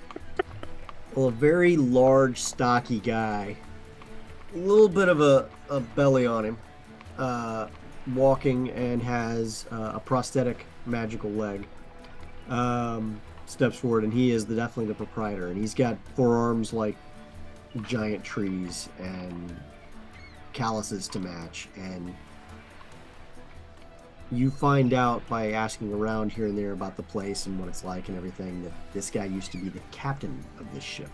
Well, a very large, stocky guy, a little bit of a belly on him, walking and has a prosthetic magical leg. Steps forward, and he is definitely the proprietor, and he's got forearms like giant trees and calluses to match. And you find out by asking around here and there about the place and what it's like and everything that this guy used to be the captain of this ship.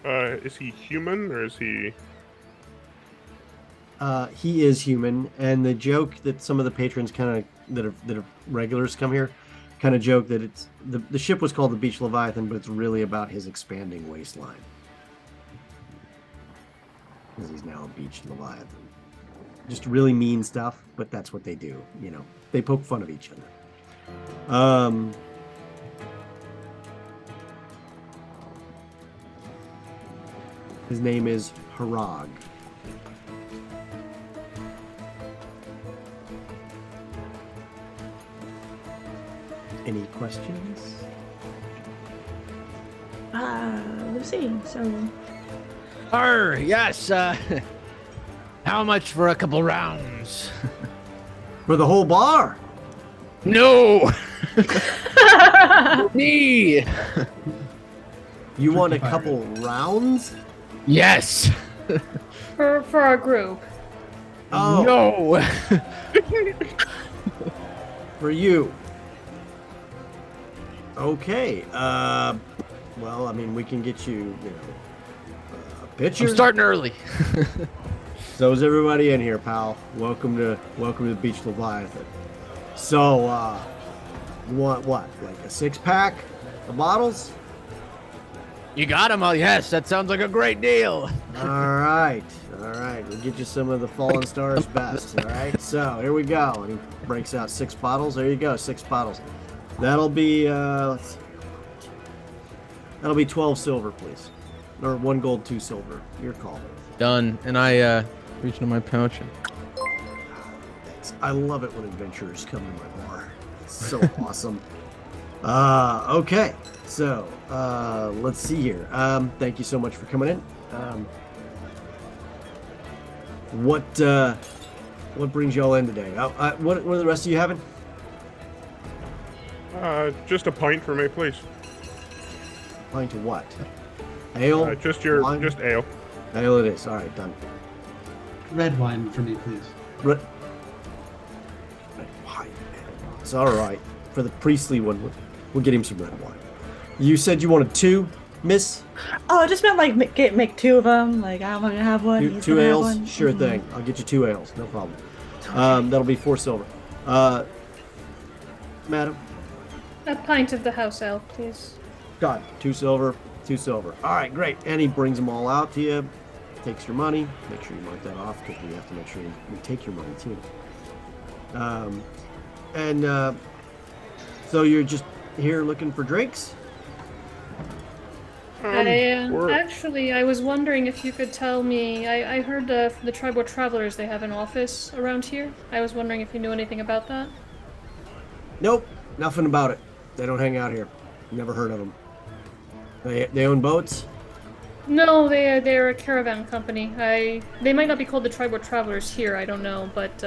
Is he human or is he? He is human, and the joke that some of the patrons kind of that are regulars come here, kind of joke that it's the ship was called the Beach Leviathan, but it's really about his expanding waistline. Because he's now a Beach Leviathan. Just really mean stuff, but that's what they do. You know, they poke fun of each other. His name is Harag. Any questions? Let's see. So, yes. How much for a couple rounds? For the whole bar? No. Me. You want a couple rounds? Yes. For our group. Oh, No. for you. Okay. Well, I mean, we can get you, a pitcher. I'm starting early. So is everybody in here, pal? Welcome to the Beach Leviathan. So, you want what? Like a 6-pack of bottles? You got him. Oh, yes. That sounds like a great deal. All right. We'll get you some of the Fallen Stars best. All right. So here we go. And he breaks out 6 bottles. There you go. 6 bottles. That'll be let's see. That'll be 12 silver, please. Or 1 gold, 2 silver. Your call. Done. And I reach into my pouch. Thanks. I love it when adventurers come to my bar. It's so awesome. Okay. So let's see here. Thank you so much for coming in. What brings y'all in today? What are the rest of you having? Just a pint for me, please. Pint of what? Ale? Wine? Just ale. Ale it is. All right, done. Red wine for me, please. Red wine. It's all right. For the priestly one, we'll get him some red wine. You said you wanted 2, Miss? Oh, I just meant like make 2 of them. Like I'm gonna have one. You, He's 2 gonna have ales? one. Sure Mhm. thing. I'll get you 2 ales. No problem. That'll be 4 silver. Madam? A pint of the house ale, please. Got it. 2 silver. 2 silver. All right, great. And he brings them all out to you. Takes your money. Make sure you mark that off because we have to make sure we take your money too. So you're just here looking for drinks? I was wondering if you could tell me. I heard from the Tribal Travelers they have an office around here. I was wondering if you knew anything about that. Nope, nothing about it. They don't hang out here. Never heard of them. They own boats? No, they're a caravan company. They might not be called the Tribal Travelers here. I don't know, but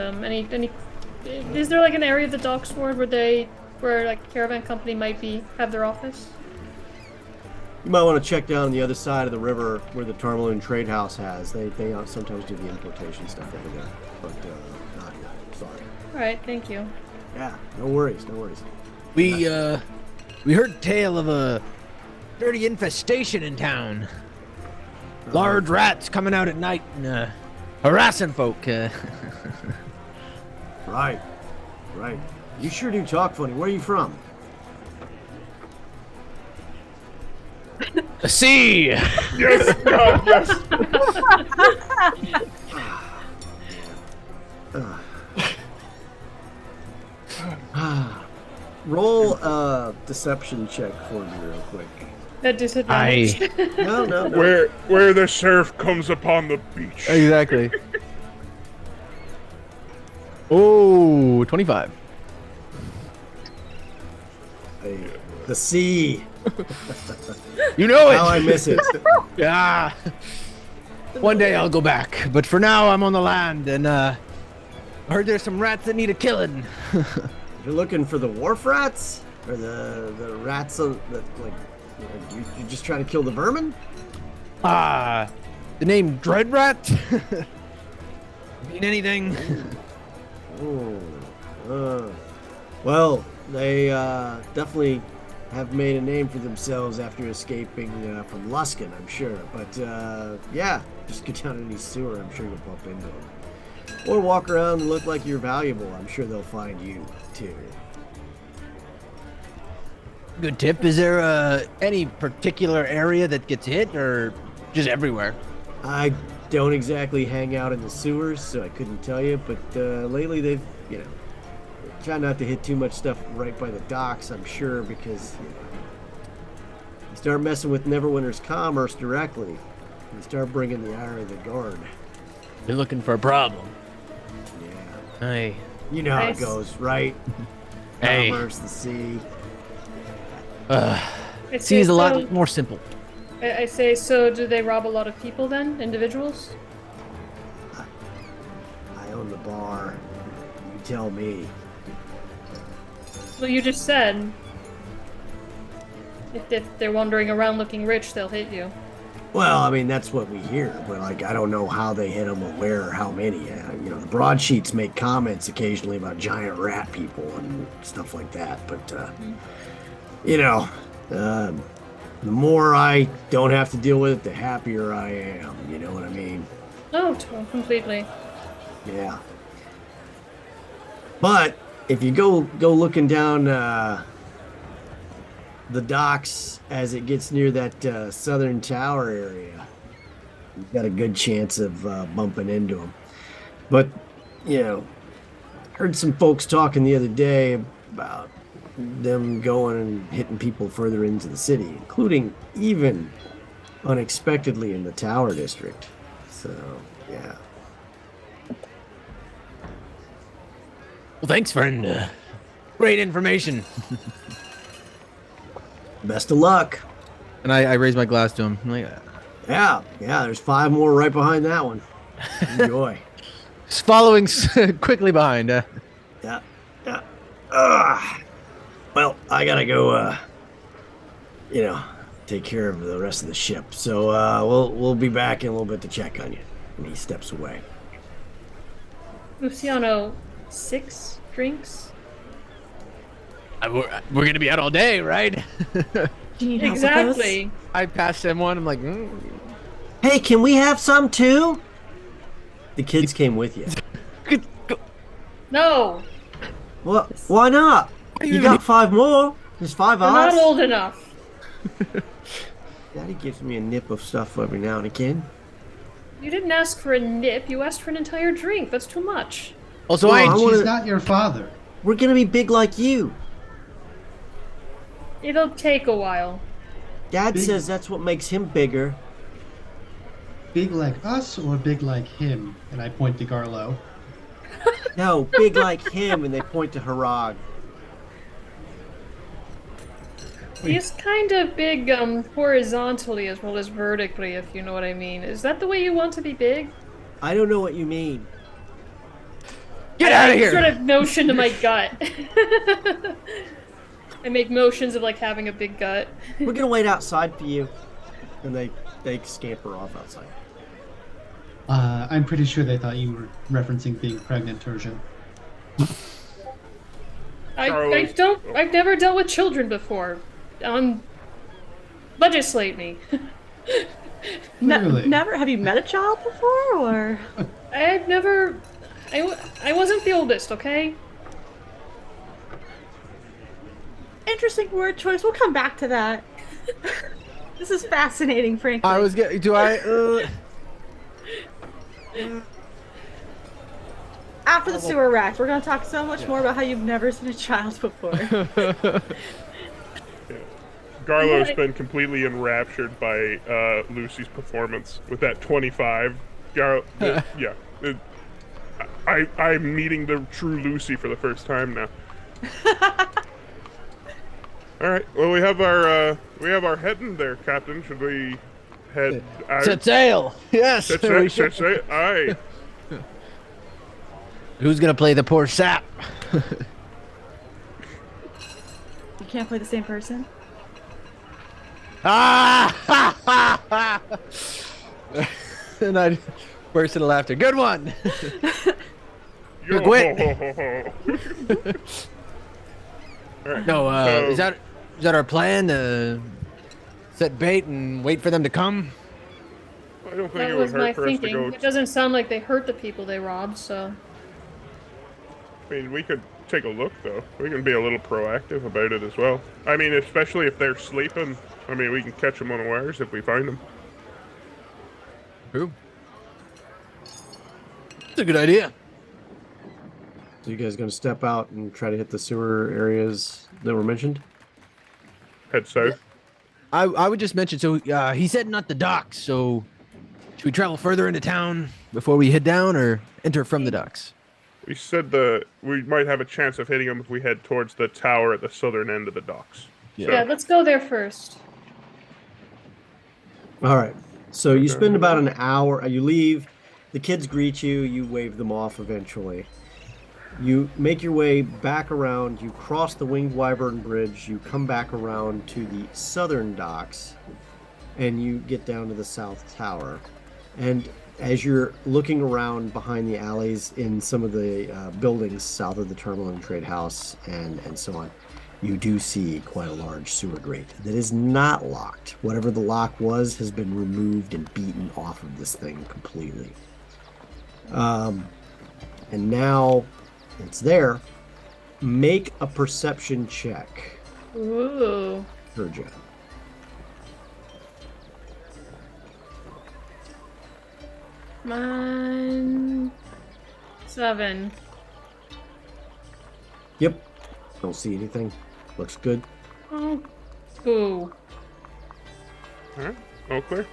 is there like an area of the docks ward where like a caravan company might have their office? You might want to check down the other side of the river where the Tourmaline Trade House has. They sometimes do the importation stuff over there, but not here. Sorry. All right, thank you. Yeah, no worries, no worries. We heard tale of a dirty infestation in town. Large rats coming out at night and harassing folk. Right. You sure do talk funny. Where are you from? The sea. Yes, God, yes. Roll a deception check for me real quick. At disadvantage. No. Where the surf comes upon the beach. Exactly. Oh, 25. Hey, the sea. You know it. How I miss it. Yeah. One day I'll go back, but for now I'm on the land, and I heard there's some rats that need a killing. You're looking for the wharf rats, or the rats that like you're just trying to kill the vermin? The name Dread Rat. Mean anything? Well, they definitely have made a name for themselves after escaping from Luskin, I'm sure. But yeah, just get down any sewer, I'm sure you'll bump into them. Or walk around and look like you're valuable. I'm sure they'll find you too. Good tip. Is there any particular area that gets hit, or just everywhere? I don't exactly hang out in the sewers, so I couldn't tell you. But lately they've, try not to hit too much stuff right by the docks, I'm sure, because you start messing with Neverwinter's commerce directly. You start bringing the ire of the guard. You're looking for a problem. Yeah. Hey. You know how it Nice. goes, right? Hey. Commerce, the sea. It Sea is a so- lot more simple. I say, so do they rob a lot of people then? Individuals? I own the bar. You tell me. Well, you just said if they're wandering around looking rich, they'll hit you. Well, I mean, that's what we hear, but like, I don't know how they hit them or where or how many. The broadsheets make comments occasionally about giant rat people and stuff like that, but the more I don't have to deal with it, the happier I am. You know what I mean? Oh, completely. Yeah. But if you go looking down the docks as it gets near that southern tower area, you've got a good chance of bumping into them. But, heard some folks talking the other day about them going and hitting people further into the city, including even unexpectedly in the Tower District. So, yeah. Well, thanks, friend. Great information. Best of luck. And I raise my glass to him. I'm like, Yeah, there's 5 more right behind that one. Enjoy. just following quickly behind. Yeah. Well, I gotta go, take care of the rest of the ship. So we'll be back in a little bit to check on you. And he steps away. Luciano, 6 drinks? We're gonna be out all day, right? Do you need help with those? Exactly. I passed him one. I'm like, Hey, can we have some too? The kids came with you. No, What? Why not? You got 5 more. There's 5 they're of not us. old enough. Daddy gives me a nip of stuff every now and again. You didn't ask for a nip. You asked for an entire drink. That's too much. also, Well, I I ain't wanna- He's not your father. We're gonna be big like you. It'll take a while. Dad Big- says that's what makes him bigger. Big like us or big like him? And I point to Garlo. No, big like him, and they point to Harag. He's kind of big horizontally as well as vertically, if you know what I mean. Is that the way you want to be big? I don't know what you mean. get out of I here. sort of motion to my gut. I make motions of like having a big gut. We're gonna wait outside for you. And they scamper off outside. I'm pretty sure they thought you were referencing being pregnant, Turgeon. I've never dealt with children before. Legislate me. Clearly. Never. Have you met a child before, or? I've never. I wasn't the oldest, okay? Interesting word choice. We'll come back to that. This is fascinating, frankly. I was getting. Do I? After the sewer rats, we're gonna talk so much more about how you've never seen a child before. Garlo's been completely enraptured by Lucy's performance with that 25. I'm meeting the true Lucy for the first time now. All right. Well, we have our heading there, Captain. Should we head out? Set sail. Yes. Set we sail. should. Set sail. Aye. Who's gonna play the poor sap? You can't play the same person. Ah! And I burst into laughter. Good one. Yo, Quick. ho, ho, ho. All right. No, So- is that our plan? Set bait and wait for them to come. I don't think That it was would my hurt for us to thinking. go. It doesn't sound like they hurt the people they robbed, so. I mean, we could take a look, though. We can be a little proactive about it as well. I mean, especially if they're sleeping. I mean, we can catch them unawares if we find them. True. It's a good idea. So you guys gonna step out and try to hit the sewer areas that were mentioned? Head south. I would just mention. So he said not the docks. So should we travel further into town before we head down, or enter from the docks? We said we might have a chance of hitting them if we head towards the tower at the southern end of the docks. Yeah, let's go there first. All right. So you spend about an hour. You leave. The kids greet you. You wave them off eventually. You make your way back around. You cross the Winged Wyvern Bridge. You come back around to the southern docks, and you get down to the south tower. And as you're looking around behind the alleys in some of the buildings south of the terminal and trade house and so on, you do see quite a large sewer grate that is not locked. Whatever the lock was has been removed and beaten off of this thing completely. And now it's there. Make a perception check, Ooh. Turja. Mine. 7. Yep. Don't see anything. Looks good. Oh. Boo. Alright, all clear.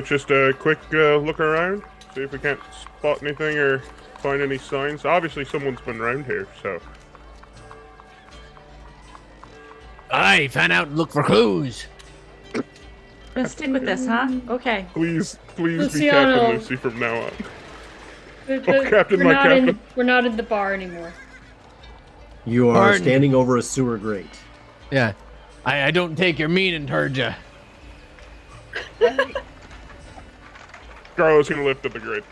Just a quick look around, see if we can't spot anything or find any signs. Obviously, someone's been around here, so. Aye, fan out and look for clues. Gonna stick with this, huh? Okay. Please be Luciano. Captain Lucy from now on. Oh, Captain, we're my not Captain. we're not in the bar anymore. You are Pardon. standing over a sewer grate. Yeah, I don't take your meaning, Turja. Garlo's gonna lift up the grate.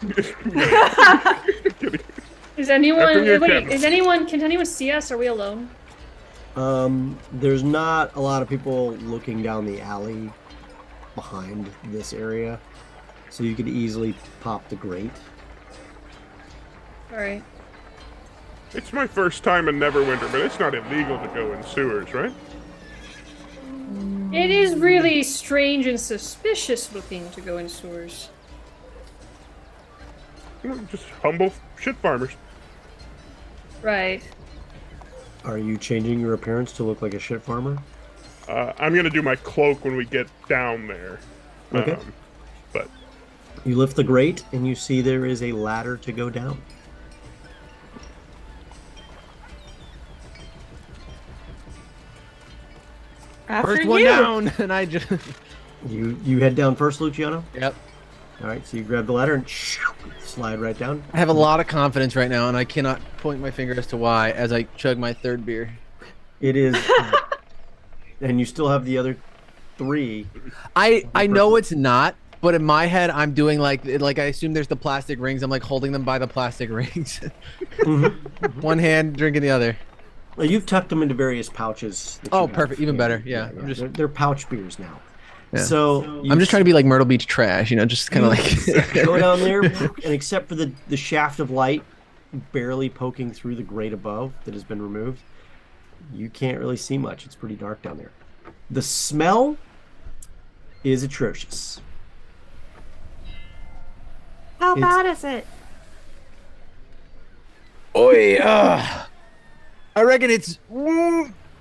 Is anyone? After you, Wait, Captain. is anyone? Can anyone see us? Are we alone? There's not a lot of people looking down the alley behind this area, so you could easily pop the grate. All right. It's my first time in Neverwinter, but it's not illegal to go in sewers, right? It is really strange and suspicious looking to go in sewers. Just humble shit farmers. Right. Are you changing your appearance to look like a shit farmer? I'm gonna do my cloak when we get down there. Okay. But You lift the grate and you see there is a ladder to go down. After First you. one down, and I just. You head down first, Luciano? Yep. All right, so you grab the ladder and slide right down. I have a lot of confidence right now, and I cannot point my finger as to why as I chug my third beer. It is, and you still have the other 3. I know it's not, but in my head, I'm doing like I assume there's the plastic rings. I'm like holding them by the plastic rings. One hand drinking the other. Well, you've tucked them into various pouches. that Oh, you have. perfect. Even better. Yeah. I'm just They're pouch beers now. Yeah. So I'm just trying to be like Myrtle Beach trash, just kind of like go down there, and except for the shaft of light barely poking through the grate above that has been removed, you can't really see much. It's pretty dark down there. The smell is atrocious. How It's- bad is it? Oi, I reckon it's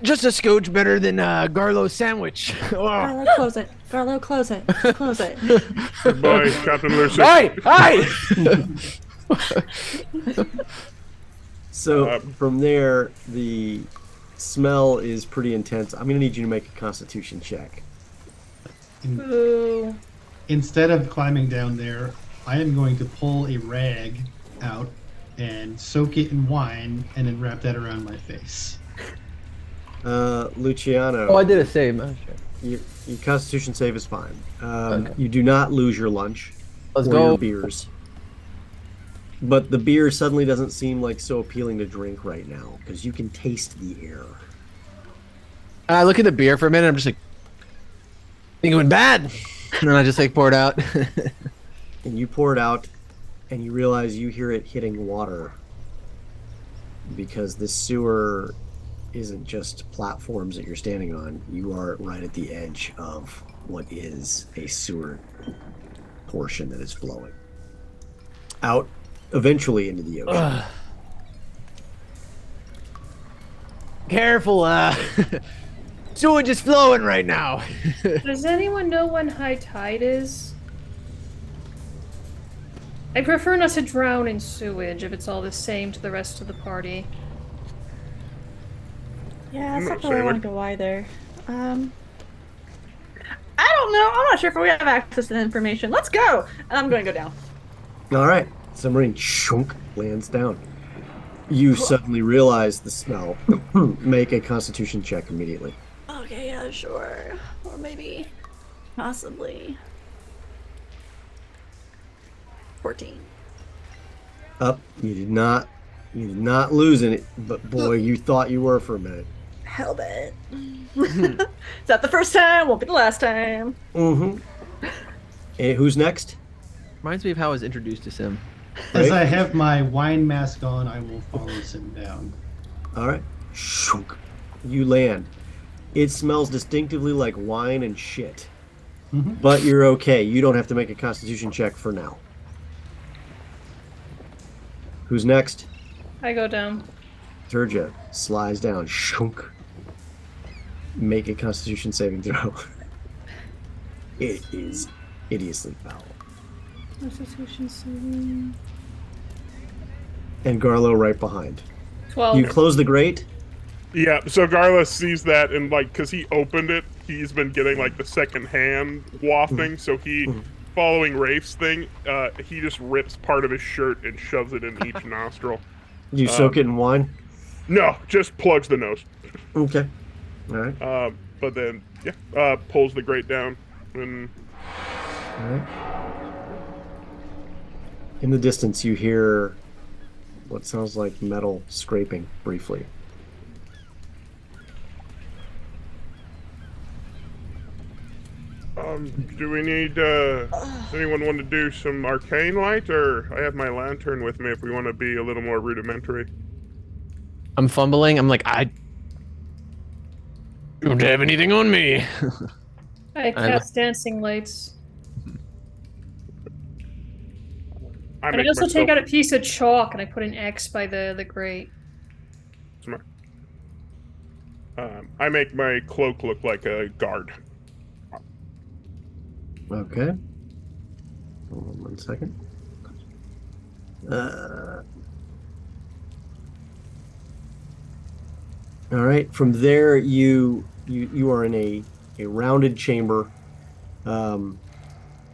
just a scotch better than Garlo's sandwich. Garlo, close it. Garlo, close it. Close it. goodbye, Captain Lucy. Hey! So from there, the smell is pretty intense. I'm gonna need you to make a Constitution check. Ooh. Instead of climbing down there, I am going to pull a rag out and soak it in wine and then wrap that around my face. Luciano. Oh, I did a save. Oh, shit. Your Constitution save is fine. Okay. You do not lose your lunch Let's or go. your beers. But the beer suddenly doesn't seem like so appealing to drink right now because you can taste the air. I look at the beer for a minute. I'm just like, think it went bad. And then I just like pour it out. And you pour it out, and you realize you hear it hitting water because this sewer isn't just platforms that you're standing on. You are right at the edge of what is a sewer portion that is flowing out eventually into the ocean. Careful, sewage is flowing right now. Does anyone know when high tide is? I prefer not to drown in sewage if it's all the same to the rest of the party. Yeah, that's I'm not not where I want saying to go either. I don't know. I'm not sure if we have access to the information. Let's go! And I'm going to go down. All right, submarine shunk lands down. You suddenly realize the smell. Make a Constitution check immediately. Okay, yeah, sure. Or maybe, possibly. 14. Up. You did not lose it, but boy, you thought you were for a minute. Hell bet. Is that the first time? Won't be the last time. Mm-hmm. Hey, who's next? Reminds me of how I was introduced to Sim. As I have my wine mask on, I will follow Sim down. All right. Shunk. You land. It smells distinctively like wine and shit. But you're okay. You don't have to make a Constitution check for now. Who's next? I go down. Turja slides down. Shunk. Make a Constitution saving throw. It is hideously foul. Constitution saving. And Garlo right behind. 12. You close the grate. Yeah, so Garla sees that, and because he opened it, he's been getting the second hand wafting. So he, following Rafe's thing, he just rips part of his shirt and shoves it in each nostril. You soak it in wine. No, just plugs the nose. Okay. All right. But then, pulls the grate down, and All right. In the distance, you hear what sounds like metal scraping briefly. Do we need, does anyone want to do some arcane light, or I have my lantern with me if we want to be a little more rudimentary. I'm fumbling. I'm like, I don't have anything on me. I cast dancing lights. And I also take out a piece of chalk and I put an X by the grate. Smart. I make my cloak look like a guard. Okay. Hold on 1 second. All right. From there, you are in a rounded chamber, and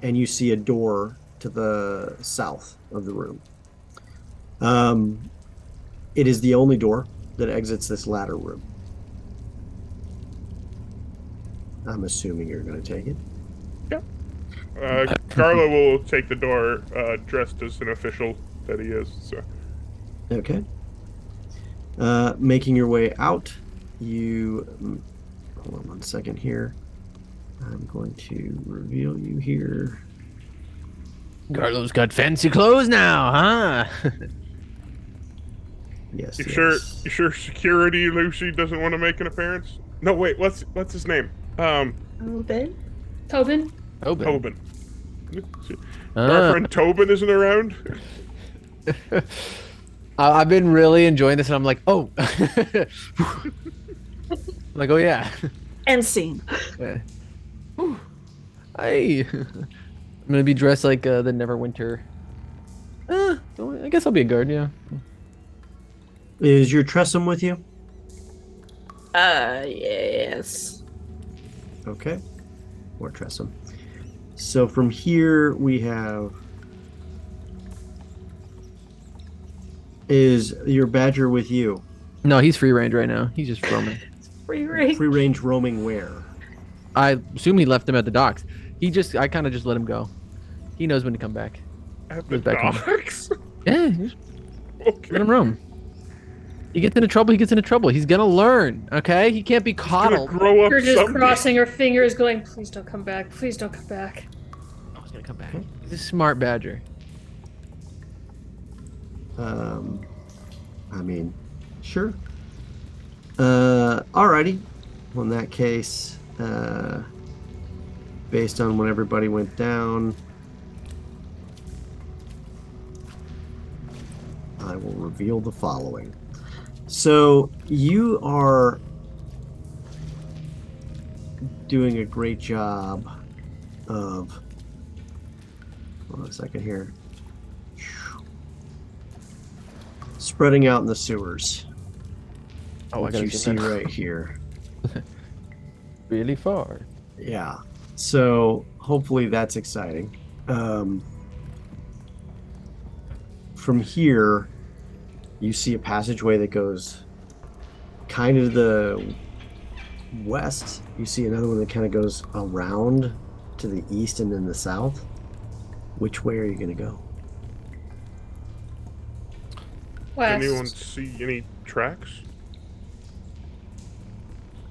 you see a door to the south of the room. It is the only door that exits this latter room. I'm assuming you're going to take it. Carlo will take the door, dressed as an official that he is. So. Okay. Making your way out, you hold on 1 second here. I'm going to reveal you here. Carlo's got fancy clothes now, huh? Yes. You yes. sure security Lucy doesn't want to make an appearance? No, wait. What's his name? Tobin? Tobin? Tobin. Our friend Tobin isn't around. I've been really enjoying this, and I'm like, oh, like, oh yeah. End scene. Yeah. Hey, I'm gonna be dressed like the Neverwinter. I guess I'll be a guard. Yeah. Is your Tressum with you? Yes. Okay. Or Tressum. So from here we have. Is your Badger with you? No, he's free range right now. He's just roaming. Free range. Free range roaming where? I assume he left him at the docks. I kind of just let him go. He knows when to come back. At the Goes back home. docks? Yeah, just Okay. let him roam. He gets into trouble. He gets into trouble. He's gonna learn. Okay, he can't be Gonna coddled. grow up You're just someday. crossing her fingers going, please don't come back. Please don't come back. Oh, he's gonna come back. He's a smart badger. I mean, sure. Alrighty. Well, in that case, based on when everybody went down, I will reveal the following. So you are doing a great job of. Hold on a second here. Spreading out in the sewers. Oh, I Which gotta you zoom see in. right here. Really far. Yeah. So hopefully that's exciting. From here, you see a passageway that goes kind of the west. You see another one that kind of goes around to the east and then the south. Which way are you going to go? West. Anyone see any tracks?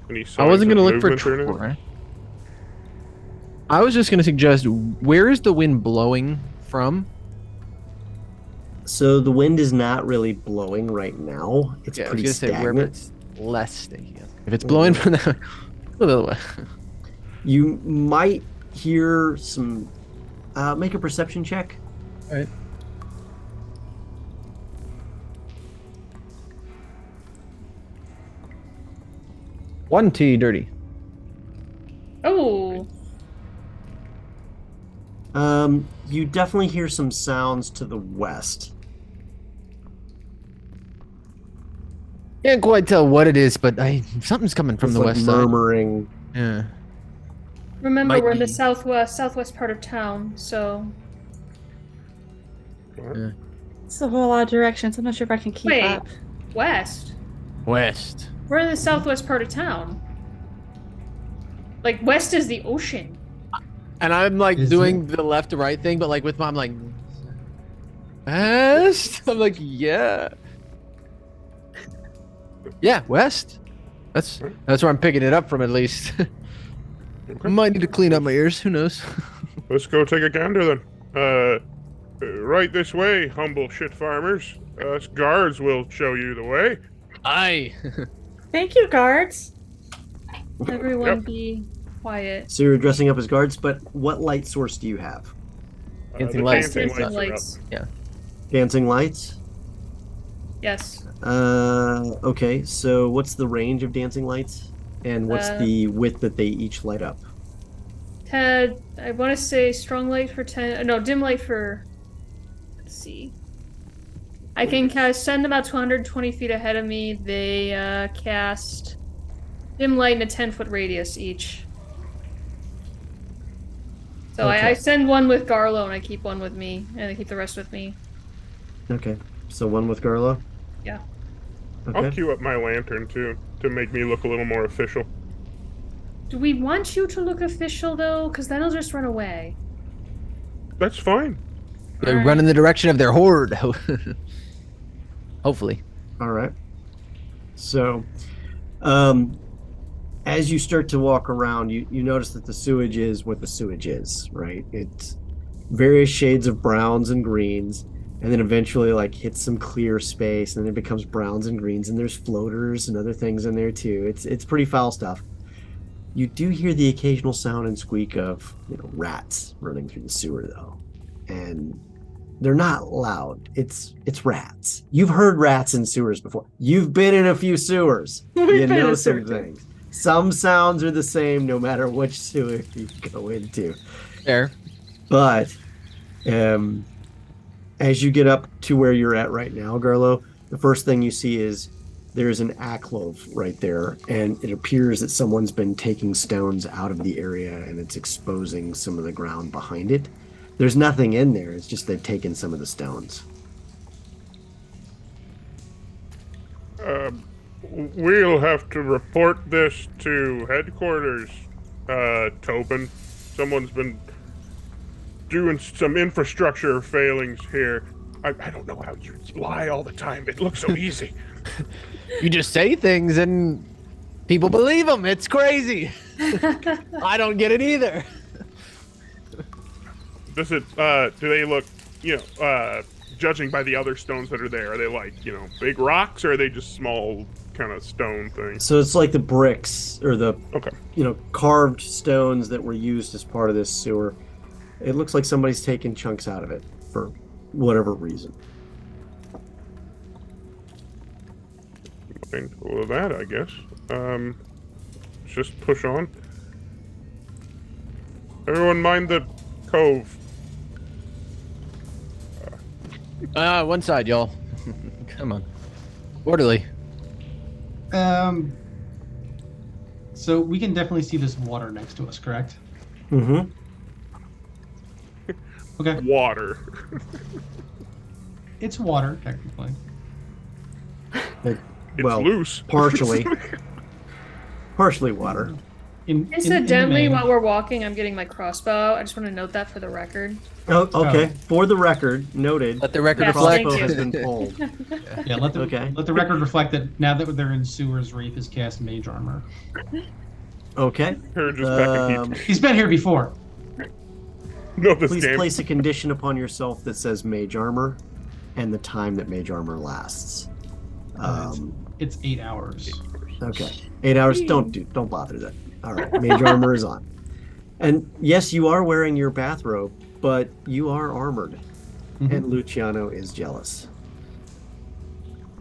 Any I signs wasn't of gonna look for movement or anything? Troy. I was just gonna suggest, where is the wind blowing from? So the wind is not really blowing right now. It's Yeah, I was pretty gonna say stagnant. wherever it's less sticky. If it's blowing from the other way. You might hear some. Make a perception check. All right. One T dirty. Oh, You definitely hear some sounds to the west. Can't quite tell what it is, but something's coming from It's the like west side. murmuring. Yeah. remember Might we're in the be. southwest part of town, so It's a whole lot of directions. I'm not sure if I can keep Wait. up. west. West. We're in the southwest part of town. Like west is the ocean. And I'm like Is doing the left to right thing, but like with my, I'm like, west? I'm like, yeah. Yeah, west. That's where I'm picking it up from at least. Okay. Might need to clean up my ears. Who knows? Let's go take a gander then. Right this way, humble shit farmers. Us guards will show you the way. Aye. Thank you, guards. Everyone Yep. be quiet. So you're dressing up as guards, but what light source do you have? Dancing The lights. dancing Dancing lights are up. lights. Dancing lights? Yes. Okay, so what's the range of dancing lights? And what's the width that they each light up? Ted, I want to say strong light for 10. No, dim light for. Let's see. I can send them out to 120 feet ahead of me. They cast dim light in a 10-foot radius each. So Okay. I send one with Garlo and I keep one with me, and I keep the rest with me. Okay, so one with Garlo? Yeah. I'll Okay. queue up my lantern too to make me look a little more official. Do we want you to look official though? Because then I'll just run away. That's fine. They Alright. run in the direction of their horde. Hopefully. All right. So, as you start to walk around, you notice that the sewage is what the sewage is, right? It's various shades of browns and greens, and then eventually like hits some clear space, and then it becomes browns and greens, and there's floaters and other things in there too. It's pretty foul stuff. You do hear the occasional sound and squeak of rats running through the sewer though, and they're not loud. It's rats. You've heard rats in sewers before. You've been in a few sewers. We've You been in know a sewer some too. things. Some sounds are the same no matter which sewer you go into. Fair. But as you get up to where you're at right now, Garlo, the first thing you see is there's an alcove right there, and it appears that someone's been taking stones out of the area and it's exposing some of the ground behind it. There's nothing in there, it's just they've taken some of the stones. We'll have to report this to headquarters, Tobin. Someone's been doing some infrastructure failings here. I don't know how you lie all the time. It looks so easy. You just say things and people believe them. It's crazy. I don't get it either. Does it, do they look, judging by the other stones that are there, are they like, big rocks, or are they just small kind of stone things? So it's like the bricks or the Okay. carved stones that were used as part of this sewer. It looks like somebody's taken chunks out of it for whatever reason. Mindful of that, I guess. Let's just push on. Everyone mind the cove. One side, y'all. Come on. Orderly. So we can definitely see this water next to us, correct? Mm-hmm. Okay. Water. It's water, technically. It's Well, loose. partially. Partially water. Incidentally, in the while we're walking, I'm getting my crossbow out. I just want to note that for the record. Oh, okay. Oh. For the record, noted. Let the record Yes, reflect. thank Crossbow you. has been pulled. Yeah, let the Okay. let the record reflect that now that they're in sewers, Reef has cast mage armor. Okay. Here, just back and Um, keep. He's been here before. No, this Please game. place a condition upon yourself that says mage armor and the time that mage armor lasts. It's 8 hours. Okay. 8 hours. Don't bother that. All right. Mage armor is on. And yes, you are wearing your bathrobe, but you are armored. Mhm. And Luciano is jealous.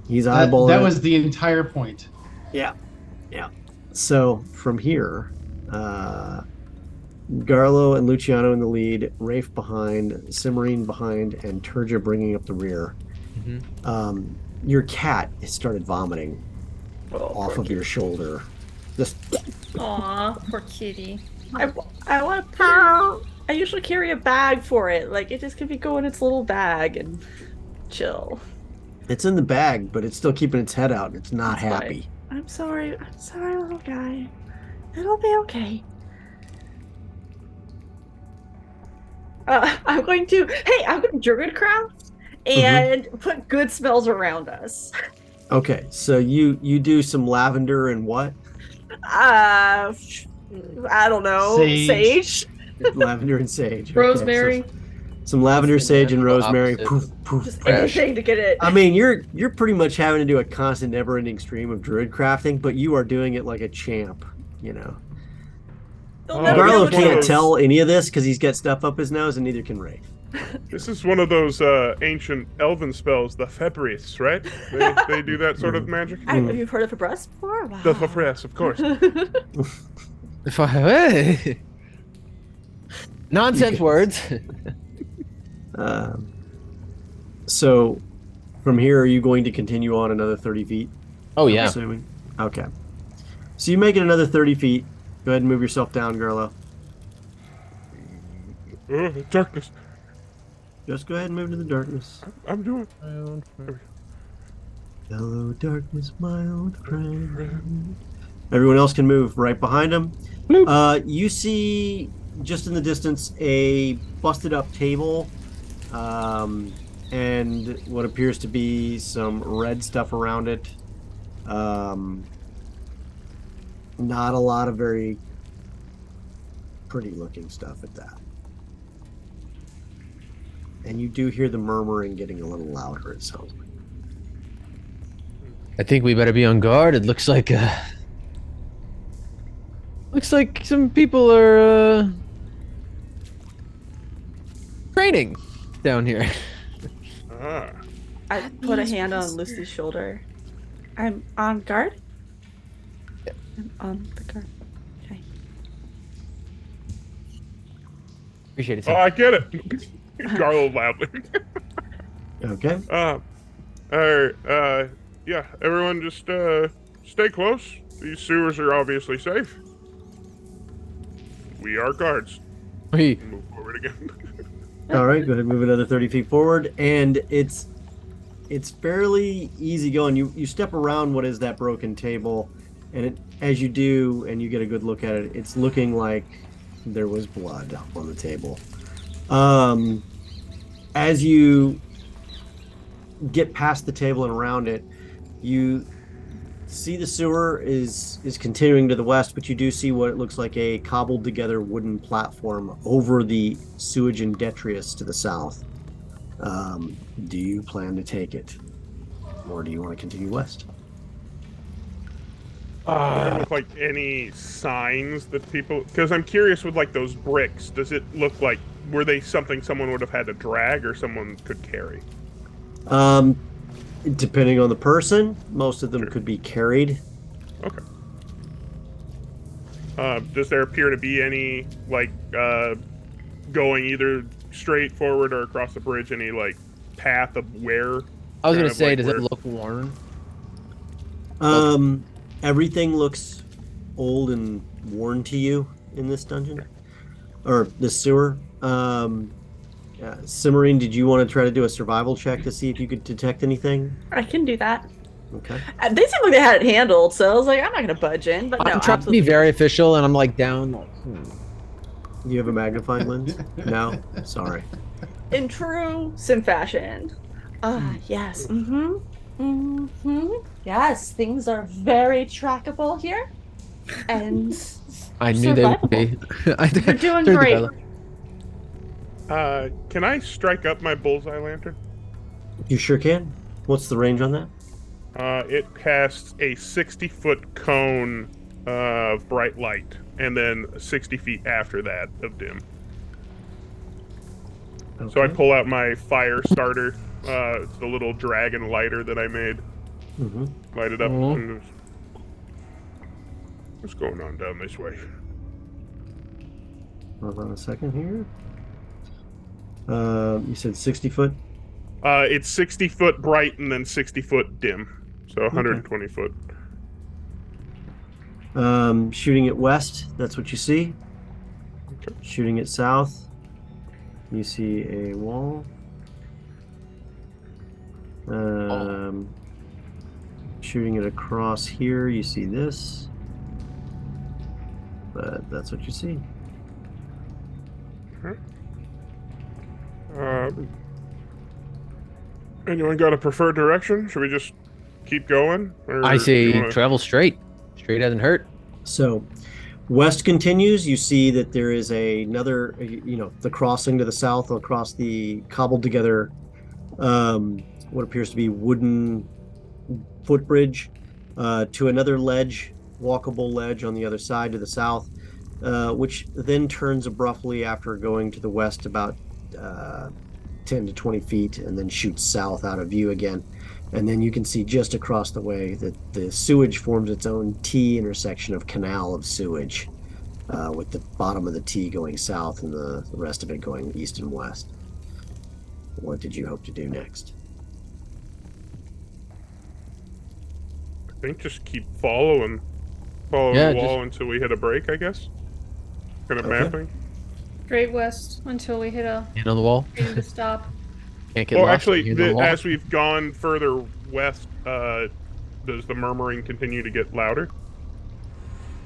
He's That eyeballing. was the entire point. Yeah. So from here, Garlo and Luciano in the lead, Rafe behind, Cimarine behind, and Turja bringing up the rear. Your cat has started vomiting off of your shoulder. Just Aw, poor kitty. I want to purr. I usually carry a bag for it. Like, it just can be go in its little bag and chill. it's in the bag, but it's still keeping its head out. And it's not That's happy. I'm sorry, little guy. It'll be okay. I'm going to Druidcraft and put good smells around us. Okay, so you do some lavender and what? I don't know. Sage. Lavender and sage. Okay, Rosemary. so some lavender, That's the sage, and natural rosemary. opposite. Poof, poof. Just Fresh. anything to get it. I mean, you're pretty much having to do a constant, never-ending stream of druid crafting, but you are doing it like a champ. You know, They'll Oh, never be Garlo able to can't get it. tell any of this because he's got stuff up his nose, and neither can Rafe. This is one of those ancient elven spells, the Febris, right? They do that sort of magic. Have you heard of a breast before? Wow. The Febris, of course. If I nonsense words. So, from here, are you going to continue on another 30 feet? Oh I'm yeah. assuming. Okay. So you make it another 30 feet. Go ahead and move yourself down, Garlo. Darkness. Just go ahead and move to the darkness. I'm doing. Hello, darkness, my old friend. Everyone else can move right behind him. You see, just in the distance, a busted up table, and what appears to be some red stuff around it. Not a lot of very pretty looking stuff at that. And you do hear the murmuring getting a little louder, it sounds like. I think we better be on guard. It looks like some people are training down here. Ah. I put a hand on Lucy's shoulder. I'm on guard? I'm on the guard. Okay. Appreciate it. Oh, I get it. Garlo loudly. Okay. Yeah, everyone just stay close. These sewers are obviously safe. We are guards. We Move forward again. All right, go ahead and move another 30 feet forward, and it's fairly easy going. You step around what is that broken table, and as you do, and you get a good look at it, it's looking like there was blood up on the table. As you get past the table and around it, you see the sewer is continuing to the west, but you do see what it looks like a cobbled together wooden platform over the sewage and detritus to the south. Do you plan to take it, or do you want to continue west? Look like any signs that people, because I'm curious with like those bricks, does it look like, were they something someone would have had to drag or someone could carry? Depending on the person, most of them Sure. could be carried. Okay. Does there appear to be any like going either straight forward or across the bridge, any like path of where? I was kind gonna of say, like does where- it look worn? Everything looks old and worn to you in this dungeon, or this sewer. Cimarine, did you want to try to do a survival check to see if you could detect anything? I can do that. Okay. They seemed like they had it handled, so I was like, I'm not gonna budge in. But no, I'm trying to be absolutely. very official, and I'm like down. You have a magnifying lens? No? Sorry. In true Sim fashion. Yes. Mm-hmm. Mm-hmm. Yes, things are very trackable here. And I knew they would be. You're doing Through the great. bellow. Can I strike up my bullseye lantern? You sure can. What's the range on that? It casts a 60-foot cone of bright light, and then 60 feet after that of dim. Okay. So I pull out my fire starter. It's the little dragon lighter that I made. Mm-hmm. Light it up. Mhm. And what's going on down this way? Hold on a second here. You said 60 foot? It's 60 foot bright and then 60 foot dim. So 120 foot. Shooting it west, that's what you see. Okay. Shooting it south, you see a wall. Shooting it across here, you see this. But that's what you see. Anyone got a preferred direction? Should we just keep going? Or I do say you wanna- travel straight. Straight doesn't hurt. So, West continues. You see that there is another, the crossing to the south across the cobbled together, what appears to be wooden footbridge, to another ledge, walkable ledge on the other side to the south, which then turns abruptly after going to the west about 10 to 20 feet and then shoots south out of view again. And then you can see just across the way that the sewage forms its own T intersection of canal of sewage, with the bottom of the T going south and the rest of it going east and west. What did you hope to do next? I think just keep following the wall until we hit a break, I guess. Kind of mapping. Straight west until we hit a Hand on the wall. need to stop. Can't get Well, lost. actually, Hand on the wall. as we've gone further west, does the murmuring continue to get louder?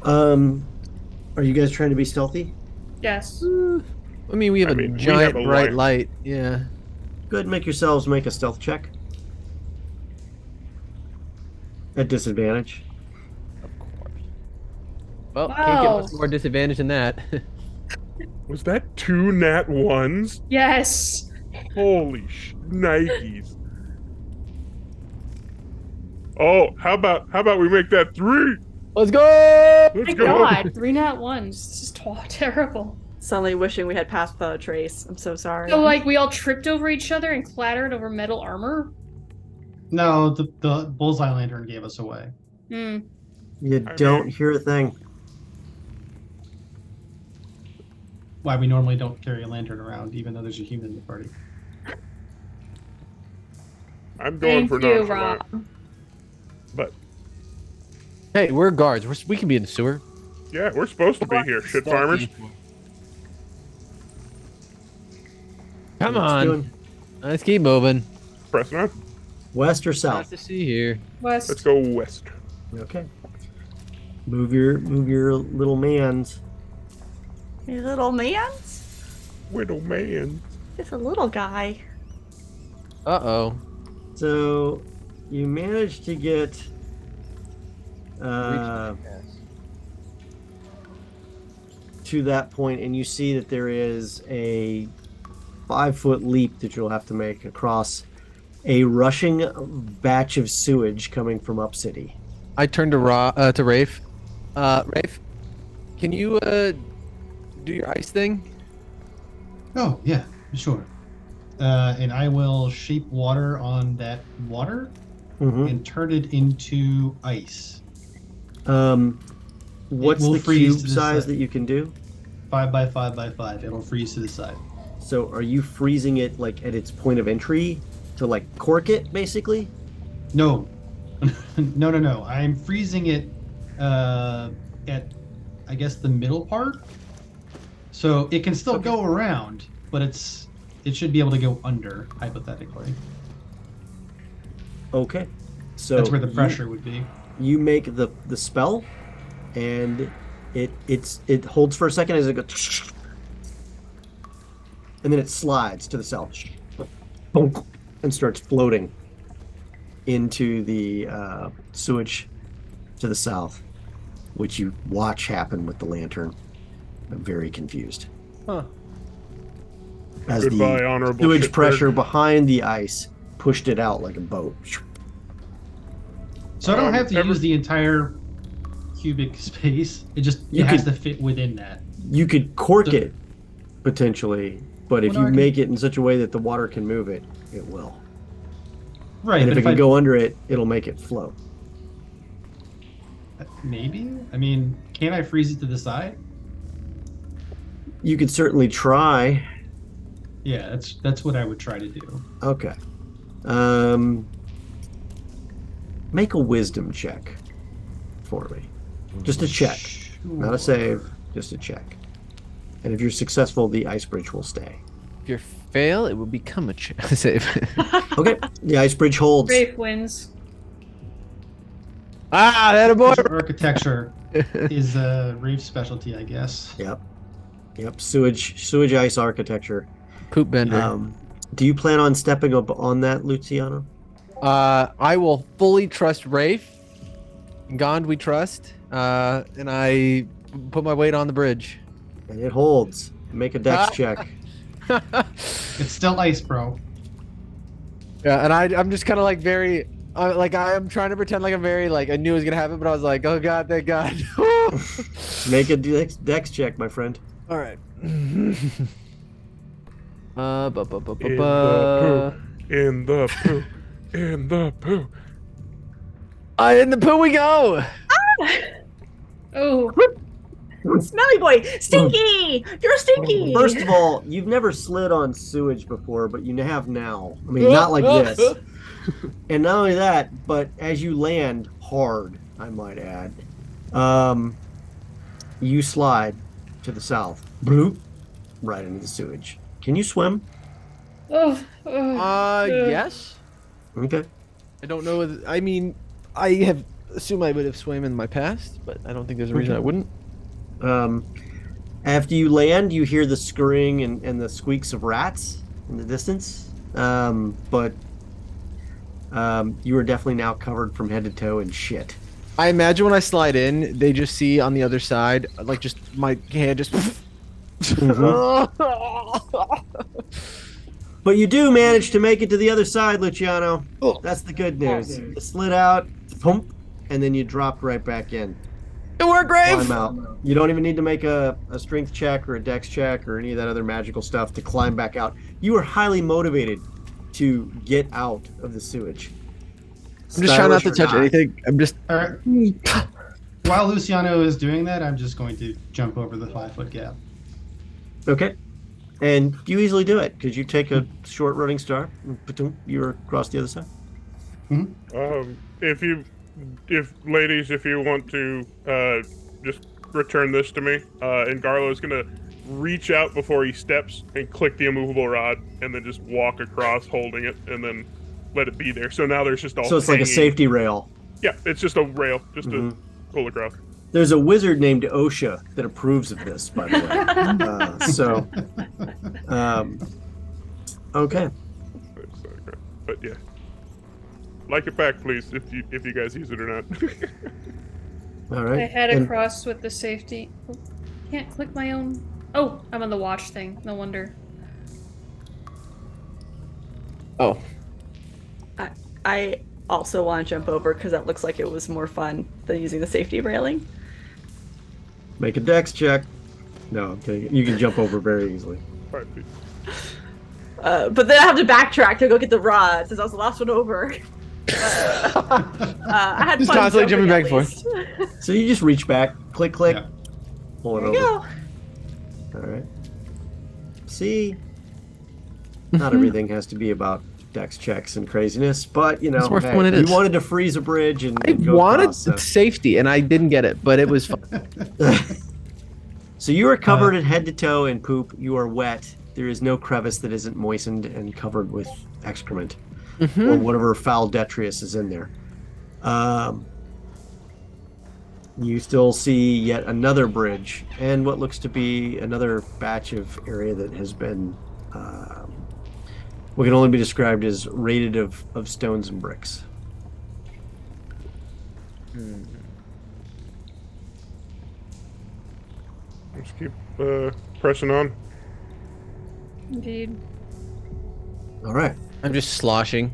Are you guys trying to be stealthy? Yes. I mean, we have we a have giant a bright light. light. Yeah. Go ahead and make yourselves make a stealth check. At disadvantage. Of course. Well, can't get much Wow. more disadvantage than that. Was that 2 nat 1s? Yes. Holy Nikes. Oh, how about we make that 3? Let's go! Let's My go. God, 3 nat 1s. This is terrible. Suddenly wishing we had passed without a trace. I'm so sorry. So, like, we all tripped over each other and clattered over metal armor? No, the bullseye lantern gave us away. Hmm. You don't hear a thing. Why we normally don't carry a lantern around, even though there's a human in the party. I'm going Thank for you, nonchalant. Rob. But Hey, we're guards. We can be in the sewer. yeah, we're supposed to be here, shit farmers. Come What's on. doing? Let's keep moving. Pressing on. West or Nice south? to see here. West. Let's go west. Okay. Move your little mans. You little man's? Widow man. Just a little guy. Uh-oh. So you managed to get to that point, and you see that there is a 5-foot leap that you'll have to make across a rushing batch of sewage coming from up city. I turned to Rafe. Rafe, can you do your ice thing? Oh, yeah, sure. And I will shape water on that water Mm-hmm. and turn it into ice. What's will the freeze cube to the size side. that you can do? 5 by 5 by 5. It'll freeze to the side. So are you freezing it like at its point of entry to like cork it basically? No. No. I'm freezing it at, I guess, the middle part. So it can still go around, but it should be able to go under, hypothetically. Okay. So That's where the pressure would be. You make the spell, and it holds for a second as it goes, and then it slides to the south, and starts floating into the sewage to the south, which you watch happen with the lantern. I'm very confused. Huh. As Goodbye, the honorable sewage shipbird. pressure behind the ice pushed it out like a boat. So I don't have to ever- use the entire cubic space. It You has could- to fit within that. You could cork So- it potentially, but if Well, no, you I can- make it in such a way that the water can move it, it will. Right, And but if it if can go under it, it'll make it float. maybe? I mean, can I freeze it to the side? You could certainly try. Yeah, that's what I would try to do. Okay. Make a wisdom check for me. Just a check. Not a save, just a check. And if you're successful, the ice bridge will stay. If you fail, it will become a save. Okay, the ice bridge holds. Rafe wins. Ah, that a boy. Architecture is Rave's specialty, I guess. Yep, sewage ice architecture. Poop bender. Do you plan on stepping up on that, Luciano? I will fully trust Rafe. Gond we trust. And I put my weight on the bridge. And it holds. Make a dex check. It's still ice, bro. Yeah, and I'm just kind of like very, like I'm trying to pretend like I'm very like I knew it was gonna happen, but I was like, oh god, thank God. Make a dex check, my friend. All right. In the poo. In the poo. In the poo. In the poo we go. Oh, Smelly boy, stinky. You're stinky. First of all, you've never slid on sewage before, but you have now. I mean, not like this. And not only that, but as you land hard, I might add, you slide to the south, bloop, right into the sewage. Can you swim? Yes. Okay. I don't know. I mean, I have assumed I would have swam in my past, but I don't think there's a reason I wouldn't. After you land, you hear the scurrying and the squeaks of rats in the distance. But you are definitely now covered from head to toe in shit. I imagine when I slide in, they just see on the other side, like just my hand just. But you do manage to make it to the other side, Luciano. That's the good news. You slid out, thump, and then you dropped right back in. It worked, Grave. Climb out. You don't even need to make a strength check or a dex check or any of that other magical stuff to climb back out. You are highly motivated to get out of the sewage. I'm just trying not to touch anything. I'm just. All right. While Luciano is doing that, I'm just going to jump over the 5-foot gap. Okay. And you easily do it because you take a short running start. You're across the other side. If ladies, if you want to just return this to me, and Garlo's gonna reach out before he steps and click the immovable rod, and then just walk across holding it, and then let it be there. So now there's just all. So it's hanging. like a safety rail. Yeah, it's just a rail, just to pull across. There's a wizard named OSHA that approves of this, by the way. Okay. But yeah, like it back, please, if you guys use it or not. All right. I head across with the safety. Oh, can't click my own. Oh, I'm on the watch thing. No wonder. Oh. I also want to jump over because that looks like it was more fun than using the safety railing. Make a dex check. No, I'm kidding. You can jump over very easily. 5 feet. But then I have to backtrack to go get the rod since I was the last one over. I had Just fun constantly jumping back and forth. So you just reach back, click, click, Yeah. pull it There over. you go. All right. See, not everything has to be about dex checks and craziness, but you know, It's more hey, fun when it you is. wanted to freeze a bridge and I go wanted across, so. safety, and I didn't get it, but it was fun. So you are covered head to toe in poop. You are wet. There is no crevice that isn't moistened and covered with excrement or whatever foul detritus is in there. You still see yet another bridge and what looks to be another batch of area that has been what can only be described as raided of stones and bricks. Let's keep pressing on. Indeed. All right. I'm just sloshing.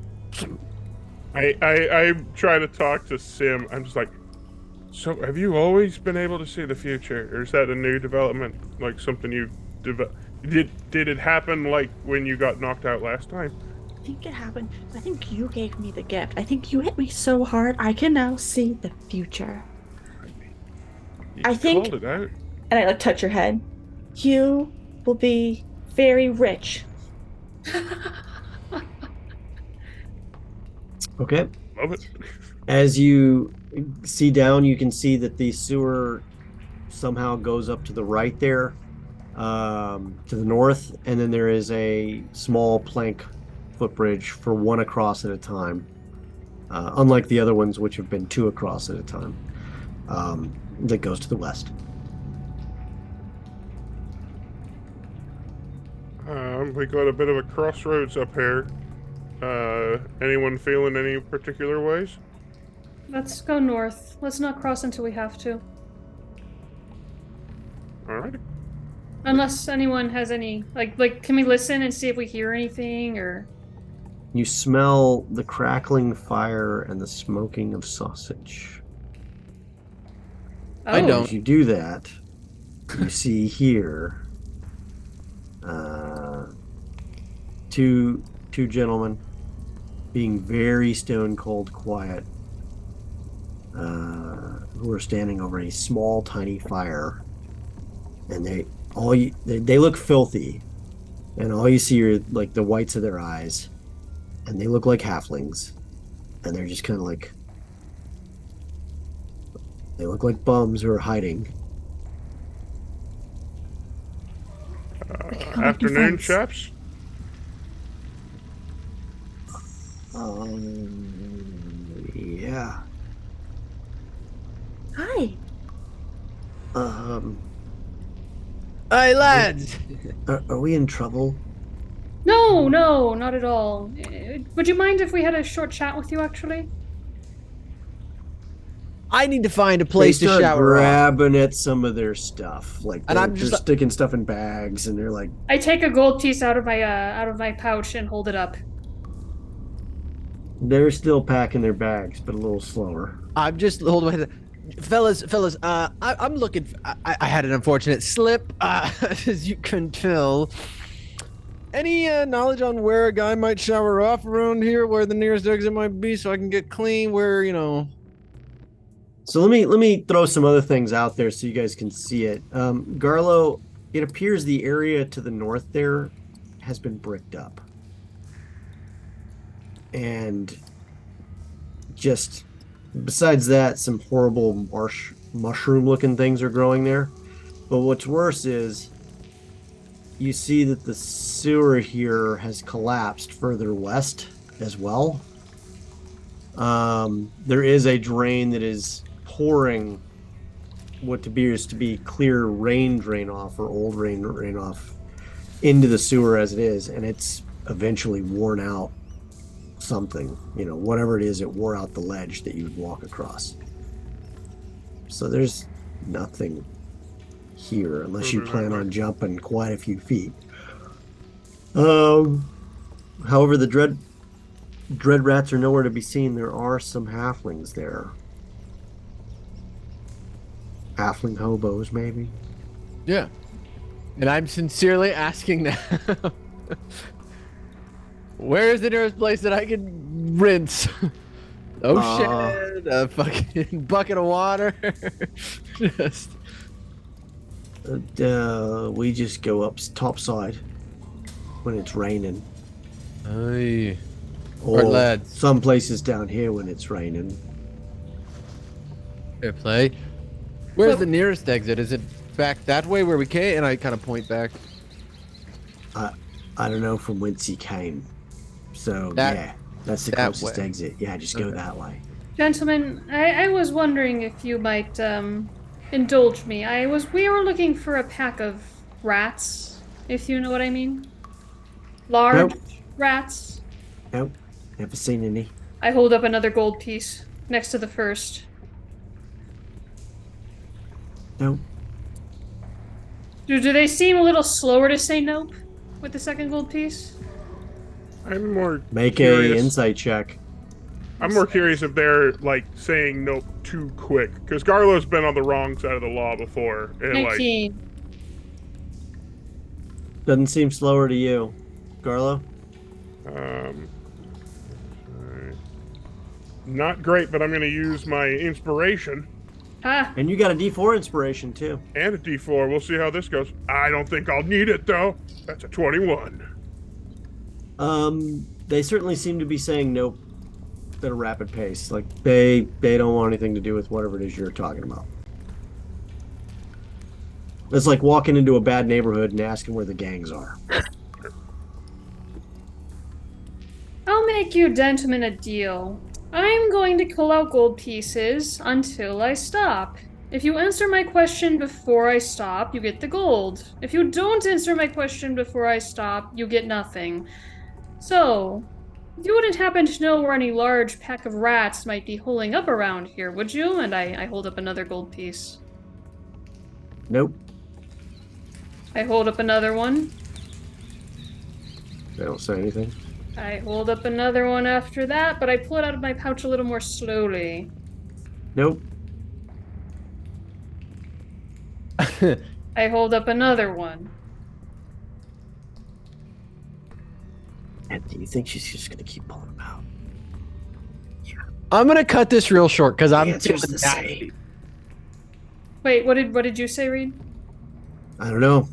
I try to talk to Sim. I'm just like, so have you always been able to see the future, or is that a new development? Like something you did it happen like when you got knocked out last time? I think it happened. I think you gave me the gift. I think you hit me so hard I can now see the future. You I think- called it out. And I like touch your head. You will be very rich. Okay. Love it. As you see down, you can see that the sewer somehow goes up to the right there, to the north, and then there is a small plank footbridge for one across at a time, unlike the other ones, which have been two across at a time, that goes to the west. We got a bit of a crossroads up here. Anyone feeling any particular ways? Let's go north. Let's not cross until we have to. Unless anyone has any can we listen and see if we hear anything or You smell the crackling fire and the smoking of sausage. oh. I don't. As you do that, you see here two gentlemen being very stone cold quiet, who are standing over a small tiny fire, and they look filthy, and all you see are like the whites of their eyes, and they look like halflings, and they're just kind of like, they look like bums who are hiding. Afternoon, chaps. Yeah. Hi. Hey, lads! Are we in trouble? No, not at all. Would you mind if we had a short chat with you actually? I need to find a place They to start shower off. grabbing at some of their stuff, like And they're, I'm just they're sticking stuff in bags, and they're like, I take a gold piece out of my pouch and hold it up. they're still packing their bags, but a little slower. I'm just hold on, fellas. I'm looking. I had an unfortunate slip, as you can tell. Any knowledge on where a guy might shower off around here, where the nearest exit might be, so I can get clean? Where So let me throw some other things out there so you guys can see it. Garlo, it appears the area to the north there has been bricked up. And just besides that, some horrible mushroom looking things are growing there. But what's worse is you see that the sewer here has collapsed further west as well. There is a drain that is pouring what appears to be clear rain drain off, or old rain off, into the sewer as it is, and it's eventually worn out something, whatever it is, it wore out the ledge that you would walk across. So there's nothing here unless you plan on jumping quite a few feet. However, the dread rats are nowhere to be seen. There are some halflings there. Halfling hobos, maybe? Yeah. And I'm sincerely asking now. Where is the nearest place that I can rinse? Shit, a fucking bucket of water. Just. We just go up topside when it's raining. Aye. Or lads. some places down here when it's raining. Fair play. Where's the nearest exit? Is it back that way where we came? And I kind of point back. I don't know from whence he came. So, yeah, that's the closest exit. Yeah, just go that way. Gentlemen, I was wondering if you might indulge me. We were looking for a pack of rats, if you know what I mean. Large rats. Nope, never seen any. I hold up another gold piece next to the first. Nope. Do they seem a little slower to say nope with the second gold piece? I'm more Make curious. a insight check. I'm more curious if they're saying nope too quick, because Garlo's been on the wrong side of the law before. And 19. Doesn't seem slower to you, Garlo. Not great, but I'm going to use my inspiration Ah, And you got a D4 inspiration too. and a D4. We'll see how this goes. I don't think I'll need it though. That's a 21. They certainly seem to be saying nope at a rapid pace. Like they don't want anything to do with whatever it is you're talking about. It's like walking into a bad neighborhood and asking where the gangs are. I'll make you gentlemen a deal. I'm going to pull out gold pieces until I stop. If you answer my question before I stop, you get the gold. If you don't answer my question before I stop, you get nothing. So, you wouldn't happen to know where any large pack of rats might be holing up around here, would you? And I hold up another gold piece. Nope. I hold up another one. They don't say anything. I hold up another one after that, but I pull it out of my pouch a little more slowly. Nope. I hold up another one. And do you think she's just gonna keep pulling them out? I'm gonna cut this real short because I'm Answer's feeling the nasty. same. Wait, what did you say, Reed? I don't know.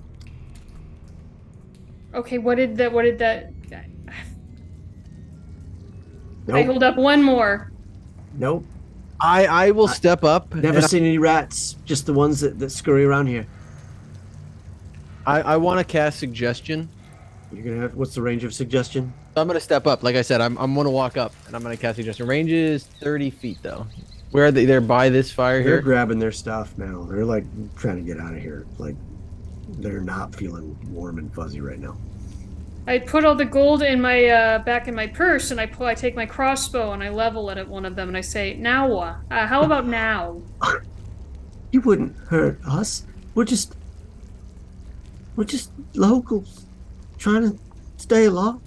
Okay, what did that Nope. I hold up one more. Nope. I will step up. Never and seen any rats. Just the ones that scurry around here. I want to cast suggestion. You're gonna have. What's the range of suggestion? So I'm gonna step up. Like I said, I'm gonna walk up and I'm gonna cast suggestion. Range is 30 feet though. Where are they? They're by this fire They're here. grabbing their stuff now. They're like trying to get out of here. Like they're not feeling warm and fuzzy right now. I put all the gold in my back in my purse, and I take my crossbow and I level it at one of them, and I say, "Now, how about now?" You wouldn't hurt us. We're just locals trying to stay alive.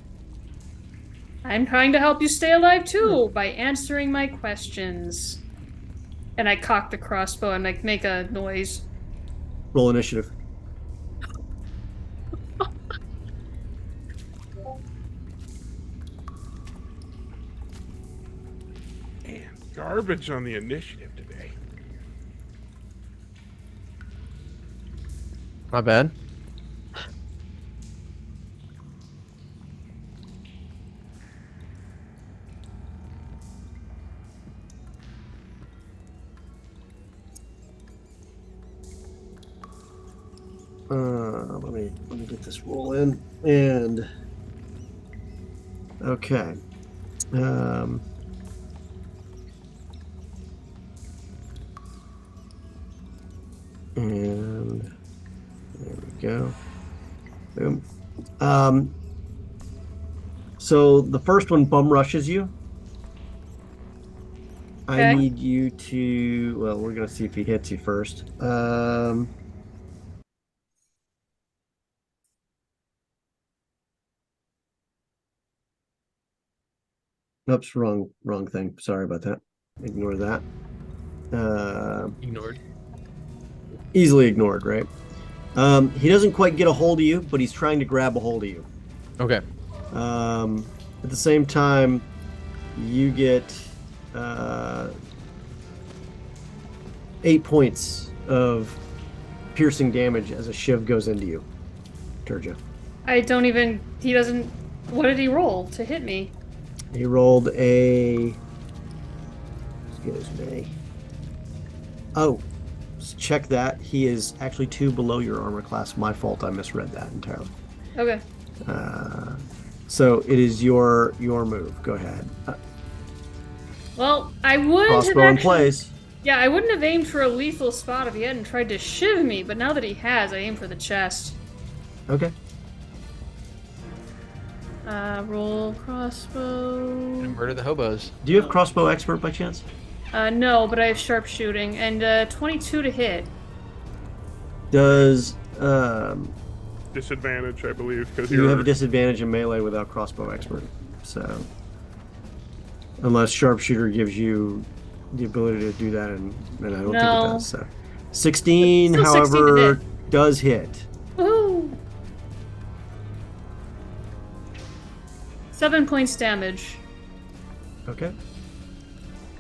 I'm trying to help you stay alive too by answering my questions. And I cock the crossbow and make a noise. Roll initiative. Man, garbage on the initiative today. Not bad. Let me get this roll in and okay. And there we go. Boom. So the first one bum rushes you. I Okay. need you to. Well, we're gonna see if he hits you first. Oops, wrong thing. Sorry about that. Ignore that. Ignored. Easily ignored, right? He doesn't quite get a hold of you, but he's trying to grab a hold of you. Okay. At the same time, you get 8 points of piercing damage as a shiv goes into you, Turja. He doesn't, what did he roll to hit me? He rolled a. Excuse me. Oh, check that. He is actually 2 below your armor class. My fault. I misread that entirely. Okay. So it is your move. Go ahead. Well, I wouldn't Crossbow have in actually... place. Yeah, I wouldn't have aimed for a lethal spot if he hadn't tried to shiv me, but now that he has, I aim for the chest. Okay. Roll crossbow. And murder the hobos. Do you have crossbow expert by chance? No, but I have sharpshooting, and 22 to hit. Does Disadvantage, I believe, because you have a disadvantage in melee without crossbow expert? So unless sharpshooter gives you the ability to do that, and I don't think it does. So 16, Still 16 to however, hit. does hit. Woohoo! 7 points damage. Okay.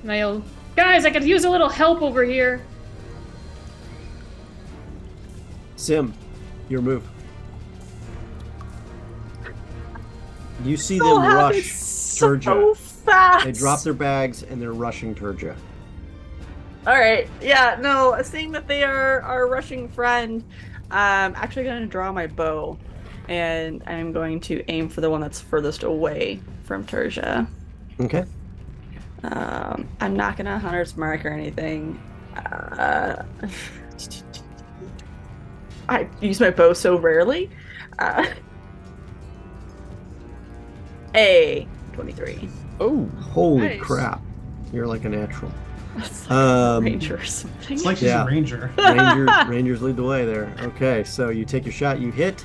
And I yell, guys, I could use a little help over here. Sim, your move. You see So them happy, rush so Turja. fast. They drop their bags and they're rushing Turja. All right. Yeah. No. Seeing that they are our rushing friend, I'm actually going to draw my bow, and I'm going to aim for the one that's furthest away from Turja. Okay. I'm not going to hunter's mark or anything. I use my bow so rarely. A 23. Oh. Holy Nice. crap. You're like a natural. It's like Um, Ranger or something. It's like she's Yeah. a ranger. Rangers lead the way there. Okay, so you take your shot. You hit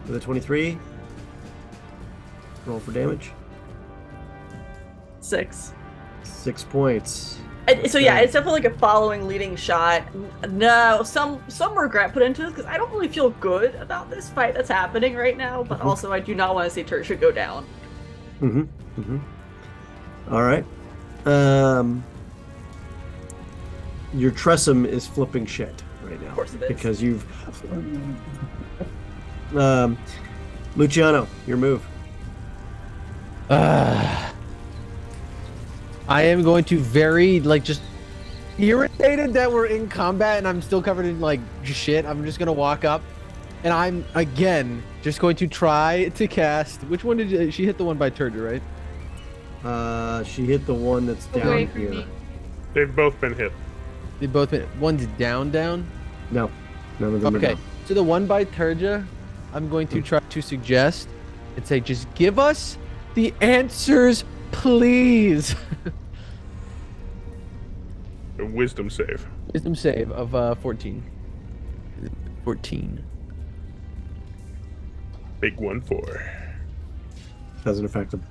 with a 23. Roll for damage. 6. 6 points. So yeah, Okay. it's definitely like a following leading shot. No, some regret put into this because I don't really feel good about this fight that's happening right now. But also, I do not want to see Tertia go down. Mm-hmm. Mm-hmm. All right. Your Tressum is flipping shit right now. Of course it is. Because you've. Luciano, your move. I am going to very just irritated that we're in combat and I'm still covered in shit. I'm just gonna walk up, and I'm again just going to try to cast. Which one did she hit? The one by Turja, right? She hit the one that's down Away from here. me. They've both been hit. They both hit. One's down. No, none of them are Okay, down. so the one by Turja, I'm going to try to suggest and say, just give us the answers, please. A wisdom save. Wisdom save of 14. 14. Big 1-4. Doesn't affect him.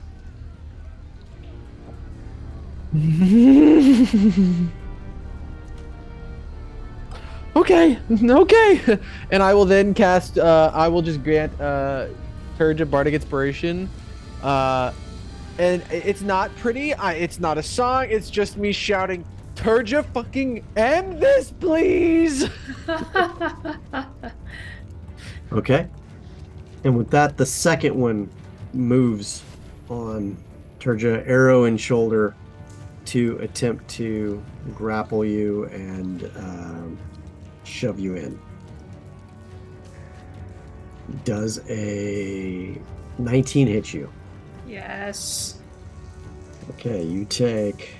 Okay. And I will then cast, I will just grant Turja Bardic Inspiration. And it's not pretty. It's not a song. It's just me shouting, Turja, fucking end this, please. Okay. And with that, the second one moves on Turja, arrow in shoulder, to attempt to grapple you and shove you in. Does a 19 hit you? Yes. Okay, you take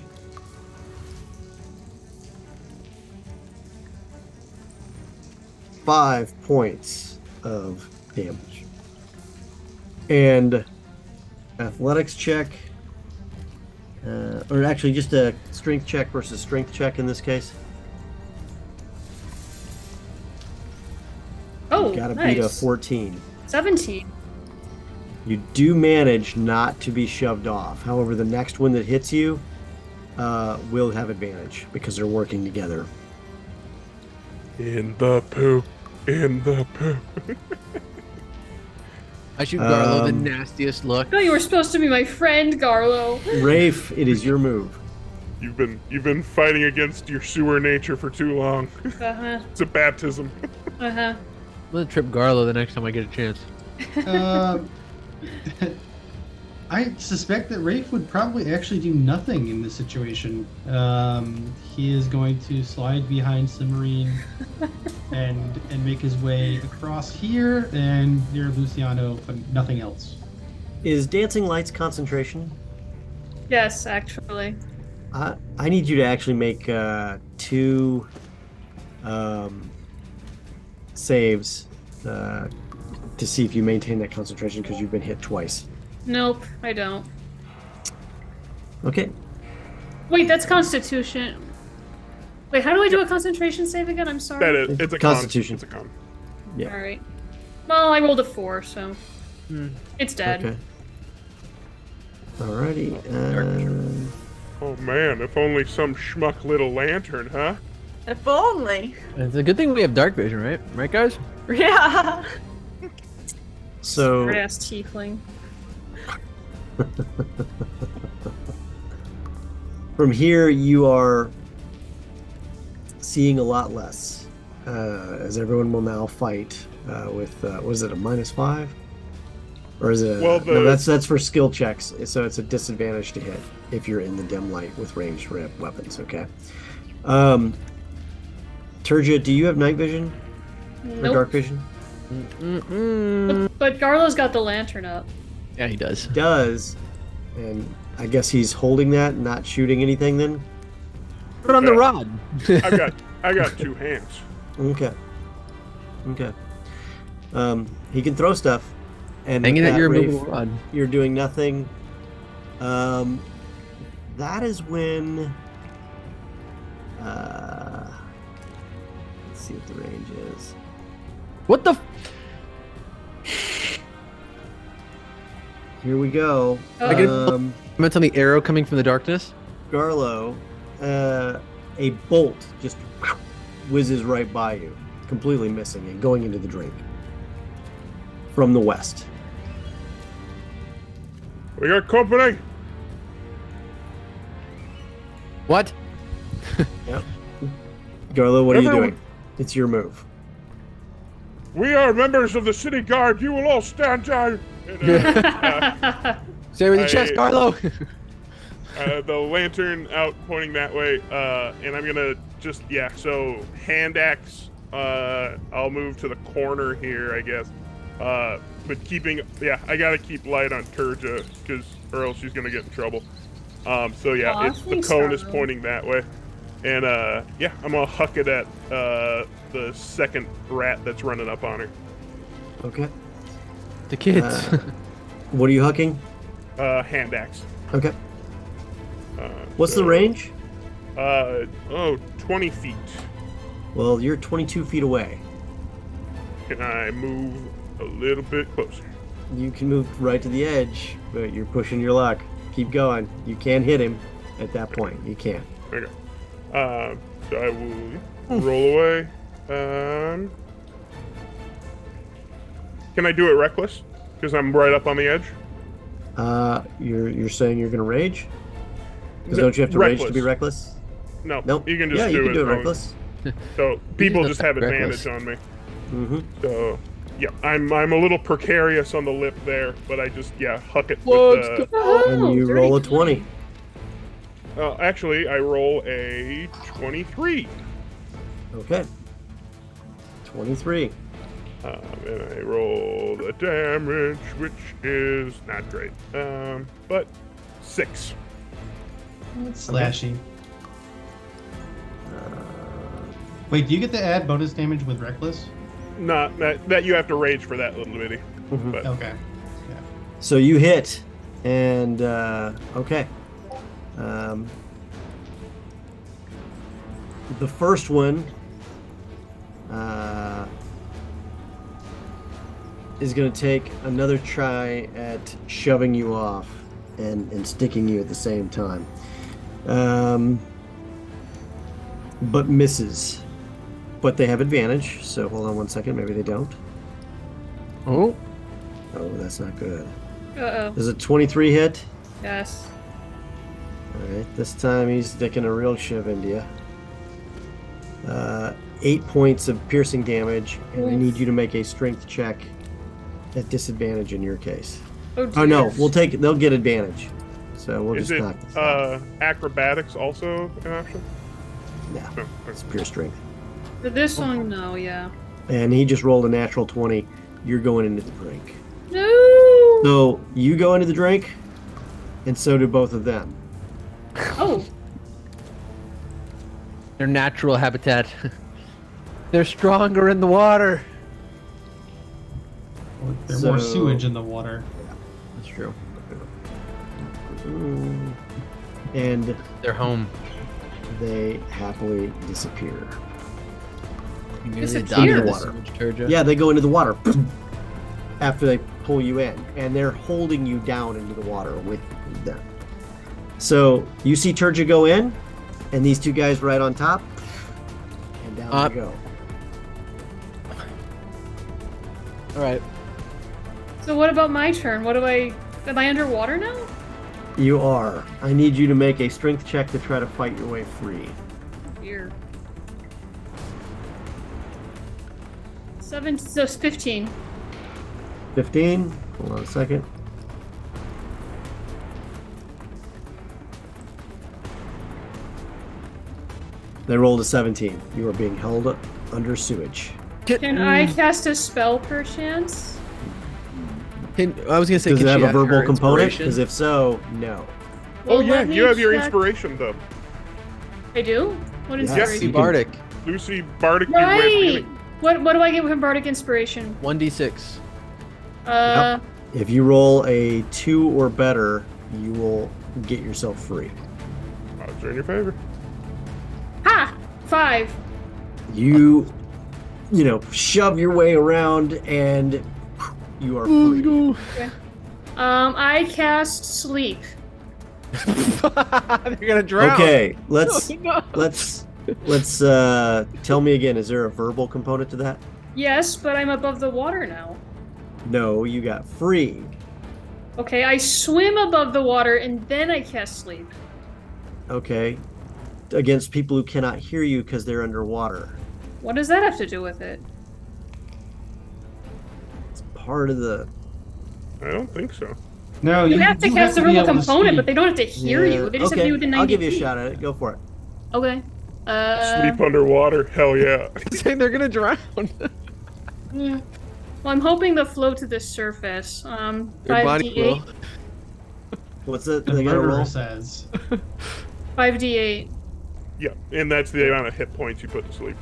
5 points of damage. And athletics check, or actually just a strength check versus strength check in this case. Oh, You gotta nice. beat a 14. 17. You do manage not to be shoved off. However, the next one that hits you will have advantage because they're working together. In the poop. In the poop. I shoot Garlo the Um, nastiest look. No, you were supposed to be my friend, Garlo. Rafe, it is your move. You've been fighting against your sewer nature for too long. Uh-huh. It's a baptism. Uh-huh. I'm gonna trip Garlo the next time I get a chance. I suspect that Rafe would probably actually do nothing in this situation. He is going to slide behind Cimarine and make his way across here and near Luciano, but nothing else. Is Dancing Lights concentration? Yes, actually. I need you to actually make 2 saves to see if you maintain that concentration because you've been hit twice. Nope, I don't. Okay. Wait, that's Constitution. Wait, how do I do a concentration save again? I'm sorry. That is, it's a Constitution. It's a con. Yeah. All right. Well, I rolled a 4, so it's dead. Okay. Alrighty. Oh man, if only some schmuck lit a lantern, huh? If only. It's a good thing we have dark vision, right? Right, guys? Yeah. So Ass tiefling. from here, you are seeing a lot less, as everyone will now fight with was it a -5, or is it? Well, no, that's for skill checks. So it's a disadvantage to hit if you're in the dim light with ranged weapons. Okay. Turja, do you have night vision or Nope. dark vision? But Garlo's got the lantern up. Yeah, he does. Does, and I guess he's holding that, not shooting anything. Then Put on the rod. I got 2 hands. okay. He can throw stuff, and Hanging with at that, your Rafe, movable rod. you're doing nothing. That is when Let's see what the range is. What the? Here we go. I get comments on the arrow coming from the darkness. Garlo, a bolt just whizzes right by you, completely missing and going into the drink from the west. We got company. What? Yep. Garlo, what are you Everyone- doing? It's your move. We are members of the city guard. You will all stand down. And, Stay with your chest, Carlo. the lantern out pointing that way, and I'm gonna just so hand axe. I'll move to the corner here, I guess. But keeping I gotta keep light on Turja or else she's gonna get in trouble. So it's the thanks, cone is Carlo. pointing that way, and I'm gonna huck it at the second rat that's running up on her. Okay. The kids. What are you hucking? Hand axe. Okay. What's the range? 20 feet. Well, you're 22 feet away. Can I move a little bit closer? You can move right to the edge, but you're pushing your luck. Keep going. You can hit him at that point. You can. Okay. So I will roll away. Can I do it reckless? Because I'm right up on the edge. You're saying you're gonna rage? Because don't you have to rage to be reckless? No. Nope. You can just yeah, you can do it wrong. reckless. So people just just have reckless. advantage on me. Mm-hmm. So I'm a little precarious on the lip there, but I just huck it Let's with the. Oh, And you dirty roll a clean. 20. Actually, I roll a 23. Okay. 23. And I roll the damage, which is not great. But 6. Slashy. Wait, do you get to add bonus damage with reckless? Not that you have to rage for that little bitty. Mhm. But Okay. So you hit, and okay. The first one is going to take another try at shoving you off and sticking you at the same time, but misses. But they have advantage, so hold on one second. Maybe they don't. Oh. Oh, that's not good. Uh-oh. Does a 23 hit? Yes. All right, this time he's sticking a real shove into you. 8 points of piercing damage, and I need you to make a strength check at disadvantage in your case. Oh, Oh no, dear. they'll get advantage. So we'll is just it knock this out. acrobatics also an option? No, No. it's pure strength. For this one, no, yeah. And he just rolled a natural 20. You're going into the drink. No! So you go into the drink, and so do both of them. Oh, Their natural habitat. They're stronger in the water. There's more So- sewage in the water. That's true. And They're home. they happily disappear. You nearly Disappear? died in the Water. sewage, Turja. Yeah, they go into the water after they pull you in, and they're holding you down into the water with them. So you see Turja go in, and these two guys right on top, and down they go. All right. so what about my turn? Am I underwater now? You are. I need you to make a strength check to try to fight your way free. Here. 7, so it's 15. 15. Hold on a second. They rolled a 17. You are being held under sewage. Can I cast a spell perchance? I was gonna say, Does can it have she a add verbal her component? inspiration? Because if so, no. Oh Well, yeah, let you me have your check- inspiration though. I do? What Yes. inspiration? You can- Bardic. Lucy Bardic, your way of Right! healing. What do I get from Bardic Inspiration? 1d6. If you roll a 2 or better, you will get yourself free. Odds are in your favor. Ha! 5. You shove your way around and you are free. I cast sleep. They're gonna drown. Okay, let's No. tell me again, is there a verbal component to that? Yes, but I'm above the water now. No, you got free. Okay, I swim above the water and then I cast sleep. Okay. Against people who cannot hear you because they're underwater. What does that have to do with it? It's part of the I don't think so. No, You have to cast the be verbal able to component, but speak. they don't have to hear you. They just have to be within 90 I'll give you a feet. shot at it. Go for it. Okay. Sleep underwater? Hell yeah. Saying they're gonna drown. Well, I'm hoping to float to the surface. Your body 5d8. will. What's it? The They gotta roll. murderer says. 5d8. Yeah, and that's the amount of hit points you put to sleep.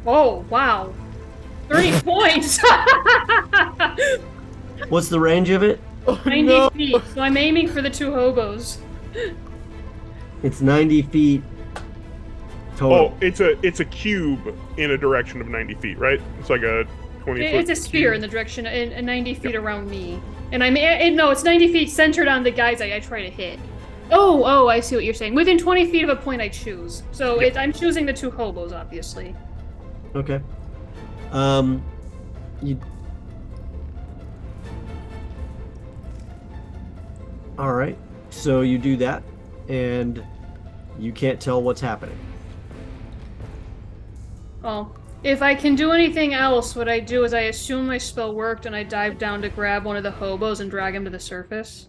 Oh, wow. 30 points! What's the range of it? 90 feet. So I'm aiming for the 2 hobos. It's 90 feet total. Oh, it's a cube in a direction of 90 feet, right? It's like a 20-foot It's a sphere in the direction, and 90 feet around me. And no, it's 90 feet centered on the guys I try to hit. Oh, I see what you're saying. Within 20 feet of a point I choose. So I'm choosing the 2 hobos, obviously. Okay. You. All right. So you do that, and you can't tell what's happening. Well, if I can do anything else, what I do is I assume my spell worked and I dive down to grab one of the hobos and drag him to the surface.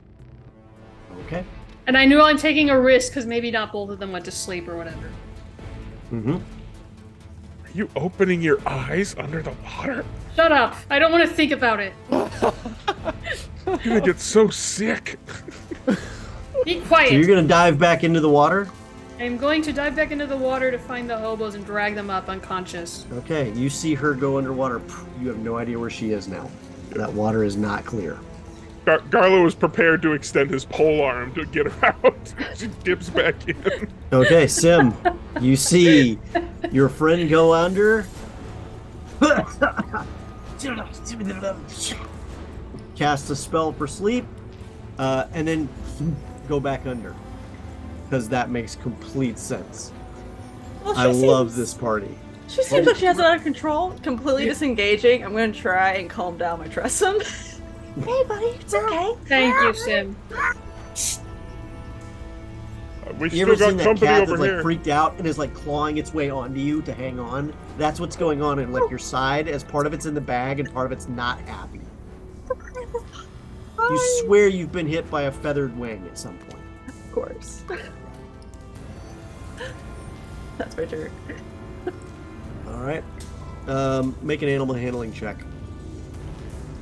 Okay. And I knew I'm taking a risk because maybe not both of them went to sleep or whatever. Mm-hmm. Are you opening your eyes under the water? Shut up! I don't want to think about it. You're gonna get so sick. Be quiet. So you're gonna dive back into the water. I'm going to dive back into the water to find the hobos and drag them up unconscious. Okay. You see her go underwater. You have no idea where she is now. That water is not clear. Garlo was prepared to extend his pole arm to get her out. She dips back in. Okay, Sim. You see your friend go under. Cast a spell for sleep, and then go back under. Because that makes complete sense. Well, I she love seems- this party. She seems like she has it under control. Completely disengaging. I'm gonna try and calm down my Tressum. Hey, buddy, it's okay. Thank you, Sim. We You ever still seen got that company cat over that's like here. freaked out and is like clawing its way onto you to hang on? That's what's going on in like your side, as part of it's in the bag and part of it's not happy. You swear you've been hit by a feathered wing at some point. Of course. That's my turn. All right. Make an animal handling check.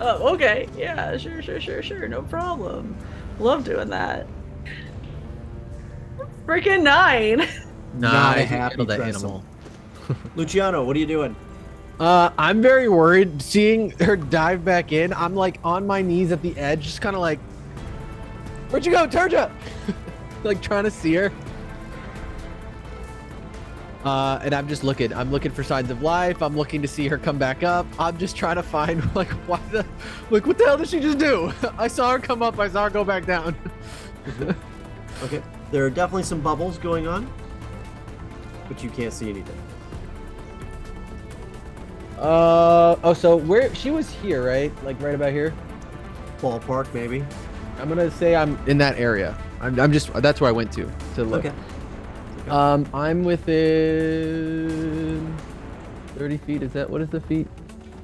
Oh, okay. Yeah, sure. No problem. Love doing that. Freaking 9. Not a you happy handled that Tressum. animal. Luciano, what are you doing? I'm very worried seeing her dive back in. I'm like on my knees at the edge, just kind of like, where'd you go, Turja? Like trying to see her. And I'm just looking. I'm looking for signs of life. I'm looking to see her come back up. I'm just trying to find like what the hell did she just do? I saw her come up. I saw her go back down. Okay. There are definitely some bubbles going on, but you can't see anything. So where she was here, right? Like right about here. Ballpark, maybe. I'm gonna say I'm in that area. I'm just that's where I went to look. Okay. I'm within 30 feet. Is that what is the feet?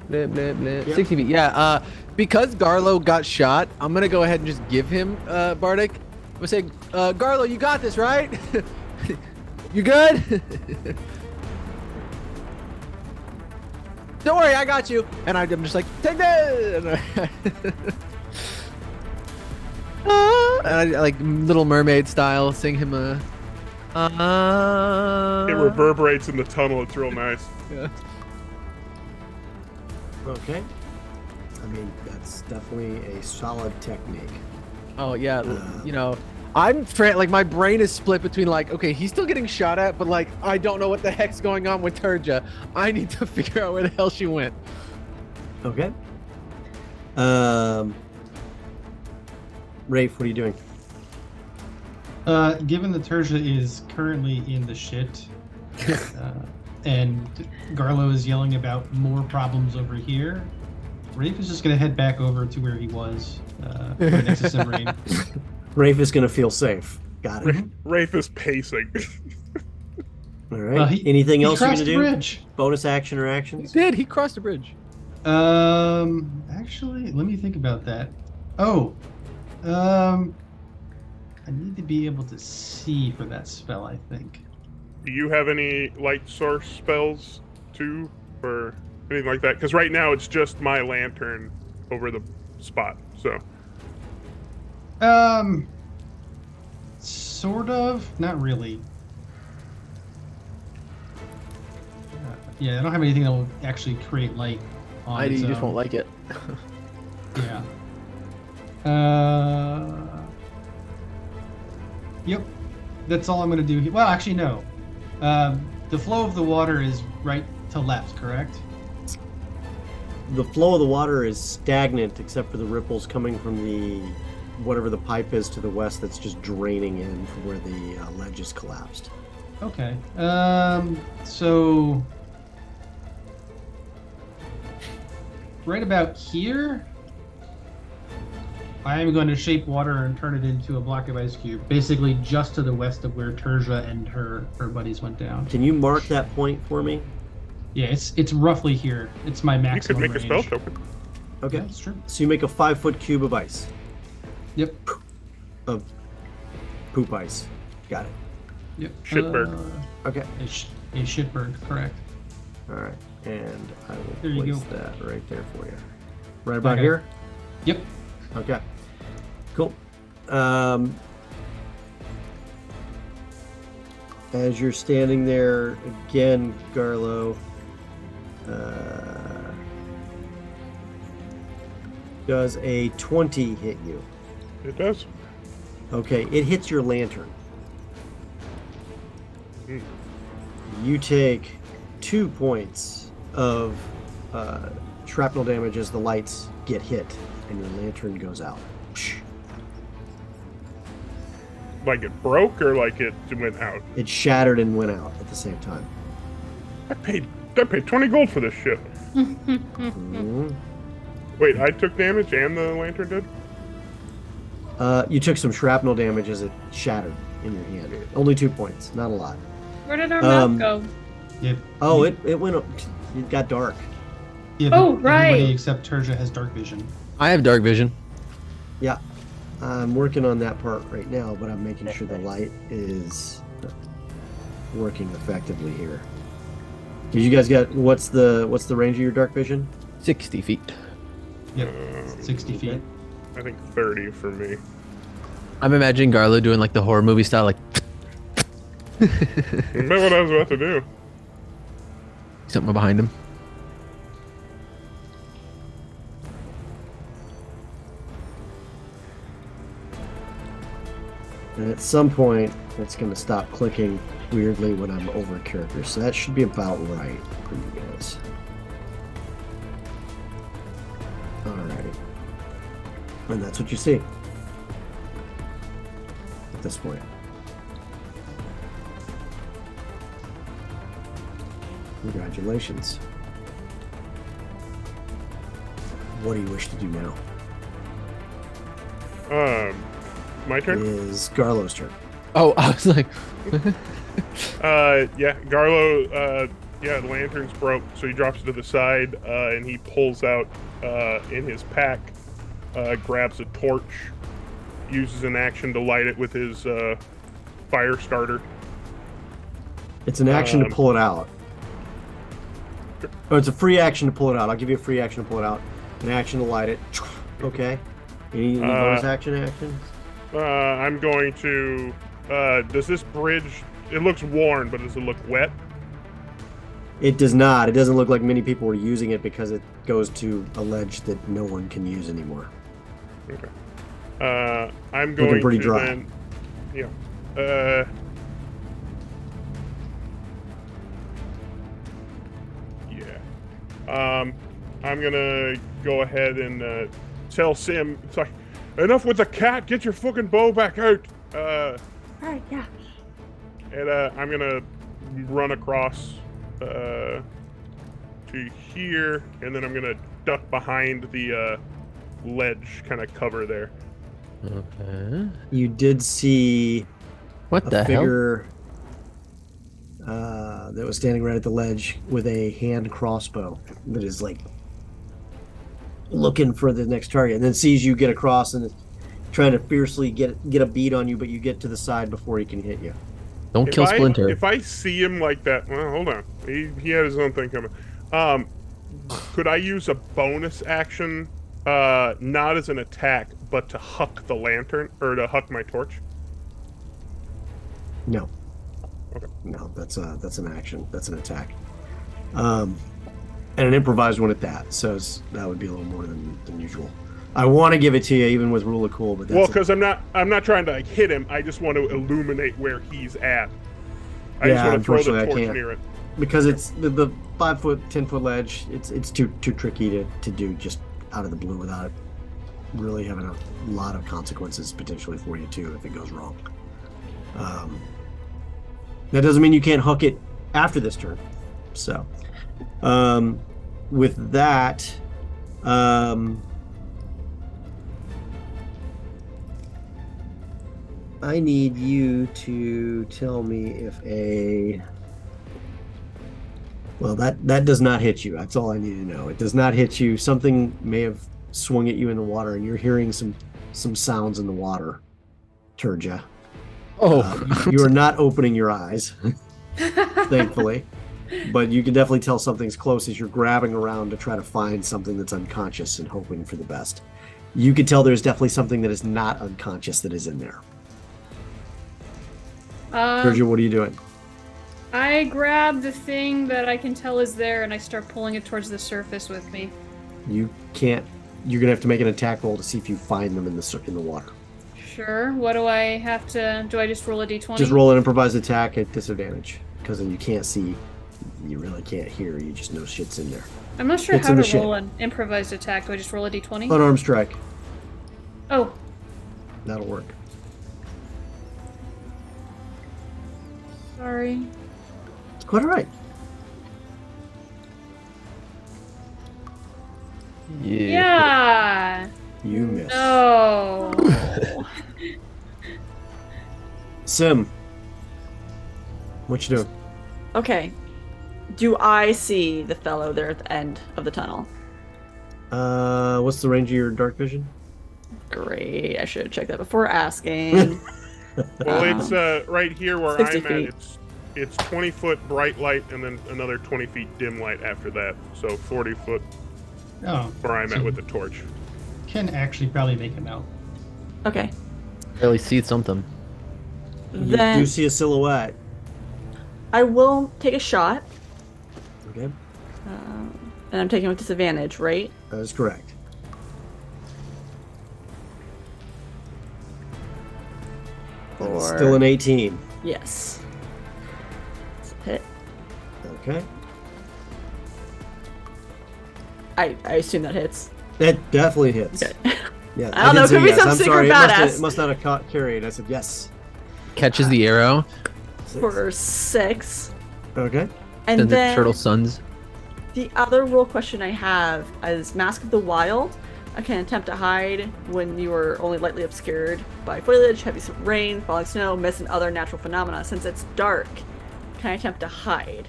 Blah, blah, blah. Yep. 60 feet. Yeah. Because Garlo got shot, I'm gonna go ahead and just give him Bardic. I'm gonna say, Garlo, you got this, right? You good? Don't worry, I got you. And I'm just like, take this. And I like Little Mermaid style, sing him a. It reverberates in the tunnel. It's real nice. Yeah. Okay. I mean, that's definitely a solid technique. Oh yeah, you know, I'm like my brain is split between like, okay, he's still getting shot at, but like I don't know what the heck's going on with Turja. I need to figure out where the hell she went. Okay. Rafe, what are you doing? Given that Tertia is currently in the shit, and Garlo is yelling about more problems over here, Rafe is just gonna head back over to where he was, right next to Simrain. Rafe is going to feel safe. Got it. Rafe is pacing. All right. Anything else you're going to do? Bridge. Bonus action or He actions? did. He crossed the bridge. Actually, let me think about that. Oh, I need to be able to see for that spell, I think. Do you have any light source spells too, or anything like that? Because right now it's just my lantern over the spot. So. Sort of, not really. Yeah, I don't have anything that will actually create light on You its just own. won't like it. Yeah. Yep. That's all I'm gonna do. Well, actually, no. The flow of the water is right to left, correct? The flow of the water is stagnant except for the ripples coming from the whatever the pipe is to the west that's just draining in from where the ledge is collapsed. Okay. So right about here, I am going to shape water and turn it into a block of ice cube, basically just to the west of where Terja and her buddies went down. Can you mark that point for me? Yeah, it's roughly here. It's my You could maximum make a spell range. token. Okay. Yeah, that's true. So you make a 5-foot cube of ice. Yep. Of poop ice. Got it. Yep. Shitbird. Okay. A shitbird, correct. All right. And I will There you place go. that right there for you. Right about Okay. here? Yep. Okay. Cool. As you're standing there again, Garlo, does a 20 hit you? It does. Okay, it hits your lantern. Hmm. You take 2 points of shrapnel damage as the lights get hit, and your lantern goes out. Like it broke or like it went out? It shattered and went out at the same time. I paid 20 gold for this shit. Mhm. Wait, I took damage and the lantern did? You took some shrapnel damage as it shattered in your hand. Only 2 points, not a lot. Where did our Um, map go? Yep. Oh, it went up. It got dark. Yeah, Oh, but right. Everybody except Terja has dark vision. I have dark vision. Yeah, I'm working on that part right now, but I'm making sure the light is working effectively here. Did you guys get what's the range of your dark vision? 60 feet. Yep. 60 feet. I think 30 for me. I'm imagining Garlo doing like the horror movie style, like Remember what I was about to do. something behind him. And at some point, it's going to stop clicking weirdly when I'm over characters. So that should be about right for you guys. Alrighty. And that's what you see at this point. Congratulations. What do you wish to do now? My turn? Is Garlo's turn. Oh, I was like, Yeah, Garlo, the lantern's broke, so he drops it to the side, and he pulls out, in his pack, grabs a torch, uses an action to light it with his, fire starter. It's an action to pull it out. Oh, it's a free action to pull it out. I'll give you a free action to pull it out. An action to light it. Okay. Any bonus actions? I'm going to, does this bridge, it looks worn, but does it look wet? It does not. It doesn't look like many people were using it because it goes to a ledge that no one can use anymore. Okay. I'm going pretty to dry. then Yeah. Yeah. I'm gonna go ahead and tell Sim. It's like, enough with the cat. Get your fucking bow back out. All right, yeah. And I'm gonna run across to here, and then I'm gonna duck behind the ledge kind of cover there. Okay. You did see What a the hell? figure that was standing right at the ledge with a hand crossbow that is like looking for the next target, and then sees you get across and is trying to fiercely get a bead on you, but you get to the side before he can hit you. Don't kill Splinter. If I see him like that, well, hold on. He had his own thing coming. Could I use a bonus action, not as an attack, but to huck the lantern or to huck my torch? No. Okay. No, that's an action. That's an attack. And an improvised one at that. So that would be a little more than usual. I want to give it to you even with rule of cool, but that's Well, because I'm not trying to like, hit him. I just want to illuminate where he's at. I just want to throw the torch near it. Because it's the 5 foot, 10 foot ledge. It's too tricky to do just out of the blue without it really having a lot of consequences potentially for you too if it goes wrong. That doesn't mean you can't hook it after this turn. So, with that, I need you to tell me if well, that does not hit you. That's all I need to know. It does not hit you. Something may have swung at you in the water, and you're hearing some sounds in the water, Turja. Oh, you are not opening your eyes, thankfully, but you can definitely tell something's close as you're grabbing around to try to find something that's unconscious and hoping for the best. You can tell there's definitely something that is not unconscious that is in there. Turja, what are you doing? I grab the thing that I can tell is there, and I start pulling it towards the surface with me. You can't. You're gonna have to make an attack roll to see if you find them in the water. Sure. What do I have to... Do I just roll a d20? Just roll an improvised attack at disadvantage, because then you can't see, you really can't hear. You just know shit's in there. I'm not sure It's how in to the ship. roll an improvised attack. Do I just roll a d20? Unarmed strike. Oh. That'll work. Sorry. It's quite all right. Yeah. You missed. No. Sim, what you doing? Okay. Do I see the fellow there at the end of the tunnel? What's the range of your dark vision? Great. I should have checked that before asking. Well, it's right here where 60 I'm feet. at. It's 20 foot bright light and then another 20 feet dim light after that. So 40 foot Oh, where I'm so at with the torch. can actually probably make him out. Okay. barely see something. You Then do see a silhouette. I will take a shot. Okay, And I'm taking with disadvantage, right? that is correct. That is Or- still an 18. Yes. It's a hit. Okay, I assume that hits. that definitely hits. Okay. Yeah, I don't know, did say could be yes. some I'm secret sorry. badass. It must not have caught carried. I said yes. Catches the arrow. For 6. Okay. And Sends it then Turtle Sons. the other rule question I have is Mask of the Wild. I can attempt to hide when you are only lightly obscured by foliage, heavy rain, falling snow, mist, and other natural phenomena. Since it's dark, can I attempt to hide?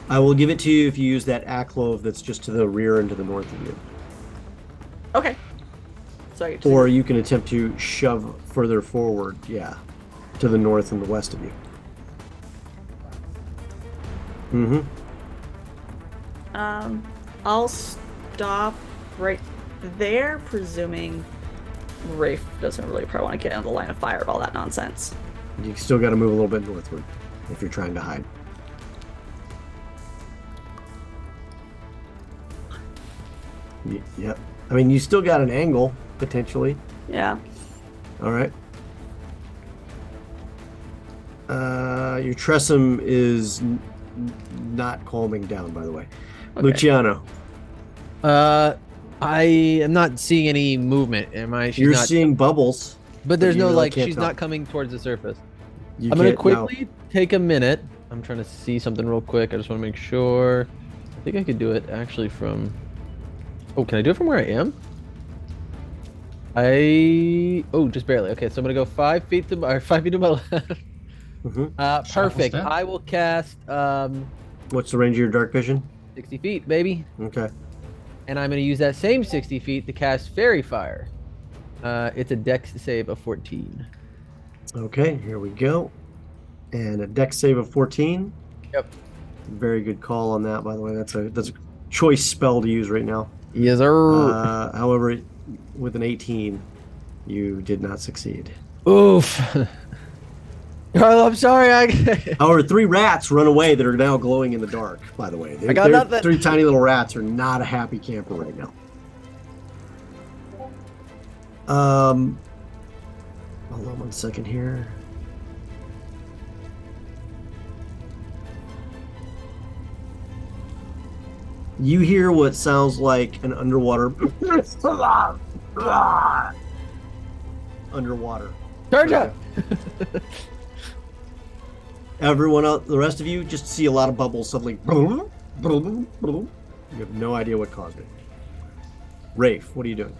I will give it to you if you use that Acklove that's just to the rear and to the north of you. Okay. So I get to Or you can attempt to shove further forward, yeah, to the north and the west of you. Mm-hmm. I'll stop right there, presuming Rafe doesn't really probably want to get into the line of fire of all that nonsense. You still got to move a little bit northward if you're trying to hide. Yep. I mean, you still got an angle, potentially. Yeah. All right. Your Tressum is not calming down, by the way. Okay. Luciano, I am not seeing any movement. Am I? you're seeing bubbles. But there's you no really like can't she's tell. not coming towards the surface. You I'm gonna can't- no. quickly take a minute. I'm trying to see something real quick. I just want to make sure. I think I could do it actually from. Oh, can I do it from where I am? Just barely. Okay, so I'm gonna go 5 feet to or 5 feet to my left. Perfect. step. I will cast What's the range of your dark vision? 60 feet, baby, Okay. and I'm gonna use that same 60 feet to cast Fairy Fire. It's a Dex save of 14. Okay, here we go. And a dex save of 14. Yep. Very good call on that, by the way. That's a choice spell to use right now. Yes, sir. However, with an 18, you did not succeed. Oof. Carlo, I'm sorry. However, 3 rats run away that are now glowing in the dark, by the way. I got nothing. 3 tiny little rats are not a happy camper right now. Hold on 1 second here. You hear what sounds like an underwater underwater. Charge up. Everyone else, the rest of you, just see a lot of bubbles suddenly. You have no idea what caused it. Rafe, what are you doing?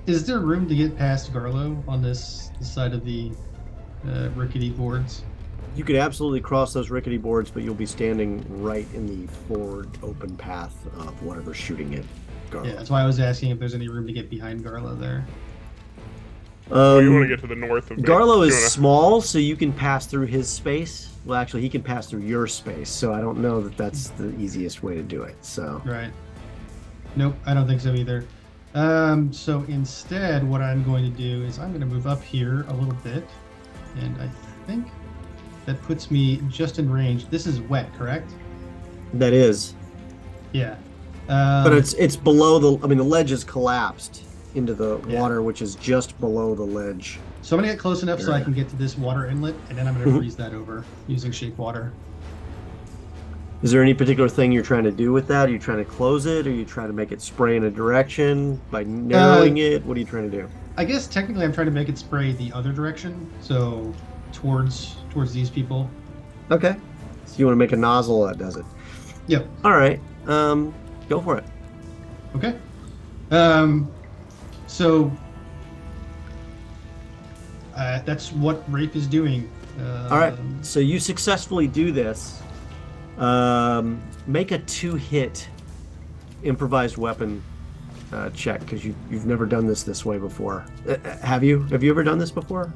Is there room to get past Garlo on this side of the rickety boards? You could absolutely cross those rickety boards, but you'll be standing right in the forward open path of whatever's shooting at Garlo. Yeah, that's why I was asking if there's any room to get behind Garlo there. You want to get to the north of Garlo is You wanna- small, so you can pass through his space. Well, actually, he can pass through your space, so I don't know that that's the easiest way to do it. So Right. Nope, I don't think so either. So instead, what I'm going to do is I'm going to move up here a little bit, and I think that puts me just in range. This is wet, correct? that is, Yeah. but it's below the. I mean, the ledge is collapsed into the Yeah. water, which is just below the ledge. So I'm going to get close enough so I can get to this water inlet, and then I'm going to Mhm. freeze that over using shape water. Is there any particular thing you're trying to do with that? Are you trying to close it? Or are you trying to make it spray in a direction by narrowing it? What are you trying to do? I guess technically I'm trying to make it spray the other direction, so towards these people. Okay. So you want to make a nozzle that does it. Yep. All right. Go for it. Okay. So that's what Rafe is doing. All right. So you successfully do this. Make a 2-hit improvised weapon check, because you've never done this way before. Have you? Have you ever done this before?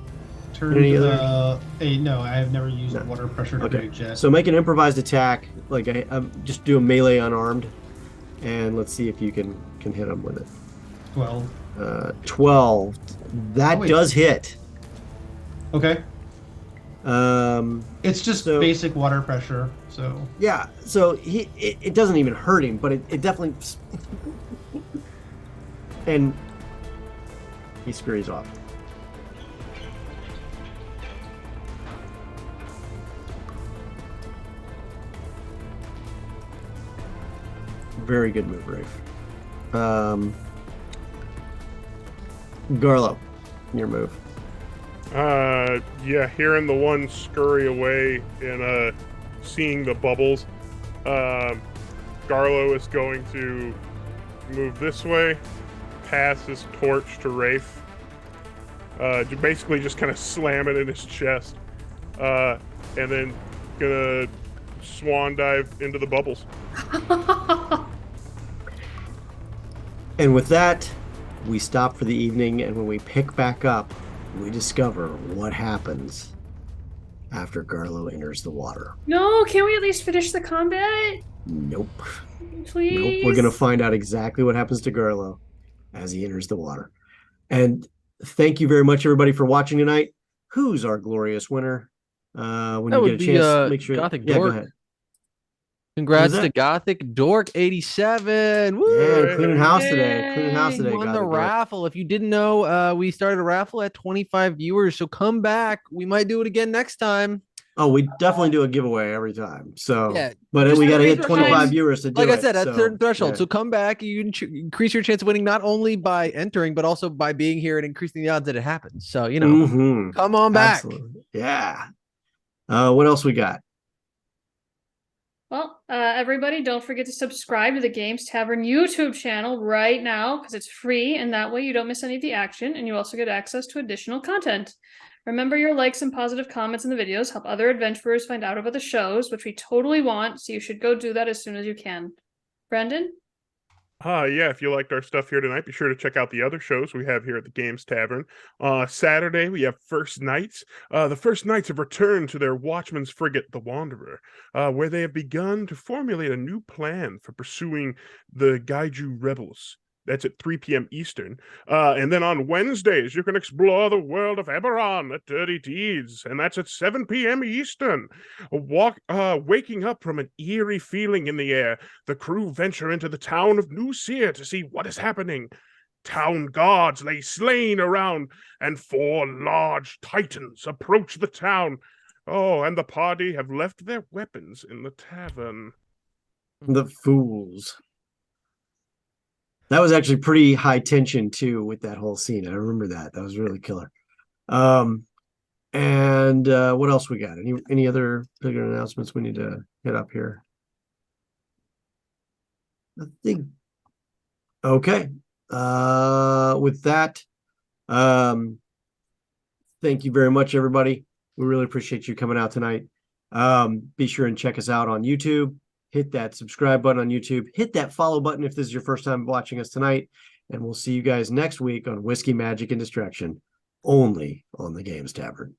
Any other? No, I have never used No. water pressure Okay. grenade jet. So make an improvised attack. Like just do a melee unarmed, and let's see if you can hit him with it. 12. 12. That Oh, wait. does hit. Okay. Um, It's just So- basic water pressure. So yeah. So it doesn't even hurt him, but it definitely. And he scurries off. Very good move, Rafe. Garlo, your move. Yeah, hearing the one scurry away and seeing the bubbles, Garlo is going to move this way, pass his torch to Rafe, basically just kind of slam it in his chest, and then gonna swan dive into the bubbles. And with that, we stop for the evening, and when we pick back up, we discover what happens after Garlo enters the water. No, can we at least finish the combat? Nope. Please. Nope. We're going to find out exactly what happens to Garlo as he enters the water. And thank you very much, everybody, for watching tonight. Who's our glorious winner? When That you would get a be, chance, make sure. Gothic Yeah, go Dork. ahead. Congrats Who's to that? Gothic Dork 87. Yeah, Woo! cleaning house today. Cleaning house Yay. today. Won got the it, Dork. raffle. If you didn't know, we started a raffle at 25 viewers. So come back. We might do it again next time. Oh, we definitely do a giveaway every time. So, Yeah, but just we got to hit threshold. 25 viewers to do Like it. I said, at a so, certain threshold. yeah. So come back. You can increase your chance of winning not only by entering, but also by being here and increasing the odds that it happens. So, Mhm. come on back. Absolutely. Yeah. What else we got? Well, everybody, don't forget to subscribe to the Games Tavern YouTube channel right now because it's free, and that way you don't miss any of the action, and you also get access to additional content. Remember, your likes and positive comments in the videos help other adventurers find out about the shows, which we totally want, so you should go do that as soon as you can. Brendan? Yeah, if you liked our stuff here tonight, be sure to check out the other shows we have here at the Games Tavern. Saturday, we have First Knights. The First Knights have returned to their Watchman's Frigate, the Wanderer, where they have begun to formulate a new plan for pursuing the Gaiju rebels. That's at 3 p.m. Eastern. And then on Wednesdays, you can explore the world of Eberron at Dirty Deeds, and that's at 7 p.m. Eastern. Waking up from an eerie feeling in the air, the crew venture into the town of New Seer to see what is happening. Town guards lay slain around, and 4 large titans approach the town. Oh, and the party have left their weapons in the tavern. The fools. That was actually pretty high tension too with that whole scene. I remember that. That was really killer. And what else we got? Any other bigger announcements we need to hit up here? I think okay. With that, thank you very much, everybody. We really appreciate you coming out tonight. Be sure and check us out on YouTube. Hit that subscribe button on YouTube. Hit that follow button if this is your first time watching us tonight. And we'll see you guys next week on Whiskey, Magic, and Distraction, only on the Games Tavern.